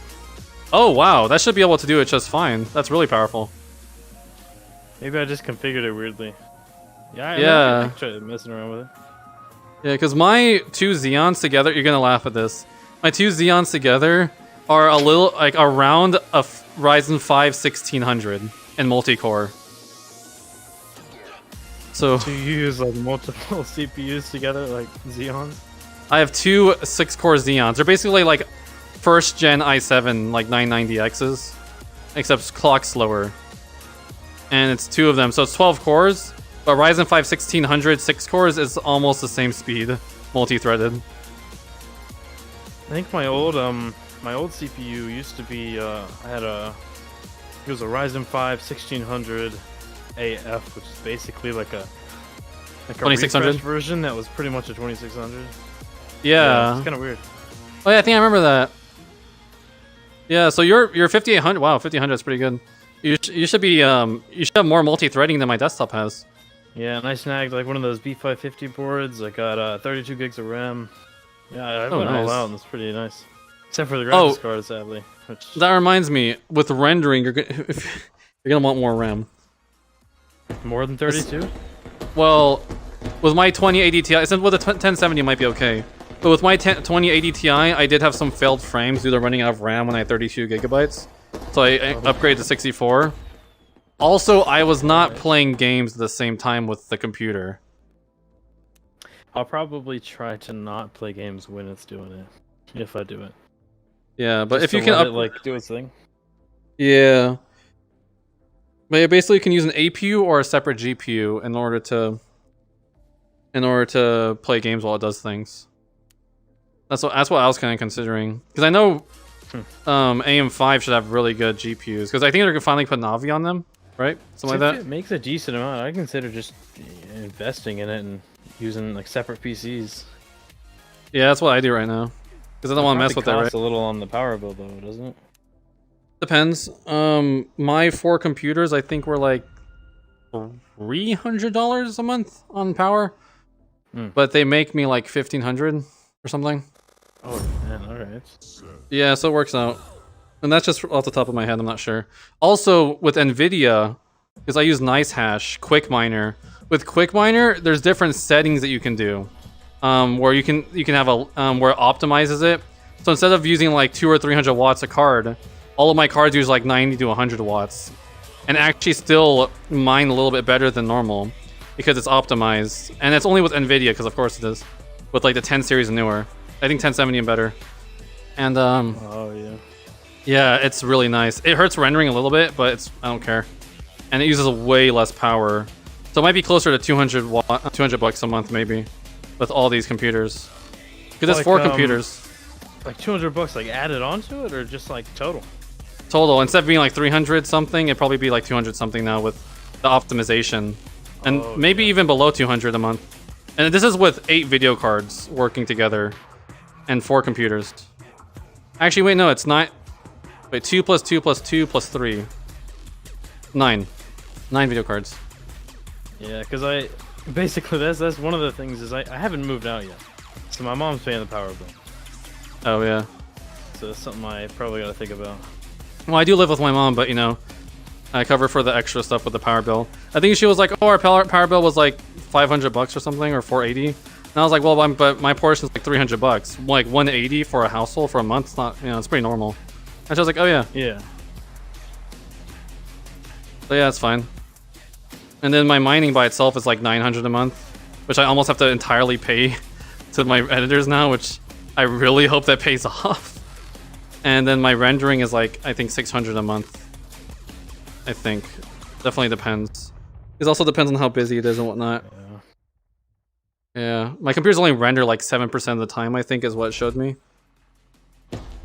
Oh wow, that should be able to do it just fine. That's really powerful. Maybe I just configured it weirdly. Yeah, Yeah. I tried messing around with it. Yeah, because my two Xeons together, you're gonna laugh at this. My two Xeons together are a little, like, around a Ryzen 5 1600 in multi-core. So Do you use like multiple CPUs together, like Xeons? I have two 6-core Xeons. They're basically like first gen i7, like 990Xs, except clock slower. And it's two of them, so it's 12 cores. But Ryzen 5 1600 6 cores is almost the same speed, multi-threaded. I think my old CPU used to be it was a Ryzen 5 1600 AF, which is basically like a 2600 refresh version that was pretty much a 2600. Yeah. It's kind of weird. Oh yeah, I think I remember that. Yeah, so you're 5800. Wow, 5800 is pretty good. You should be you should have more multi-threading than my desktop has. Yeah, and I snagged like one of those B550 boards. I got 32 gigs of RAM. Yeah, I went all nice. out, and it's pretty nice. Except for the graphics Oh. card, sadly. Which That reminds me, with rendering, you're gonna want more RAM. more than 32. Well, with my 2080 Ti, since with the 1070 it might be okay, but with my 2080 Ti, I did have some failed frames due to running out of RAM when I had 32 gigabytes. So I upgraded to 64. Also, I was not playing games at the same time with the computer. I'll probably try to not play games when it's doing it, if I do it. Yeah, but Just if you to can let it, like do its thing. Yeah. But you basically can use an APU or a separate GPU in order to play games while it does things. That's what I was kind of considering, because I know AM5 should have really good GPUs, because I think they're gonna finally put Navi on them, right? Something like If that. it makes a decent amount, I consider just investing in it and using like separate PCs. Yeah, that's what I do right now, because I don't want to mess with that. Right? Costs a little on the power bill though, doesn't it? Depends. My 4 computers I think were like $300 a month on power, but they make me like 1500 or something. Oh man, all right. Yeah, so it works out. And that's just off the top of my head, I'm not sure. Also, with NVIDIA, because I use NiceHash, QuickMiner. With QuickMiner, there's different settings that you can do. Where you can have a where it optimizes it. So instead of using like 200 or 300 watts a card, all of my cards use like 90 to 100 watts. And actually still mine a little bit better than normal, because it's optimized. And it's only with NVIDIA, because of course it is. With like the 10 series and newer. I think 1070 and better. And Oh yeah. yeah, it's really nice. It hurts rendering a little bit, but I don't care. And it uses way less power. So it might be closer to 200 bucks a month maybe, with all these computers. Because it's Like, 4 computers. Like 200 bucks, like added onto it, or just like total? Total. Instead of being like 300 something, it'd probably be like 200 something now with the optimization. And maybe even below 200 a month. And this is with 8 video cards working together. And 4 computers. Actually, wait, no, it's not. Wait, 2 plus 2 plus 2 plus 3. 9. 9 video cards. Yeah, because basically that's one of the things is I haven't moved out yet, so my mom's paying the power bill. Oh, yeah. So that's something I probably got to think about. Well, I do live with my mom, but, you know, I cover for the extra stuff with the power bill. I think she was like, oh, our power bill was like 500 bucks or something, or 480. And I was like, well, but my portion's like 300 bucks. Like 180 for a household for a month. It's not, you know, it's pretty normal. And she was like, oh, yeah. Yeah. So yeah, it's fine. And then my mining by itself is like 900 a month, which I almost have to entirely pay to my editors now, which I really hope that pays off. And then my rendering is like, I think 600 a month. I think. Definitely depends. It also depends on how busy it is and whatnot. Yeah. My computer's only render like 7% of the time, I think, is what it showed me.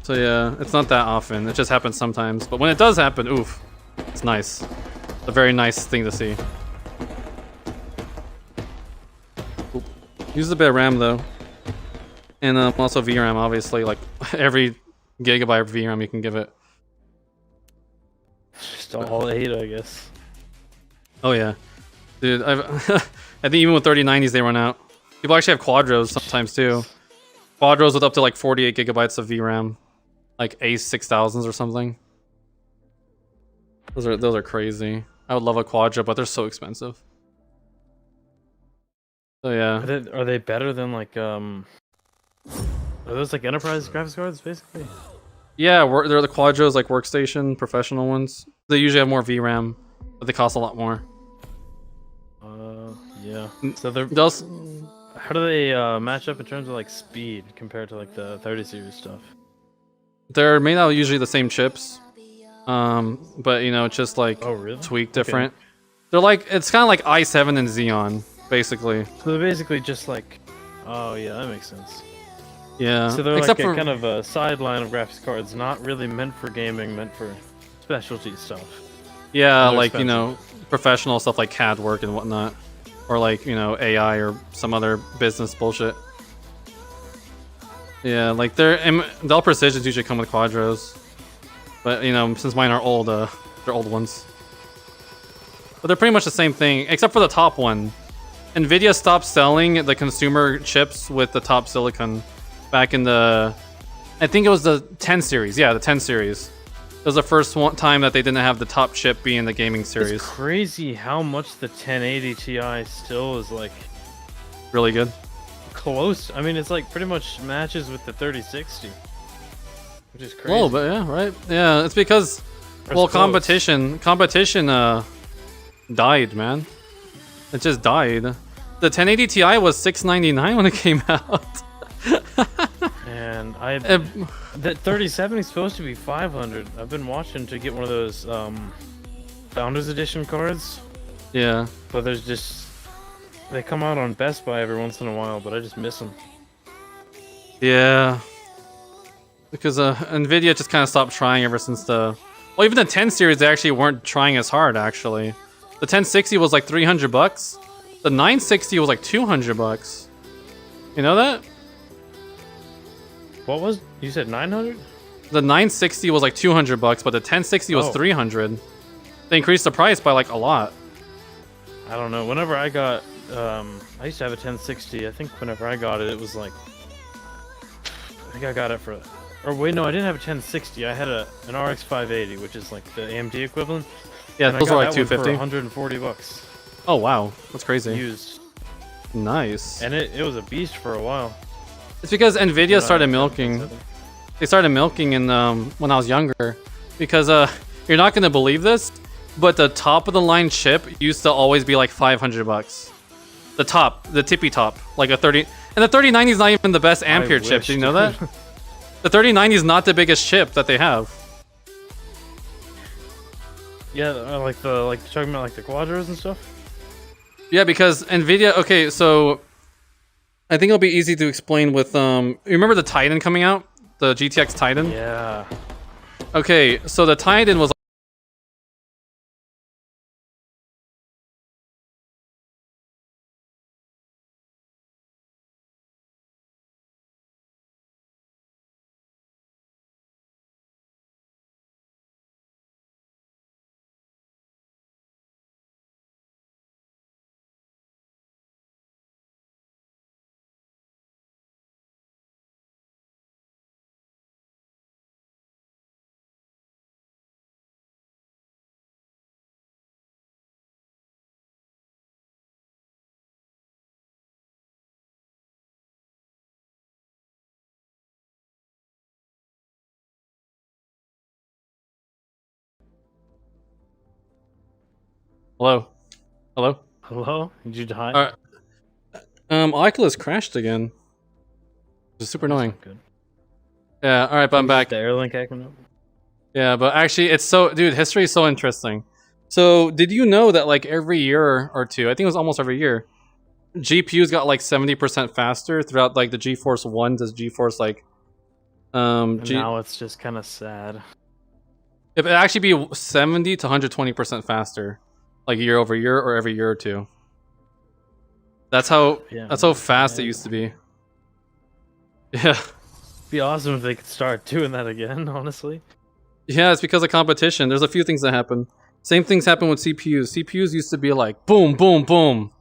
So yeah, it's not that often. It just happens sometimes. But when it does happen, oof. It's nice. It's a very nice thing to see. Oop. Uses a bit of RAM though. And also VRAM, obviously. Like every gigabyte of VRAM you can give it. Just all 8, I guess. Oh yeah. Dude, I think even with 3090s they run out. People actually have quadros sometimes too. Quadros with up to like 48 gigabytes of VRAM. like A6000s or something. Those are crazy. I would love a Quadra, but they're so expensive. So yeah. Are they better than like Are those like enterprise graphics cards basically? Yeah, they're the Quadros, like workstation professional ones. They usually have more VRAM, but they cost a lot more. Yeah. So they're Those, how do they match up in terms of like speed compared to like the 30 series stuff? they're made out of usually the same chips, but you know, it's just like Oh, really? tweaked different. They're like, it's kind of like i7 and Xeon, basically. So they're basically just like, oh yeah, that makes sense. Yeah. So they're Except like for a kind of a sideline of graphics cards, not really meant for gaming, meant for specialty stuff. yeah, they're like you expensive. know, professional stuff like CAD work and whatnot, or like you know AI or some other business bullshit. Yeah, like Dell Precisions usually come with Quadros, but you know since mine are old, they're old ones. But they're pretty much the same thing, except for the top one. Nvidia stopped selling the consumer chips with the top silicon back in the, I think it was the 10 series. Yeah, the 10 series. It was the first time that they didn't have the top chip be in the gaming series. It's crazy how much the 1080 Ti still is like Really good. close. I mean, it's like pretty much matches with the 3060, which is crazy. A little bit, yeah, right? Yeah, it's because, Or well, it's close. competition died, man. It just died. The 1080 Ti was $699 when it came out. And I Uh, that 3070 is supposed to be 500. I've been watching to get one of those Founders Edition cards, yeah. but there's just they come out on Best Buy every once in a while, but I just miss them. Yeah. Because Nvidia just kind of stopped trying ever since the... Well, even the 10 series, they actually weren't trying as hard, actually. The 1060 was like $300. The 960 was like $200. You know that? What was you said 900? The 960 was like $200, but the 1060 was Oh. $300. They increased the price by like a lot. I don't know. Whenever I got, I used to have a 1060. I think whenever I got it, it was like, I think I got it for, or wait, no, I didn't have a 1060. I had an RX 580, which is like the AMD equivalent. Yeah, and I those got were like that one for $250. $140 Oh wow, that's crazy. used, Nice. and it was a beast for a while. It's because Nvidia When I started had milking. 1070. They started milking in when I was younger, because you're not gonna believe this, but the top of the line chip used to always be like $500. The top, the tippy top, like a 30, and the 3090 is not even the best Ampere chip. wish, Do you know dude. that? The 3090 is not the biggest chip that they have. Yeah, like you're talking about like the Quadros and stuff. Yeah, because Nvidia. Okay, so I think it'll be easy to explain with you remember the Titan coming out, the GTX Titan. Yeah. Okay, so the Titan was. Hello, hello. Hello? Did you die? All right. Oculus crashed again. It's super annoying. Good. Yeah. All right, but I'm back. The Airlink acting up. Yeah, but actually, it's so, dude. History is so interesting. So, did you know that like every year or two, I think it was almost every year, GPUs got like 70% faster throughout like the GeForce One to GeForce like, And now it's just kind of sad. it would actually be 70 to 120% faster, like year over year or every year or two. That's how Yeah, that's how man. fast it used to be. Yeah. Be awesome if they could start doing that again, honestly. Yeah, it's because of competition. There's a few things that happen. Same things happen with CPUs. CPUs used to be like boom, boom, boom,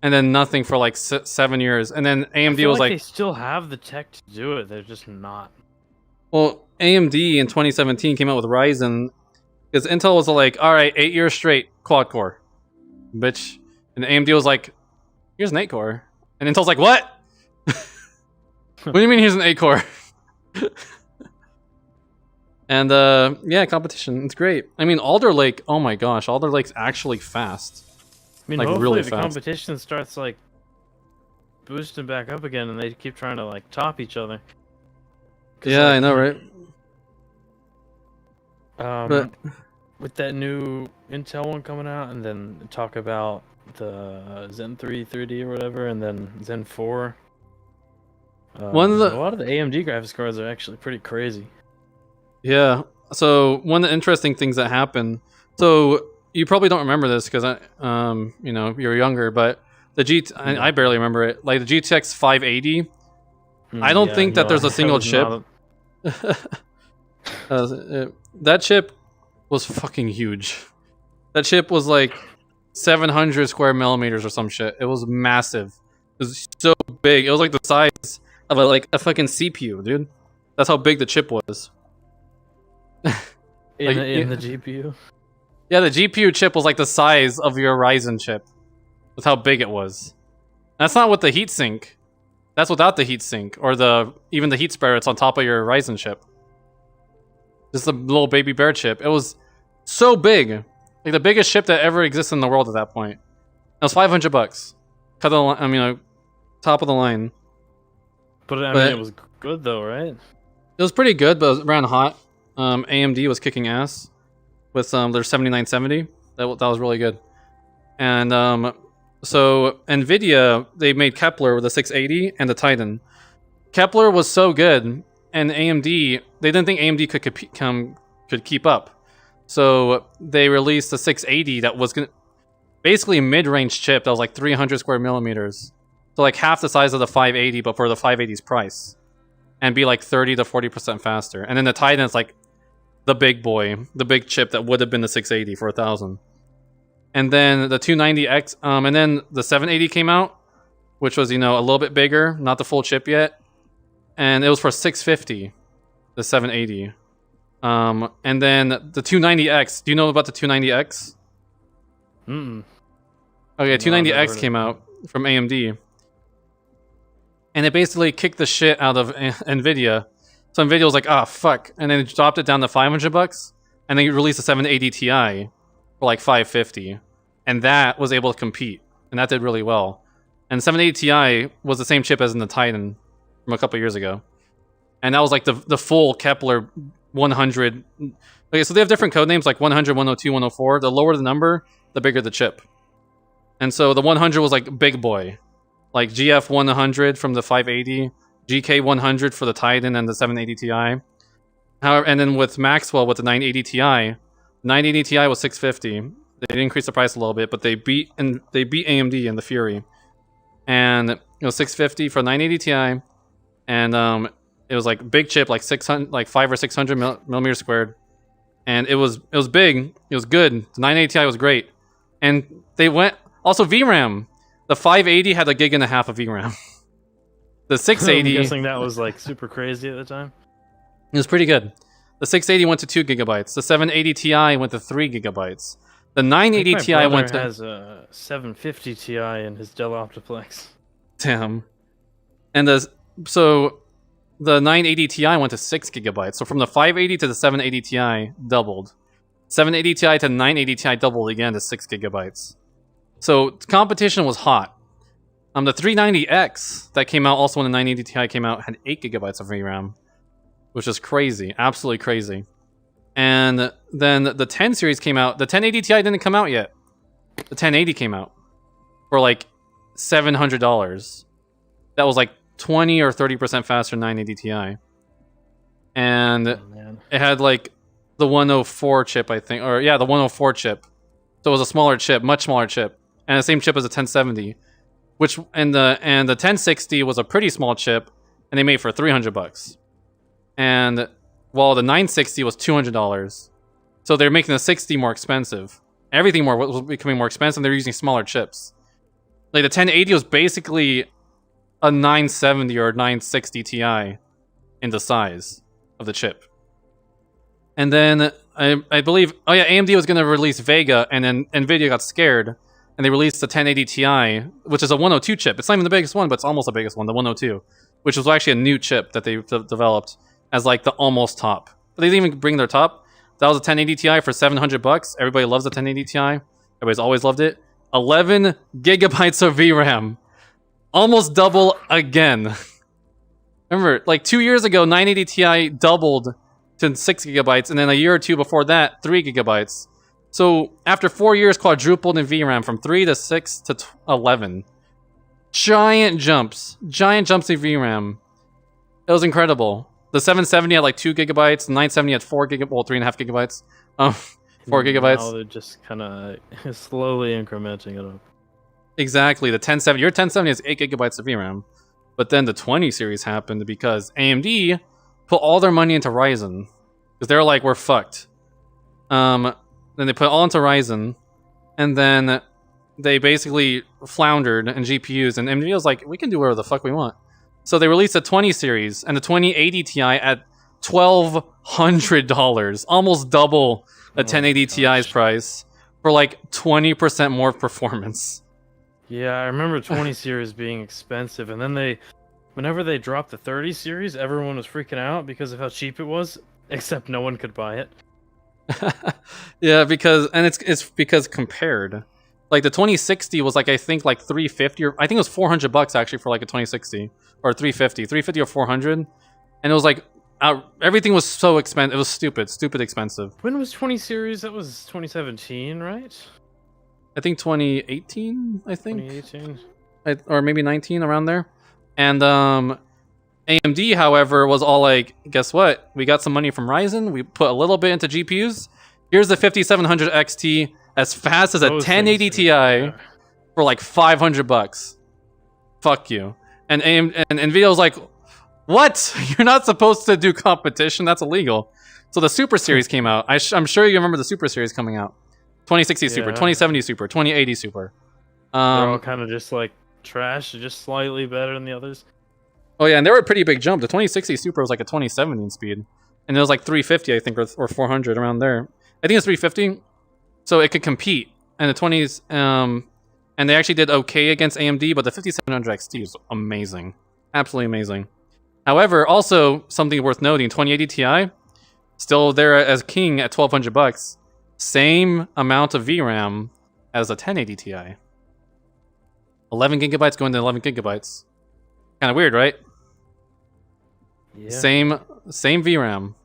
and then nothing for like 7 years, and then I AMD feel was like like, they still have the tech to do it. They're just not. well, AMD in 2017 came out with Ryzen because Intel was like, all right, 8 years straight, quad core, bitch. And AMD was like, here's an 8 core. And Intel's like, what? What do you mean here's an 8 core? And yeah, competition, it's great. I mean, Alder Lake, oh my gosh, Alder Lake's actually fast. I mean, like, hopefully really the fast. competition starts like boosting back up again, and they keep trying to like top each other. Yeah, like, I know, right? But with that new Intel one coming out, and then talk about the Zen 3 3D or whatever, and then Zen 4. One of the- a lot of the AMD graphics cards are actually pretty crazy. yeah, so one of the interesting things that happened, so you probably don't remember this because you know, you're younger, but the I barely remember it. Like the GTX 580, I don't think that there's a single chip. That chip was fucking huge. That chip was like 700 square millimeters or some shit. It was massive. It was so big. It was like the size of a fucking CPU, dude. That's how big the chip was. in the GPU. Yeah, the GPU chip was like the size of your Ryzen chip. That's how big it was. That's not with the heatsink. That's without the heatsink or even the heat spreader. It's on top of your Ryzen chip. Just a little baby bear chip. It was so big, like the biggest chip that ever existed in the world at that point. It was $500. Cut the line. I mean, top of the line. But I mean, it was good though, right? It was pretty good, but it ran hot. AMD was kicking ass with their 7970. That was really good. And so Nvidia, they made Kepler with the 680 and the Titan. Kepler was so good, and AMD, they didn't think AMD could keep up. So they released the 680 that was basically a mid-range chip that was like 300 square millimeters. So like half the size of the 580, but for the 580's price. And be like 30 to 40% faster. And then the Titan is like the big boy, the big chip that would have been the 680 for $1,000. And then the 290X, and then the 780 came out, which was, you know, a little bit bigger, not the full chip yet. And it was for $650, the 780. And then the 290X, do you know about the 290X? Mm-mm. Okay, 290X came out from AMD. And it basically kicked the shit out of Nvidia. So Nvidia was like, ah, fuck. And then it dropped it down to $500. And then released a 780 Ti for like $550. And that was able to compete. And that did really well. And 780 Ti was the same chip as in the Titan from a couple years ago. And that was like the full Kepler 100. Okay, so they have different code names like 100, 102, 104. The lower the number, the bigger the chip. And so the 100 was like big boy. Like GF 100 from the 580, GK 100 for the Titan and the 780 Ti. However, and then with Maxwell with the 980 Ti, 980 Ti was $650. They did increase the price a little bit, but they beat AMD in the Fury. And it was $650 for 980 Ti, and it was like big chip, like 500 or 600 millimeters squared, and it was big. It was good. The 980 Ti was great, and they went also VRAM. The 580 had 1.5 gigs of VRAM. The 680... I'm guessing that was like super crazy at the time. It was pretty good. The 680 went to 2 gigabytes. The 780 Ti went to 3 gigabytes. The 980 Ti went to... has a 750 Ti in his Dell Optiplex. Damn. And so the 980 Ti went to 6 gigabytes. So from the 580 to the 780 Ti, doubled. 780 Ti to 980 Ti doubled again to 6 gigabytes. So competition was hot. The 390X that came out also when the 980 Ti came out had 8 gigabytes of VRAM, which is crazy, absolutely crazy. And then the 10 series came out. The 1080 Ti didn't come out yet. The 1080 came out for like $700. That was like 20 or 30% faster than 980 Ti. And it had like the 104 chip, I think, or yeah, the 104 chip. So it was a smaller chip, much smaller chip. And the same chip as the 1070, which and the 1060 was a pretty small chip, and they made for $300. And while the 960 was $200, so they're making the 60 more expensive. Everything was becoming more expensive. And they're using smaller chips. Like the 1080 was basically a 970 or 960 Ti in the size of the chip. And then I believe, oh yeah, AMD was going to release Vega, and then Nvidia got scared, and they released the 1080 Ti, which is a 102 chip. It's not even the biggest one, but it's almost the biggest one, the 102, which was actually a new chip that they developed as like the almost top. But they didn't even bring their top. That was a 1080 Ti for $700. Everybody loves the 1080 Ti. Everybody's always loved it. 11 gigabytes of VRAM. Almost double again. Remember, like 2 years ago, 980 Ti doubled to 6 gigabytes, and then a year or two before that, 3 gigabytes. So after 4 years, quadrupled in VRAM from 3 to 6 to 11. Giant jumps in VRAM. It was incredible. The 770 had like 2 gigabytes, the 970 had 4 gigabytes, well, 3.5 gigabytes. 4 gigabytes. Now they're just kind of slowly incrementing it up. Exactly. The 1070, your 1070 has 8 gigabytes of VRAM. But then the 20 series happened because AMD put all their money into Ryzen. Because they're like, we're fucked. Then they put all into Ryzen. And then they basically floundered in GPUs. And NVIDIA was like, we can do whatever the fuck we want. So they released a 20 series and the 2080 Ti at $1,200. Almost double the 1080 Ti's price. For like 20% more performance. Yeah, I remember 20 series being expensive, and then whenever they dropped the 30 series, everyone was freaking out because of how cheap it was, except no one could buy it. Yeah, because it's because compared, like the 2060 was like I think like 350 or I think it was $400 actually for like a 2060 or 350 or 400, and it was like everything was so expensive. It was stupid expensive. When was 20 series? That was 2017, right? I think 2018. I think 2018, or maybe 19 around there. And AMD, however, was all like, guess what? We got some money from Ryzen. We put a little bit into GPUs. Here's the 5700 XT as fast as a 1080 Ti for like $500. Fuck you. And Nvidia was like, what? You're not supposed to do competition. That's illegal. So the Super Series came out. I'm sure you remember the Super Series coming out. 2060 Super, 2070 Super, 2080 Super. They're all kind of just like trash, just slightly better than the others. Oh yeah, and they were a pretty big jump. The 2060 Super was like a 2070 in speed, and it was like 350, I think, or 400 around there. I think it's 350, so it could compete. And the 20s, and they actually did okay against AMD, but the 5700 XT is amazing, absolutely amazing. However, also something worth noting: 2080 Ti still there as king at $1,200. Same amount of VRAM as a 1080 Ti. 11 gigabytes going to 11 gigabytes. Kind of weird, right? Yeah. Same VRAM.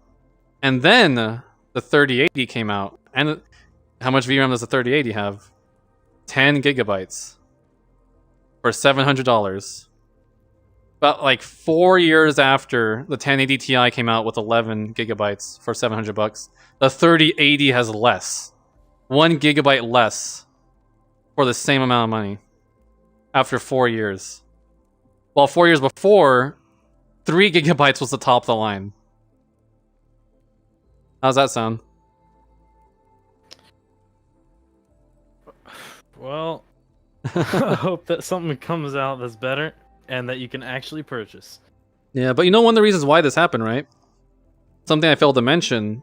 And then the 3080 came out. And how much VRAM does the 3080 have? 10 gigabytes. For $700. About like 4 years after the 1080 Ti came out with 11 gigabytes for $700, the 3080 has less. 1 gigabyte less for the same amount of money after 4 years. While 4 years before, 3 gigabytes was the top of the line. How's that sound? Well, I hope that something comes out that's better and that you can actually purchase. Yeah, but you know one of the reasons why this happened, right? Something I failed to mention.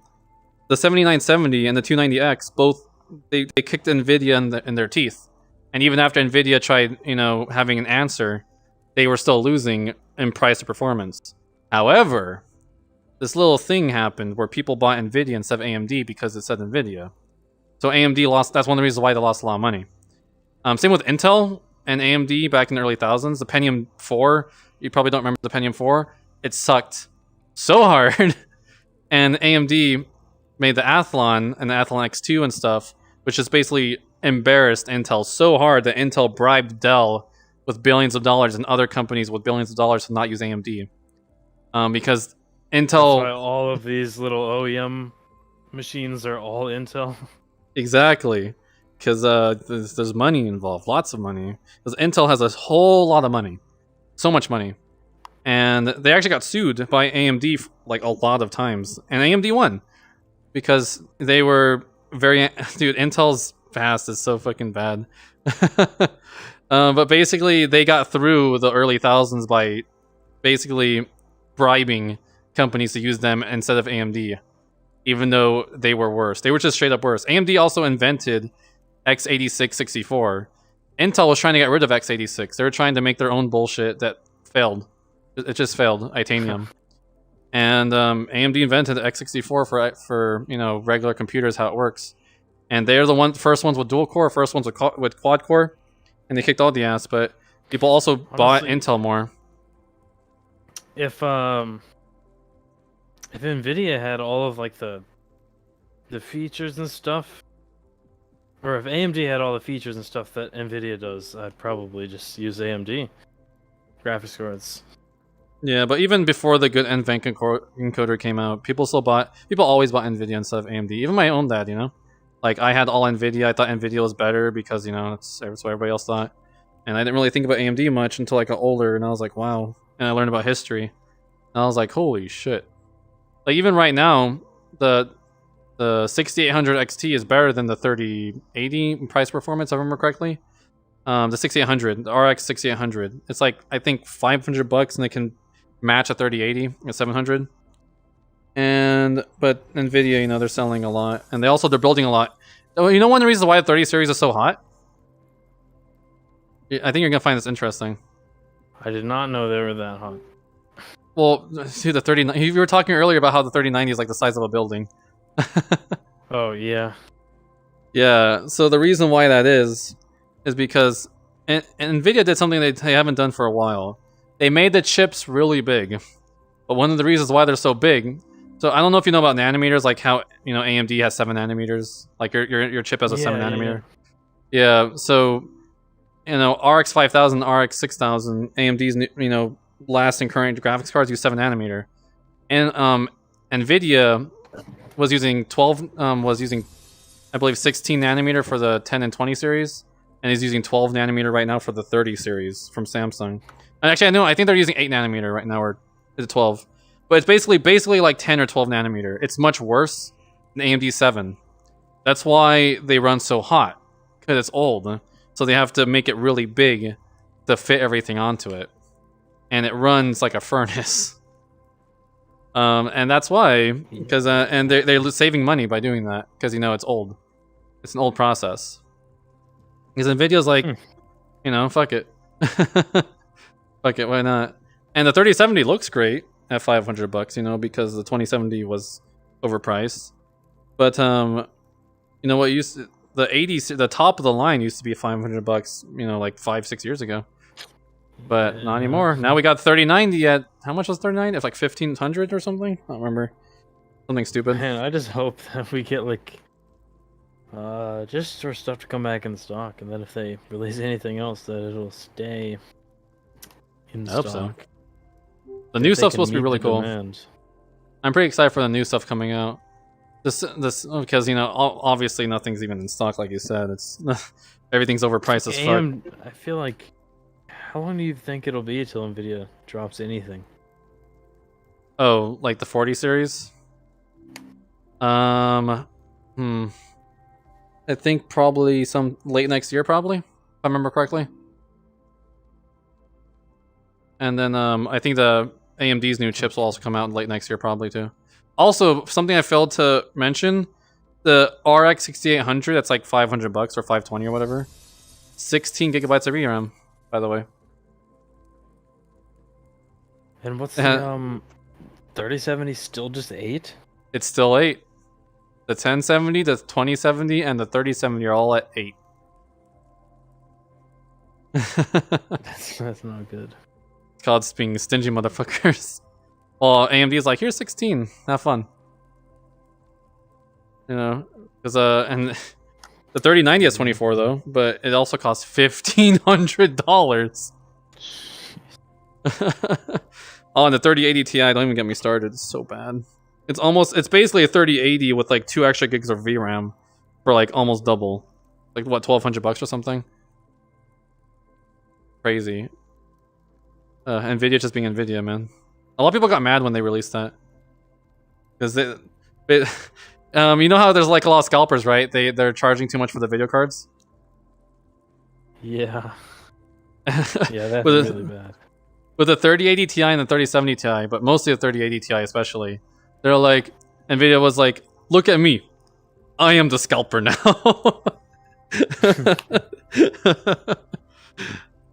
The 7970 and the 290X, both, they kicked NVIDIA in their teeth. And even after NVIDIA tried, having an answer, they were still losing in price to performance. However, this little thing happened where people bought NVIDIA instead of AMD because it said NVIDIA. So AMD lost, that's one of the reasons why they lost a lot of money. Same with Intel and AMD back in the early thousands. The Pentium 4, you probably don't remember the Pentium 4. It sucked so hard. And AMD made the Athlon and the Athlon X2 and stuff, which just basically embarrassed Intel so hard that Intel bribed Dell with billions of dollars and other companies with billions of dollars to not use AMD. Because Intel... That's why all of these little OEM machines are all Intel. Exactly. Because there's money involved, lots of money. Because Intel has a whole lot of money. So much money. And they actually got sued by AMD like a lot of times. And AMD won. Because they were very... Dude, Intel's fast is so fucking bad. But basically, they got through the early thousands by basically bribing companies to use them instead of AMD. even though they were worse. They were just straight up worse. AMD also invented x86 64. Intel was trying to get rid of x86. They were trying to make their own bullshit that failed. It just failed. Itanium. And AMD invented x64 for regular computers, how it works. And they're the first ones with dual core, first ones with quad core, and they kicked all the ass. But people also bought Intel more. If Nvidia had all of like the features and stuff, or if AMD had all the features and stuff that Nvidia does, I'd probably just use AMD graphics cards. Yeah, but even before the good NVENC encoder came out, people always bought Nvidia instead of AMD. Even my own dad, like I had all Nvidia. I thought Nvidia was better because that's what everybody else thought, and I didn't really think about AMD much until I got older, and I was like, wow. And I learned about history, and I was like, holy shit. Like even right now, the 6800 XT is better than the 3080 price performance, if I remember correctly. The 6800, the RX 6800, it's like I think $500, and they can match a 3080 at 700. But Nvidia, they're selling a lot, and they're building a lot. One of the reasons why the 30 series is so hot? I think you're gonna find this interesting. I did not know they were that hot. Well, see the 30. You were talking earlier about how the 3090 is like the size of a building. Oh yeah. Yeah. So the reason why that is because Nvidia did something they haven't done for a while. They made the chips really big, but one of the reasons why they're so big. So I don't know if you know about nanometers, like how AMD has 7 nanometers, like your chip has a 7 nanometer. Yeah. So RX 5000, RX 6000, AMD's last and current graphics cards use 7 nanometer, and Nvidia was using I believe 16 nanometer for the 10 and 20 series, and is using 12 nanometer right now for the 30 series from Samsung. And actually, I think they're using 8 nanometer right now, or is it 12? But it's basically like 10 or 12 nanometer. It's much worse than AMD 7. That's why they run so hot, because it's old. So they have to make it really big to fit everything onto it, and it runs like a furnace. And that's why, because and they're saving money by doing that, because it's old. It's an old process. Because Nvidia's like, fuck it. Fuck it, why not? And the 3070 looks great at $500, because the 2070 was overpriced. But what the top of the line used to be $500, like 5-6 years ago. But not anymore. Now we got 3090 at how much was 3090? It's like 1500 or something. I don't remember. Something stupid. Man, I just hope that we get like just for stuff to come back in stock, and then if they release anything else, that it'll stay in stock. I hope so. The new stuff's supposed to be really cool. Demand. I'm pretty excited for the new stuff coming out. This because obviously nothing's even in stock, like you said. It's everything's overpriced as fuck. I feel like, how long do you think it'll be till Nvidia drops anything? Oh, like the 40 series? I think probably some late next year, probably, if I remember correctly. And then I think the AMD's new chips will also come out late next year, probably too. Also, something I failed to mention, the RX 6800, that's like $500 or $520 or whatever. 16 gigabytes of VRAM, by the way. And what's the 3070 still just 8? It's still 8. The 1070, the 2070, and the 3070 are all at 8. That's not good. It's called being stingy motherfuckers. Well, AMD is like, here's 16. Have fun. Because and the 3090 has 24 though, but it also costs $1,500. Oh, and the 3080 Ti, don't even get me started. It's so bad. It's basically a 3080 with like 2 extra gigs of VRAM for like almost double. Like what, $1,200 or something? Crazy. Nvidia just being Nvidia, man. A lot of people got mad when they released that. Because you know how there's like a lot of scalpers, right? They're charging too much for the video cards? Yeah. Yeah, that's really bad. With the 3080 Ti and the 3070 Ti, but mostly the 3080 Ti especially, they're like, Nvidia was like, look at me. I am the scalper now.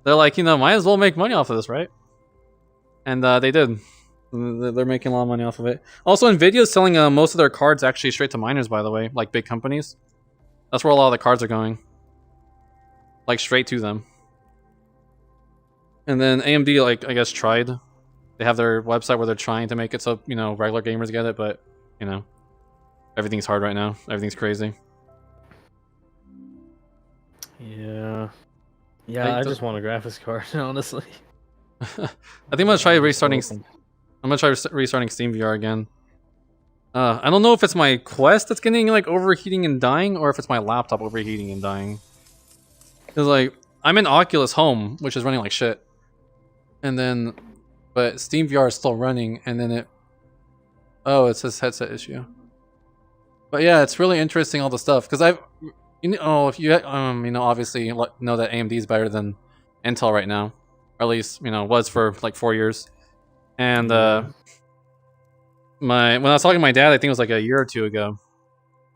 They're like, you know, might as well make money off of this, right? And they did. They're making a lot of money off of it. Also, Nvidia is selling most of their cards actually straight to miners, by the way, like big companies. That's where a lot of the cards are going. Like straight to them. And then AMD, like, I guess tried. They have their website where they're trying to make it so, you know, regular gamers get it, but, you know, everything's hard right now. Everything's crazy. Yeah. Yeah, I just want a graphics card, honestly. I think I'm gonna try restarting. I'm gonna try restarting SteamVR again. I don't know if it's my Quest that's getting like overheating and dying, or if it's my laptop overheating and dying. Cause like I'm in Oculus Home, which is running like shit, and then, but SteamVR is still running, and then it. Oh, it's this headset issue. But yeah, it's really interesting all the stuff because I've. You know, if you you know, obviously you know that AMD is better than Intel right now, or at least you know was for like 4 years. And when I was talking to my dad, I think it was like a year or two ago,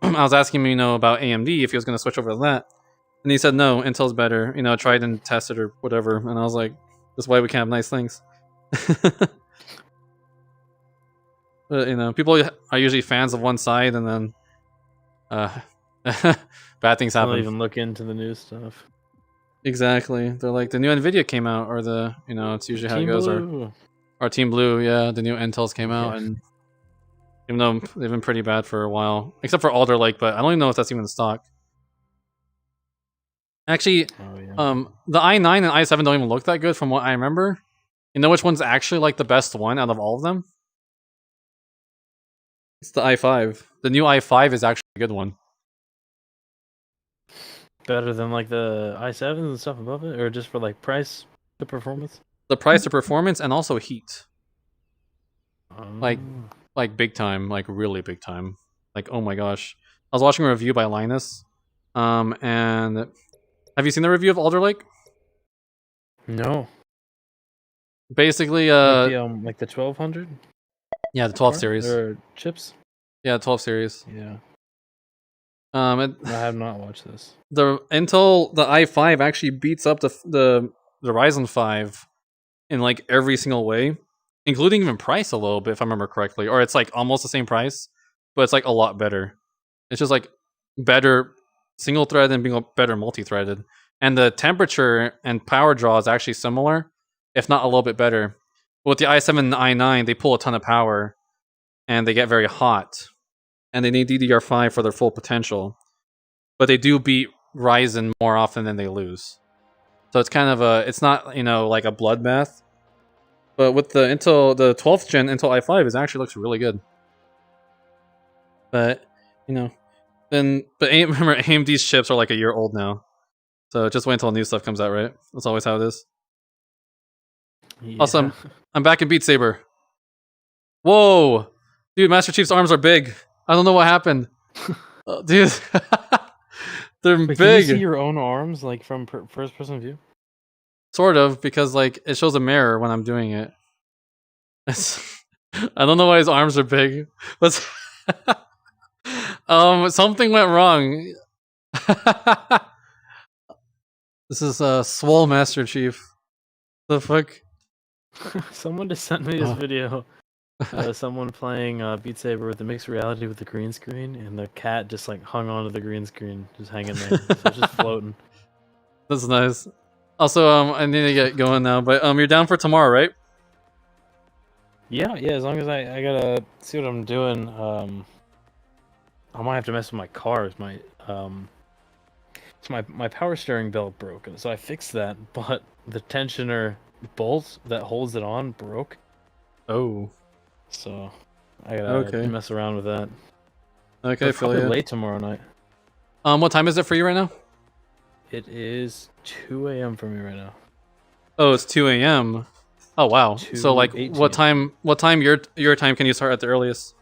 I was asking him, you know, about AMD if he was going to switch over to that, and he said no, Intel's better. You know, tried and tested or whatever, and I was like, that's why we can't have nice things. But you know, people are usually fans of one side, and then bad things happen. Don't even look into the new stuff. Exactly. They're like, the new Nvidia came out, or the, you know, it's usually how it goes. Or Team Blue, yeah, the new Intels came out, and even though they've been pretty bad for a while, except for Alder Lake, but I don't even know if that's even in stock. Actually, the i9 and i7 don't even look that good from what I remember. You know which one's actually like the best one out of all of them? It's the i5. The new i5 is actually a good one. Better than like the i7s and stuff above it, or just for like price to performance? The price to performance and also heat. Like big time, like really big time. Like, oh my gosh. I was watching a review by Linus. And have you seen the review of Alder Lake? No. Basically, like the 1200? Yeah, the 12 series. Or chips? Yeah, 12 series. Yeah. I have not watched this. The Intel, the i5 actually beats up the Ryzen 5 in like every single way, including even price a little bit, if I remember correctly. Or it's like almost the same price, but it's like a lot better. It's just like better single thread and being better multi-threaded. And the temperature and power draw is actually similar, if not a little bit better. With the i7 and the i9, they pull a ton of power and they get very hot. And they need DDR5 for their full potential. But they do beat Ryzen more often than they lose. So it's kind of it's not, you know, like a bloodbath. But with the Intel, the 12th gen Intel i5 is actually looks really good. But, you know, remember AMD's chips are like a year old now. So just wait until new stuff comes out, right? That's always how it is. Yeah. Awesome. I'm back in Beat Saber. Whoa! Dude, Master Chief's arms are big. I don't know what happened. Dude. They're big. Can you see your own arms, like, from first-person view? Sort of, because, like, it shows a mirror when I'm doing it. I don't know why his arms are big. What's... something went wrong. This is Swole Master Chief. The fuck? Someone just sent me this video. Someone playing Beat Saber with the mixed reality with the green screen, and the cat just like hung onto the green screen, just hanging there, so it's just floating. That's nice. Also, I need to get going now, but you're down for tomorrow, right? Yeah, as long as I gotta see what I'm doing. I might have to mess with my cars. My power steering belt broke, so I fixed that, but the tensioner bolt that holds it on broke. Oh. So I gotta mess around with that. Okay, probably late tomorrow night. What time is it for you right now? It is 2 a.m. for me right now. Oh, it's 2 a.m. Oh wow. So like, what time your time can you start at the earliest?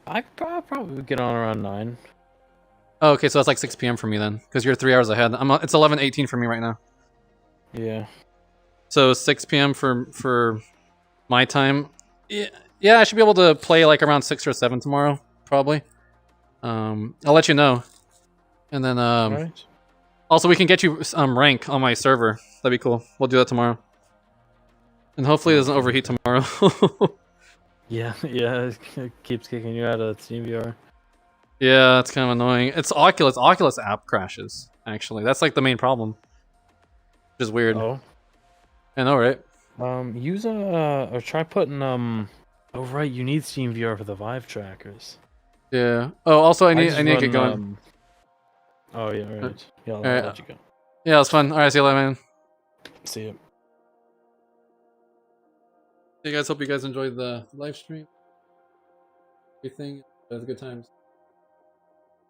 I probably get on around 9. Oh, okay, so that's like 6 p.m. for me then, because you're 3 hours ahead. It's 11:18 for me right now. Yeah. So 6 p.m. for my time. Yeah, Yeah, I should be able to play like around 6 or 7 tomorrow, probably. I'll let you know. And then Alright. also we can get you rank on my server. That'd be cool. We'll do that tomorrow. And hopefully it doesn't overheat tomorrow. Yeah, yeah, it keeps kicking you out of TeamVR. Yeah, that's kind of annoying. It's Oculus. Oculus app crashes, actually. That's like the main problem. Which is weird. Oh. I know, right? Use or try putting oh right, you need SteamVR for the Vive trackers. Yeah. Oh, also I need just to get run, going. Oh yeah, right. Yeah, I'll Alright. let you go. Yeah, it was fun. Alright, see you later, man. See you. Hey guys, hope you guys enjoyed the live stream. Everything. It was good times.